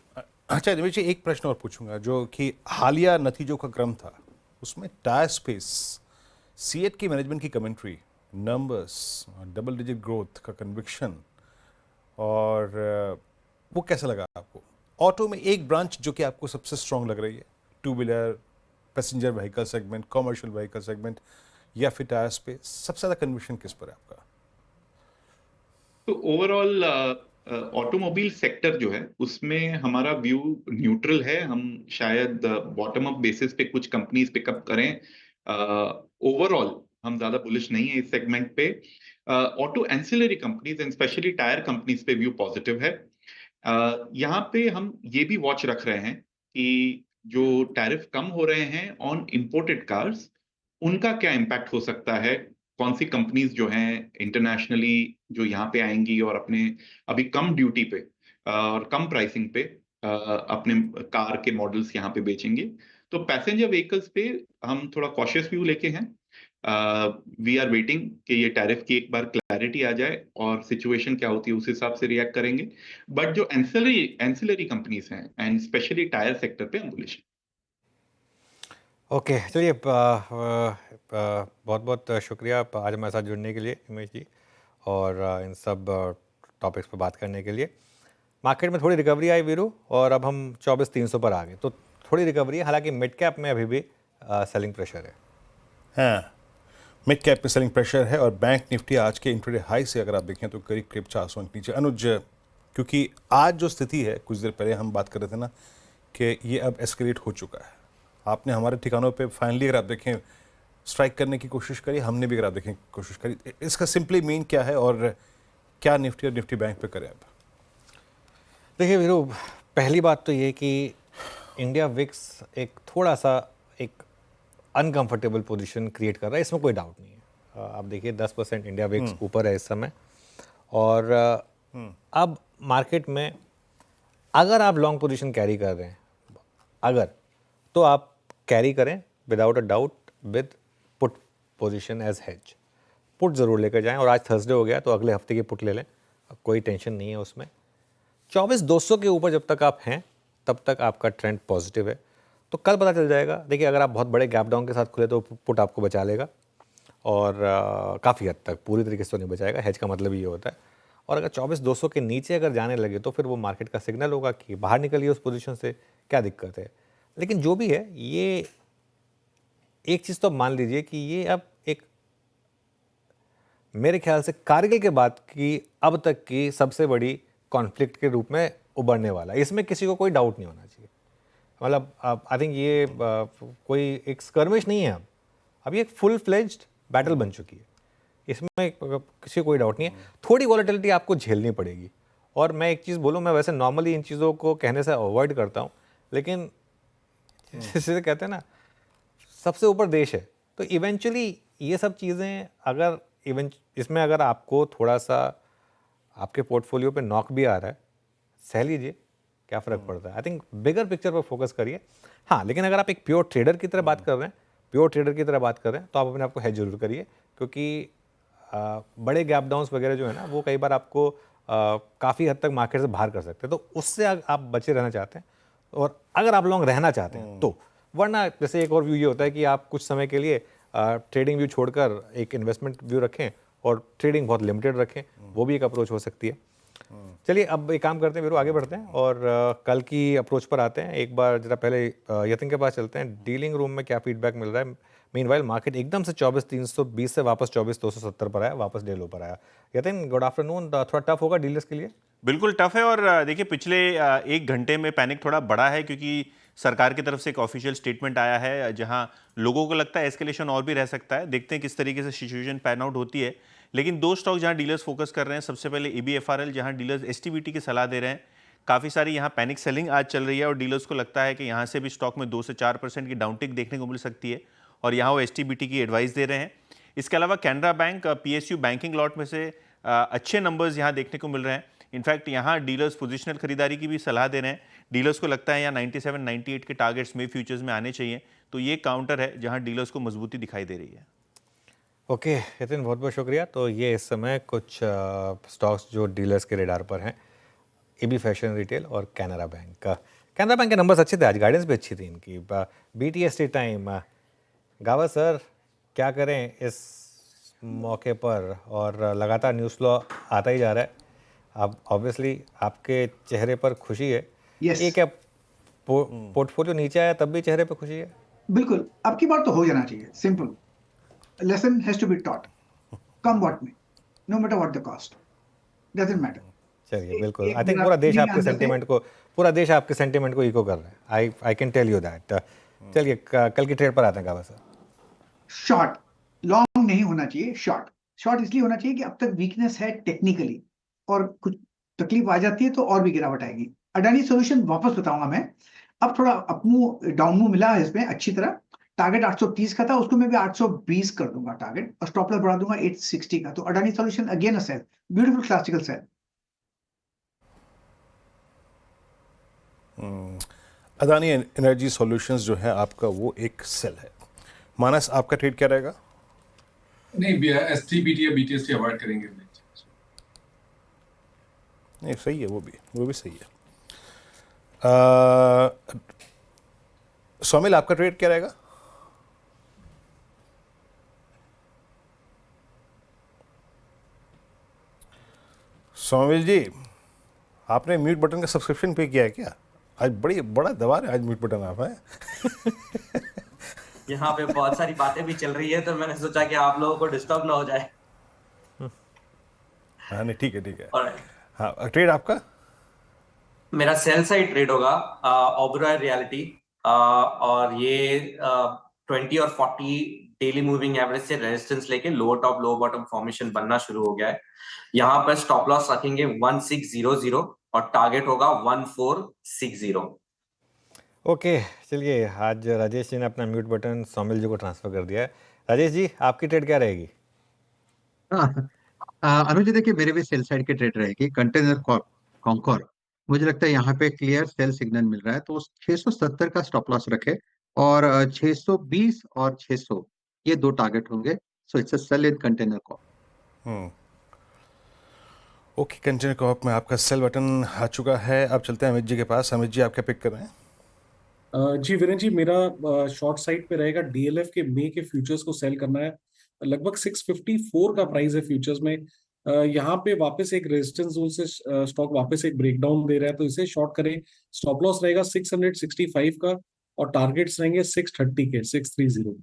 अच्छा निमेश जी, एक प्रश्न और पूछूंगा जो कि हालिया नतीजों का क्रम था, उसमें टायर स्पेस, सीएट की मैनेजमेंट की commentary, numbers, double digit growth का कन्विक्शन, और वो कैसा लगा आपको? ऑटो में एक ब्रांच जो कि आपको सबसे स्ट्रांग लग रही है, two wheeler, passenger vehicle segment, commercial vehicle segment, या फिर टायर स्पेस, सबसे ज़्यादा कन्विक्शन किस पर है आपका? तो ओवरऑल ऑटोमोबाइल सेक्टर जो है उसमें हमारा व्यू न्यूट्रल है। हम शायद बॉटम अप बेसिस पे कुछ कंपनीज पिकअप करें। ओवरऑल हम ज्यादा बुलिश नहीं है इस सेगमेंट पे। Auto ancillary companies and specially tyre companies पे व्यू पॉजिटिव है। यहाँ पे हम ये भी वॉच रख रहे हैं कि जो टैरिफ कम हो रहे हैं ऑन इंपोर्टेड कार्स, उनका क्या इम्पैक्ट हो सकता है। कौन सी कंपनीज जो हैं इंटरनेशनली जो यहाँ पे आएंगी और अपने अभी कम ड्यूटी पे और कम प्राइसिंग पे अपने कार के मॉडल्स यहाँ पे बेचेंगे। तो पैसेंजर व्हीकल्स पे हम थोड़ा कॉशियस व्यू लेके हैं। वी आर वेटिंग कि ये टैरिफ की एक बार क्लैरिटी आ जाए और सिचुएशन क्या होती है उस हिसाब से रिएक्ट करेंगे। बट जो एंसिलरी कंपनीज हैं एंड स्पेशली टायर सेक्टर पे हम बुलिश हैं। ओके, चलिए बहुत बहुत शुक्रिया आज हमारे साथ जुड़ने के लिए हिमेश जी, और इन सब टॉपिक्स पर बात करने के लिए। मार्केट में थोड़ी रिकवरी आई वीरू, और अब हम 24,300 पर आ गए, तो थोड़ी रिकवरी है। हालांकि मिड कैप में अभी भी सेलिंग प्रेशर है। हाँ, मिड कैप में सेलिंग प्रेशर है, और बैंक निफ्टी आज के इंट्राडे हाई से अगर आप देखें तो करीब 400 अंक नीचे। अनुज, क्योंकि आज जो स्थिति है, कुछ देर पहले हम बात कर रहे थे ना कि ये अब एस्केलेट हो चुका है। आपने हमारे ठिकानों पे फाइनली अगर आप देखें स्ट्राइक करने की कोशिश करी, हमने भी अगर आप देखें कोशिश करी। इसका सिंपली मीन क्या है और क्या निफ्टी और निफ्टी बैंक पे करें अब? देखिए वीरू, पहली बात तो ये कि इंडिया विक्स एक थोड़ा सा एक अनकंफर्टेबल पोजीशन क्रिएट कर रहा है, इसमें कोई डाउट नहीं है। आप देखिए 10% इंडिया विक्स ऊपर है इस समय, और अब मार्केट में अगर आप लॉन्ग पोजीशन कैरी कर रहे हैं, अगर, तो आप कैरी करें without a doubt with put position as hedge. Put ज़रूर लेकर जाएं, और आज थर्सडे हो गया तो अगले हफ्ते की पुट ले लें, कोई टेंशन नहीं है उसमें। 24,200 के ऊपर जब तक आप हैं तब तक आपका ट्रेंड पॉजिटिव है, तो कल पता चल जाएगा। देखिए, अगर आप बहुत बड़े गैप डाउन के साथ खुले तो पुट आपको बचा लेगा, और काफ़ी हद तक, पूरी तरीके से तो नहीं बचाएगा, हेज का मतलब ये होता है। और अगर 24,200 के नीचे अगर जाने लगे तो फिर वो मार्केट का सिग्नल होगा कि बाहर निकलिए उस पोजीशन से, क्या दिक्कत है। लेकिन जो भी है, ये एक चीज़ तो मान लीजिए कि ये अब एक, मेरे ख्याल से कारगिल के बाद की अब तक की सबसे बड़ी कॉन्फ्लिक्ट के रूप में उभरने वाला है। इसमें किसी को कोई डाउट नहीं होना चाहिए। मतलब आई थिंक ये कोई एक स्कर्मिश नहीं है, अब ये एक फुल फ्लेज्ड बैटल बन चुकी है, इसमें किसी को कोई डाउट नहीं है। थोड़ी वॉलेटिलिटी आपको झेलनी पड़ेगी, और मैं एक चीज़ बोलूँ, मैं वैसे नॉर्मली इन चीज़ों को कहने से अवॉइड करता हूँ, लेकिन जैसे कहते हैं ना, सबसे ऊपर देश है, तो इवेंचुअली ये सब चीज़ें अगर इसमें अगर आपको थोड़ा सा आपके पोर्टफोलियो पे नॉक भी आ रहा है, सह लीजिए, क्या फ़र्क पड़ता है। आई थिंक बिगर पिक्चर पर फोकस करिए। हाँ, लेकिन अगर आप एक प्योर ट्रेडर की तरह बात कर रहे हैं, तो आप अपने आप को हेज जरूर करिए, क्योंकि बड़े गैप डाउन्स वगैरह जो है ना, वो कई बार आपको काफ़ी हद तक मार्केट से बाहर कर सकते हैं, तो उससे आप बचे रहना चाहते हैं, और अगर आप लॉन्ग रहना चाहते हैं तो। वरना जैसे एक और व्यू ये होता है कि आप कुछ समय के लिए ट्रेडिंग व्यू छोड़कर एक इन्वेस्टमेंट व्यू रखें, और ट्रेडिंग बहुत लिमिटेड रखें, वो भी एक अप्रोच हो सकती है। चलिए, अब एक काम करते हैं वीरू, आगे बढ़ते हैं और कल की अप्रोच पर आते हैं। एक बार जरा पहले यतिन के पास चलते हैं, डीलिंग रूम में क्या फीडबैक मिल रहा है। मीनवाइल मार्केट एकदम से 24,320 से वापस 24,270 पर आया, वापस डे लो पर आया। Yatin, good afternoon. थोड़ा टफ होगा डीलर्स के लिए? बिल्कुल टफ है, और देखिए पिछले एक घंटे में पैनिक थोड़ा बड़ा है, क्योंकि सरकार की तरफ से एक ऑफिशियल स्टेटमेंट आया है जहां लोगों को लगता है एस्केलेशन और भी रह सकता है। देखते हैं किस तरीके से सिचुएशन पैन आउट होती है। लेकिन दो स्टॉक जहां डीलर्स फोकस कर रहे हैं, सबसे पहले EBFRL, जहां डीलर्स STBT की सलाह दे रहे हैं। काफ़ी सारी यहाँ पैनिक सेलिंग आज चल रही है, और डीलर्स को लगता है कि यहाँ से भी स्टॉक में 2 से 4% की डाउनटिक देखने को मिल सकती है, और यहाँ वो STBT की एडवाइस दे रहे हैं। इसके अलावा Canara bank PSU banking lot में से अच्छे नंबर्स यहाँ देखने को मिल रहे हैं। इनफैक्ट यहाँ डीलर्स पोजिशनल खरीदारी की भी सलाह दे रहे हैं। डीलर्स को लगता है यहाँ 97-98 के टारगेट्स में फ्यूचर्स में आने चाहिए, तो ये काउंटर है जहाँ डीलर्स को मजबूती दिखाई दे रही है। ओके यतिन, बहुत बहुत शुक्रिया। तो ये इस समय कुछ स्टॉक्स जो डीलर्स के रेडार पर हैं, AB फैशन रिटेल और कैनरा बैंक। कैनरा बैंक के नंबर्स अच्छे थे आज, गाइडेंस भी अच्छी थी इनकी। BTST टाइम, गावा सर क्या करें इस मौके पर, और लगातार न्यूज़ फ्लो आता ही जा रहा है। अब ऑब्वियसली आपके चेहरे पर खुशी है। Yes. ये क्या पोर्टफोलियो नीचे आया तब भी चेहरे पर खुशी है? बिल्कुल, अब की बार तो हो जाना चाहिए। Simple lesson has to be taught, come what may, no matter what the cost. Doesn't matter. चलिए बिल्कुल, आई थिंक पूरा देश आपके सेंटिमेंट को इको कर रहा है। I can tell you that. चलिए कल की ट्रेड पर आते हैं काबा सर। शॉर्ट, लॉन्ग नहीं होना चाहिए, शॉर्ट इसलिए होना चाहिए कि अब तक वीकनेस है टेक्निकली, और कुछ तकलीफ आ जाती है तो और भी गिरावट आएगी। अडानी सॉल्यूशन वापस बताऊंगा मैं, अब थोड़ा अपमूव डाउन मूव मिला है इसमें अच्छी तरह। टारगेट 830 का था, उसको मैं भी 820 कर दूंगा टारगेट, और स्टॉप लॉस बढ़ा दूंगा 860 का। तो Adani solution again a sell, beautiful classical sell. Adani energy solutions जो है आपका वो एक सेल है। मानस आपका ट्रेड क्या रहेगा? नहीं, एसटी या बीटीएसटी अवॉइड करेंगे। नहीं सही है, वो भी सही है। सोमिल आपका ट्रेड क्या रहेगा? सोमिल जी, आपने म्यूट बटन का सब्सक्रिप्शन पे किया है क्या? आज बड़ा दबा रहे आज म्यूट बटन आप है। यहाँ पे बहुत सारी बातें भी चल रही है, तो मैंने सोचा कि आप लोगों को डिस्टर्ब ना हो जाए। हाँ नहीं ठीक है। Alright. हाँ ट्रेड आपका? मेरा सेल साइड ट्रेड होगा ओबेरॉय रियलिटी, और ये 20 और 40 डेली मूविंग एवरेज से रेजिस्टेंस लेके lower top lower bottom formation बनना शुरू हो गया है। यहाँ पर स्टॉप लॉस रखेंगे 1600 और टारगेट होगा 1460। ओके चलिए, आज राजेश जी ने अपना म्यूट बटन सोमिल जी को ट्रांसफर कर दिया है। राजेश जी आपकी ट्रेड क्या रहेगी? अनुज जी देखिए, मेरे भी सेल साइड की ट्रेड रहेगी। कंटेनर कॉन्कोर, मुझे लगता है यहाँ पे क्लियर सेल सिग्नल मिल रहा है, तो 670 का स्टॉप लॉस रखे, और 620 और 600 ये दो टारगेट होंगे। So it's a sell in container corp. Okay, container corp में आपका सेल बटन आ चुका है। अब चलते हैं अमित जी के पास। अमित जी आप क्या पिक कर रहे हैं? जी वीरेन जी, मेरा शॉर्ट साइड पे रहेगा डीएलएफ के मे के फ्यूचर्स को सेल करना है। लगभग 654 का प्राइस है फ्यूचर्स में। यहाँ पे वापस एक रेजिस्टेंस जोन से स्टॉक वापस एक ब्रेकडाउन दे रहा है, तो इसे शॉर्ट करें। स्टॉप लॉस रहेगा 665 का, और टारगेट्स रहेंगे 630 के, 630।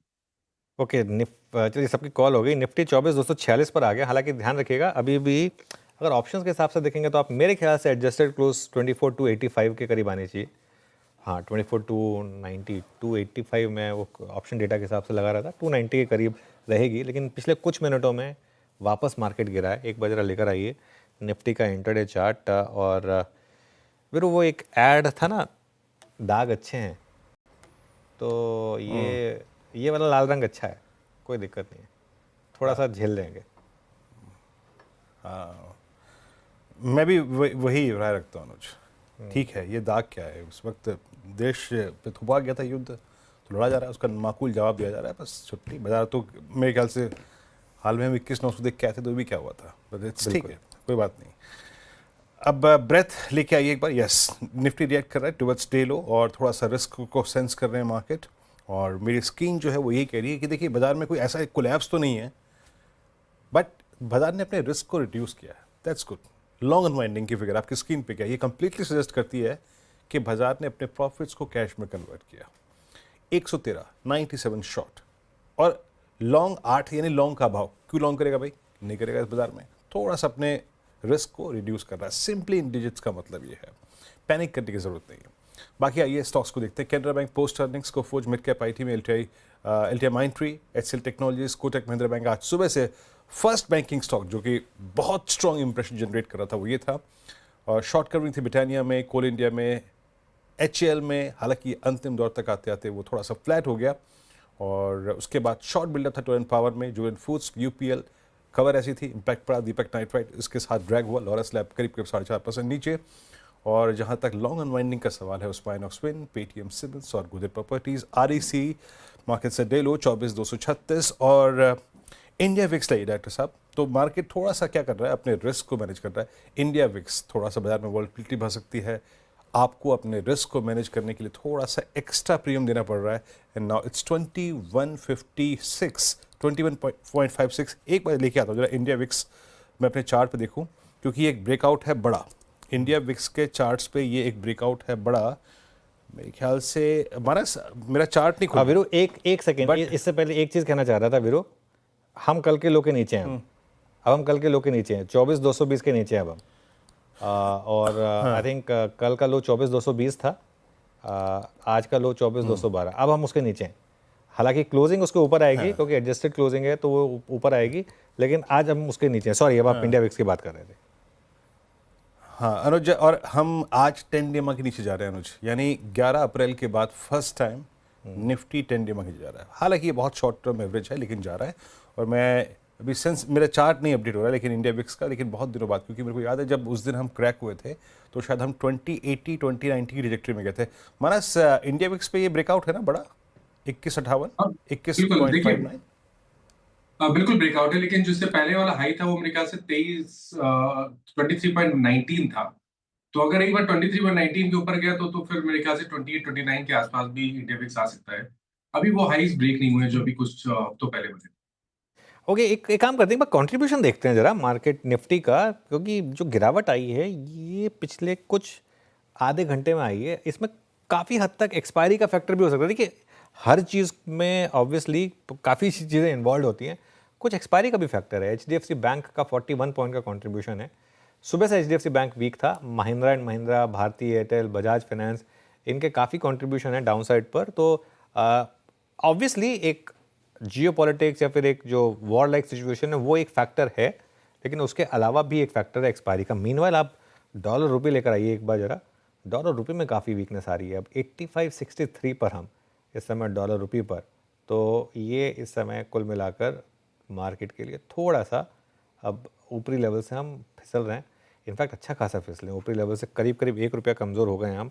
ओके चलिए, सबकी कॉल हो गई। निफ्टी 24,246 पर आ गया। हालांकि ध्यान रखिएगा, अभी भी अगर ऑप्शंस के हिसाब से देखेंगे तो आप मेरे ख्याल से एडजस्टेड क्लोज 24,285 के करीब आनी चाहिए। हाँ 24,290 285 में वो ऑप्शन डेटा के हिसाब से लगा रहा था, 290 के करीब रहेगी। लेकिन पिछले कुछ मिनटों में वापस मार्केट गिरा है। एक बार जरा लेकर आइए निफ्टी का इंटरडे चार्ट। और फिर वो एक ऐड था ना, दाग अच्छे हैं, तो ये वाला लाल रंग अच्छा है, कोई दिक्कत नहीं है, थोड़ा सा झेल लेंगे। हाँ मैं भी वही राय रखता हूँ अनुज। ठीक है, ये दाग क्या है? उस वक्त देश पे थोपा गया था युद्ध, तो लड़ा जा रहा है, उसका माकूल जवाब दिया जा रहा है। बस छुट्टी बाजार तो मेरे ख्याल से हाल में हम 21 देख के आए थे, तो भी क्या हुआ था, ठीक है कोई बात नहीं। अब ब्रेथ लेके आइए एक बार। यस, निफ्टी रिएक्ट कर रहा है टुवर्ड्स डे लो, और थोड़ा सा रिस्क को सेंस कर रहे हैं मार्केट। और मेरी स्क्रीन जो है वो यही कह रही है कि देखिए बाजार में कोई ऐसा कोलैप्स तो नहीं है, बट बाजार ने अपने रिस्क को रिड्यूस किया है। That's good. लॉन्ग अनवाइंडिंग की फिगर आपकी स्क्रीन पे क्या है, ये कंप्लीटली सजेस्ट करती है कि बाजार ने अपने प्रॉफिट्स को कैश में कन्वर्ट किया। 113 97 शॉर्ट, और लॉन्ग 8, यानी लॉन्ग का भाव क्यों लॉन्ग करेगा भाई? नहीं करेगा इस बाजार में, थोड़ा सा अपने रिस्क को रिड्यूस कर रहा है। सिंपली इन डिजिट्स का मतलब ये है, पैनिक करने की जरूरत नहीं है। बाकी आइए स्टॉक्स को देखते हैं। कैनरा बैंक पोस्ट अर्निंग्स को फोर्ज मिड कैप आईटी में LTI Mindtree, HCL technologies, Kotak Mahindra bank आज सुबह से फर्स्ट बैंकिंग स्टॉक जो कि बहुत स्ट्रॉन्ग इंप्रेशन जनरेट कर रहा था वो ये था। और शॉर्ट कवरिंग थी ब्रिटानिया में, कोल इंडिया में, एचएल में। हालांकि अंतिम दौर तक आते आते वो थोड़ा सा फ्लैट हो गया। और उसके बाद शॉर्ट बिल्डअप था टोरेंट पावर में, जुबिलेंट फूड्स, यूपीएल कवर ऐसी थी, इम्पैक्ट पड़ा दीपक नाइट्राइट, इसके साथ ड्रैग हुआ लॉरस लैब करीब 4.5% नीचे। और जहां तक लॉन्ग अनवाइंडिंग का सवाल है, उसपाइन ऑफ स्विन, पेटीएम सिविल्स और गुजर प्रॉपर्टीज। आरईसी मार्केट से डे लो 24,236। और इंडिया विक्स लाइए डॉक्टर साहब, तो मार्केट थोड़ा सा क्या कर रहा है, अपने रिस्क को मैनेज कर रहा है। इंडिया विक्स थोड़ा सा बाजार में वॉलेटिलिटी बढ़ सकती है, आपको अपने रिस्क को मैनेज करने के लिए थोड़ा सा एक्स्ट्रा प्रीमियम देना पड़ रहा है। And now it's 21.56 21.56। एक बार लेके आता हूँ जरा इंडिया विक्स, मैं अपने चार्ट पे देखूँ, क्योंकि ये एक ब्रेकआउट है बड़ा। इंडिया विक्स के चार्ट्स पे ये एक ब्रेकआउट है बड़ा, मेरे ख्याल से। मेरा चार्ट नहीं खुला। वीरू एक सेकेंड, इससे पहले एक चीज़ कहना चाह रहा था वीरू, हम कल के लो के नीचे हैं, अब हम कल के लो के नीचे हैं, 24,220 के नीचे हैं अब हम। और आई थिंक कल का लो 24,220 था, आज का लो 24,212, अब हम उसके नीचे हैं। हालांकि क्लोजिंग उसके ऊपर आएगी क्योंकि एडजस्टेड क्लोजिंग है तो वो ऊपर आएगी, लेकिन आज हम उसके नीचे हैं। सॉरी, अब आप इंडिया विक्स की बात कर रहे थे। हाँ अनुज, और हम आज 10 डे के नीचे जा रहे हैं अनुज, यानी 11 अप्रैल के बाद फर्स्ट टाइम निफ्टी 10 डे के नीचे जा रहा है। हालांकि ये बहुत शॉर्ट टर्म एवरेज है लेकिन जा रहा है। और मैं अभी सेंस मेरा चार्ट नहीं अपडेट हो रहा है लेकिन इंडिया विक्स का, लेकिन बहुत दिनों बाद, क्योंकि मेरे को याद है जब उस दिन हम क्रैक हुए थे तो शायद हम 2080 2090 की ट्रैजेक्टरी में गए थे। मानस, इंडिया विक्स पे ये ब्रेकआउट है ना बड़ा, 2158 21.59। बिल्कुल ब्रेकआउट है, लेकिन जिससे पहले वाला हाई था वो मेरे ख्याल से 2319 था। तो अगर एक बार 2319 के ऊपर गया तो फिर मेरे ख्याल से 28-29 के आसपास भी इंडिया विक्स आ सकता है। अभी वो हाईज ब्रेक नहीं हुए जो अभी कुछ हफ्तों पहले बने। ओके, एक काम करते हैं, कंट्रीब्यूशन देखते हैं जरा मार्केट निफ्टी का, क्योंकि जो गिरावट आई है ये पिछले कुछ आधे घंटे में आई है। इसमें काफ़ी हद तक एक्सपायरी का फैक्टर भी हो सकता है। देखिए, हर चीज़ में ऑब्वियसली काफ़ी चीज़ें इन्वॉल्व होती हैं, कुछ एक्सपायरी का भी फैक्टर है। HDFC बैंक का 41 पॉइंट का कंट्रीब्यूशन है। सुबह से HDFC बैंक वीक था। Mahindra and Mahindra, Bharti Airtel, Bajaj finance, इनके काफ़ी कंट्रीब्यूशन है डाउन साइड पर। तो ऑब्वियसली एक जियोपॉलिटिक्स या फिर एक जो वॉर लाइक सिचुएशन है वो एक फैक्टर है, लेकिन उसके अलावा भी एक फैक्टर है एक्सपायरी का। मीनवाइल आप डॉलर रुपये लेकर आइए एक बार जरा, डॉलर रुपये में काफ़ी वीकनेस आ रही है। अब 85.63 पर हम इस समय डॉलर रुपये पर, तो ये इस समय कुल मिलाकर मार्केट के लिए थोड़ा सा अब ऊपरी लेवल से हम फिसल रहे हैं। इनफैक्ट अच्छा खासा फिसले, ऊपरी लेवल से करीब करीब 1 रुपया कमज़ोर हो गए हैं हम।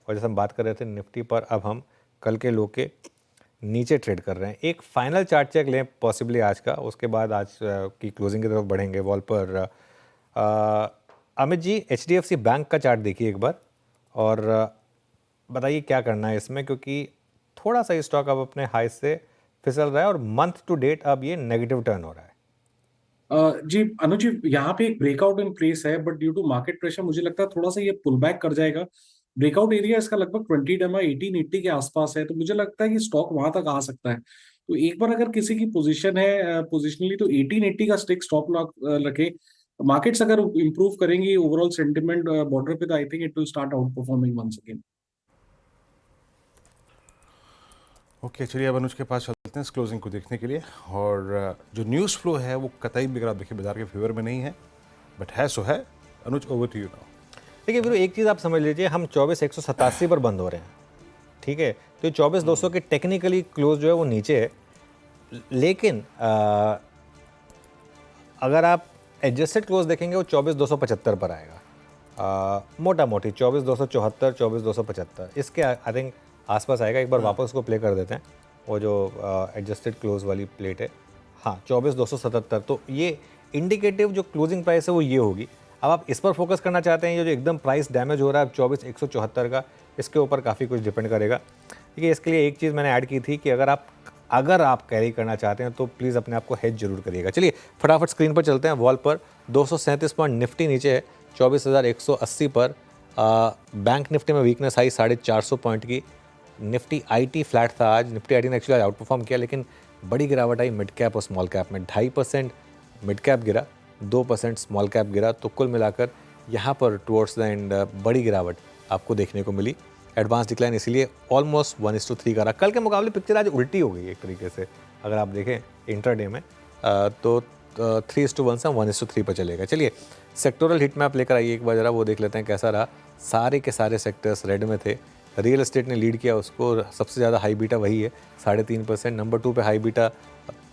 और जैसे हम बात कर रहे थे निफ्टी पर, अब हम कल के लो के नीचे ट्रेड कर रहे हैं। एक फाइनल चार्ट चेक लें पॉसिबली आज का, उसके बाद आज की क्लोजिंग की तरफ बढ़ेंगे। वॉल पर अमित जी, HDFC बैंक का चार्ट देखिए एक बार और बताइए क्या करना है इसमें, क्योंकि थोड़ा सा स्टॉक अब अपने हाई से फिसल रहा है और मंथ टू डेट अब ये नेगेटिव टर्न हो रहा है। जी अनुज जी, यहाँ पे एक ब्रेकआउट इन प्लेस है, but due to market pressure मुझे लगता है थोड़ा सा ये पुल बैक कर जाएगा। ब्रेकआउट एरिया इसका लगभग 20 डेमा 1880 के आसपास है, तो मुझे लगता है कि स्टॉक वहां तक आ सकता है। तो एक बार अगर किसी की पोजीशन है पोजिशनली तो 1880 का स्टिक स्टॉप लॉक रखे। मार्केट्स अगर इंप्रूव करेंगी ओवरऑल सेंटिमेंट बॉर्डर पे, तो I think it will start outperforming once again. Okay, चलिए अब अनुज के पास चलते हैं इस क्लोजिंग को देखने के लिए। और जो न्यूज़ फ्लो है वो कतई भी अगर आप देखिए बाजार के फेवर में नहीं है, बट है सो है। अनुज, ओवर टू यू नाउ। देखिए फिर एक चीज़ आप समझ लीजिए, हम 24,187 पर बंद हो रहे हैं, ठीक है। तो 24,200 के टेक्निकली क्लोज जो है वो नीचे है, लेकिन अगर आप एडजस्टेड क्लोज देखेंगे वो 24,275 पर आएगा। मोटा मोटी 24,274, 24,275 इसके आई थिंक आसपास आएगा। एक बार वापस उसको प्ले कर देते हैं, वो जो एडजस्टेड क्लोज वाली प्लेट है, हाँ 24,277। तो ये इंडिकेटिव जो क्लोजिंग प्राइस है वो ये होगी। अब आप इस पर फोकस करना चाहते हैं, ये जो एकदम प्राइस डैमेज हो रहा है 24,174 का, इसके ऊपर काफ़ी कुछ डिपेंड करेगा। देखिए, इसके लिए एक चीज़ मैंने ऐड की थी कि अगर आप कैरी करना चाहते हैं तो प्लीज़ अपने आप को हेज जरूर करिएगा। चलिए फटाफट स्क्रीन पर चलते हैं। वॉल पर 237 पॉइंट निफ्टी नीचे है 24,180 पर। बैंक निफ्टी में वीकनेस आई 450 पॉइंट की। निफ्टी IT फ्लैट था आज। निफ्टी IT ने एक्चुअली आउट परफॉर्म किया, लेकिन बड़ी गिरावट आई मिड कैप और स्मॉल कैप में। 2.5% मिड कैप गिरा, 2% स्मॉल कैप गिरा। तो कुल मिलाकर यहाँ पर टुवर्ड्स द एंड बड़ी गिरावट आपको देखने को मिली। एडवांस डिक्लाइन इसीलिए ऑलमोस्ट 1:3 का रहा। कल के मुकाबले पिक्चर आज उल्टी हो गई एक तरीके से, अगर आप देखें इंट्राडे में तो 3:1 से 1:3 पर चलेगा। चलिए सेक्टोरल हिट मैप लेकर आइए एक बार जरा, वो देख लेते हैं कैसा रहा। सारे के सारे सेक्टर्स रेड में थे। रियल एस्टेट ने लीड किया, उसको सबसे ज़्यादा हाई बीटा वही है 3.5%। नंबर 2 पे हाई बीटा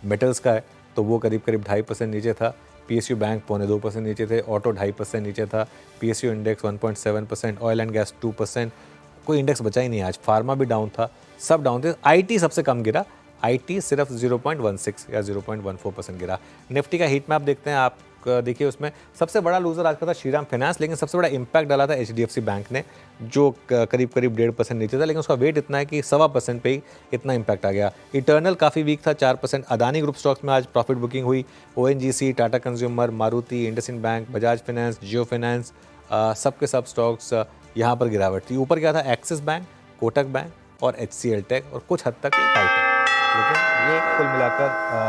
मेटल्स का है, तो वो करीब 2.5% नीचे था। PSU बैंक 2.25% नीचे थे। ऑटो 2.5% नीचे था। PSU index 1.7%। Oil and gas 2%। कोई इंडेक्स बचा ही नहीं आज। फार्मा भी डाउन था, सब डाउन थे। IT सबसे कम गिरा, IT सिर्फ 0.16 या 0.14% गिरा। निफ्टी का हीट मैप देखते हैं आप। देखिए उसमें सबसे बड़ा लूजर आज का था श्रीराम फाइनेंस, लेकिन सबसे बड़ा इम्पैक्ट डाला था HDFC बैंक ने, जो करीब 1.5% नीचे था, लेकिन उसका वेट इतना है कि 1.25% पे ही इतना इम्पैक्ट आ गया। इटर्नल काफ़ी वीक था 4%। अदानी ग्रुप स्टॉक्स में आज प्रॉफिट बुकिंग हुई। ONGC, Tata consumer, Maruti, IndusInd bank, Bajaj finance, Jio finance, सबके सब स्टॉक्स यहाँ पर गिरावट थी। ऊपर क्या था? एक्सिस बैंक, कोटक बैंक और HCL टेक और कुछ हद तक टाइटन। लेकिन ये कुल मिलाकर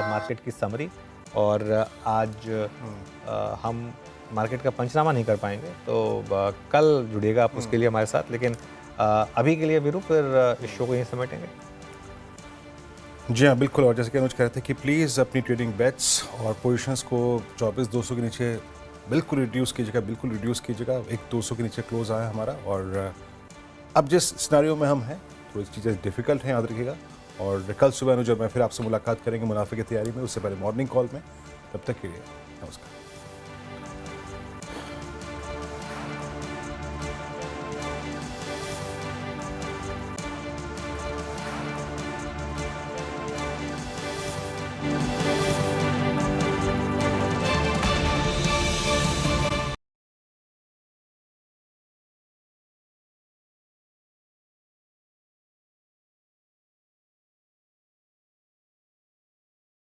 मार्केट की समरी। और आज हम मार्केट का पंचनामा नहीं कर पाएंगे, तो कल जुड़िएगा आप उसके लिए हमारे साथ। लेकिन अभी के लिए वीरू फिर इस शो को यहीं समेटेंगे। जी हाँ, बिल्कुल। और जैसे कि अनुज कह रहे थे कि प्लीज़ अपनी ट्रेडिंग बेट्स और पोजीशंस को 24,200 के नीचे बिल्कुल रिड्यूस कीजिएगा। एक 200 के नीचे क्लोज आया हमारा। और अब जिस सिनेरियो में हम हैं, थोड़ी चीज़ें डिफिकल्ट हैं, याद रखिएगा। और कल सुबह अनुज और मैं फिर आपसे मुलाकात करेंगे मुनाफे की तैयारी में, उससे पहले मॉर्निंग कॉल में। तब तक के लिए नमस्कार।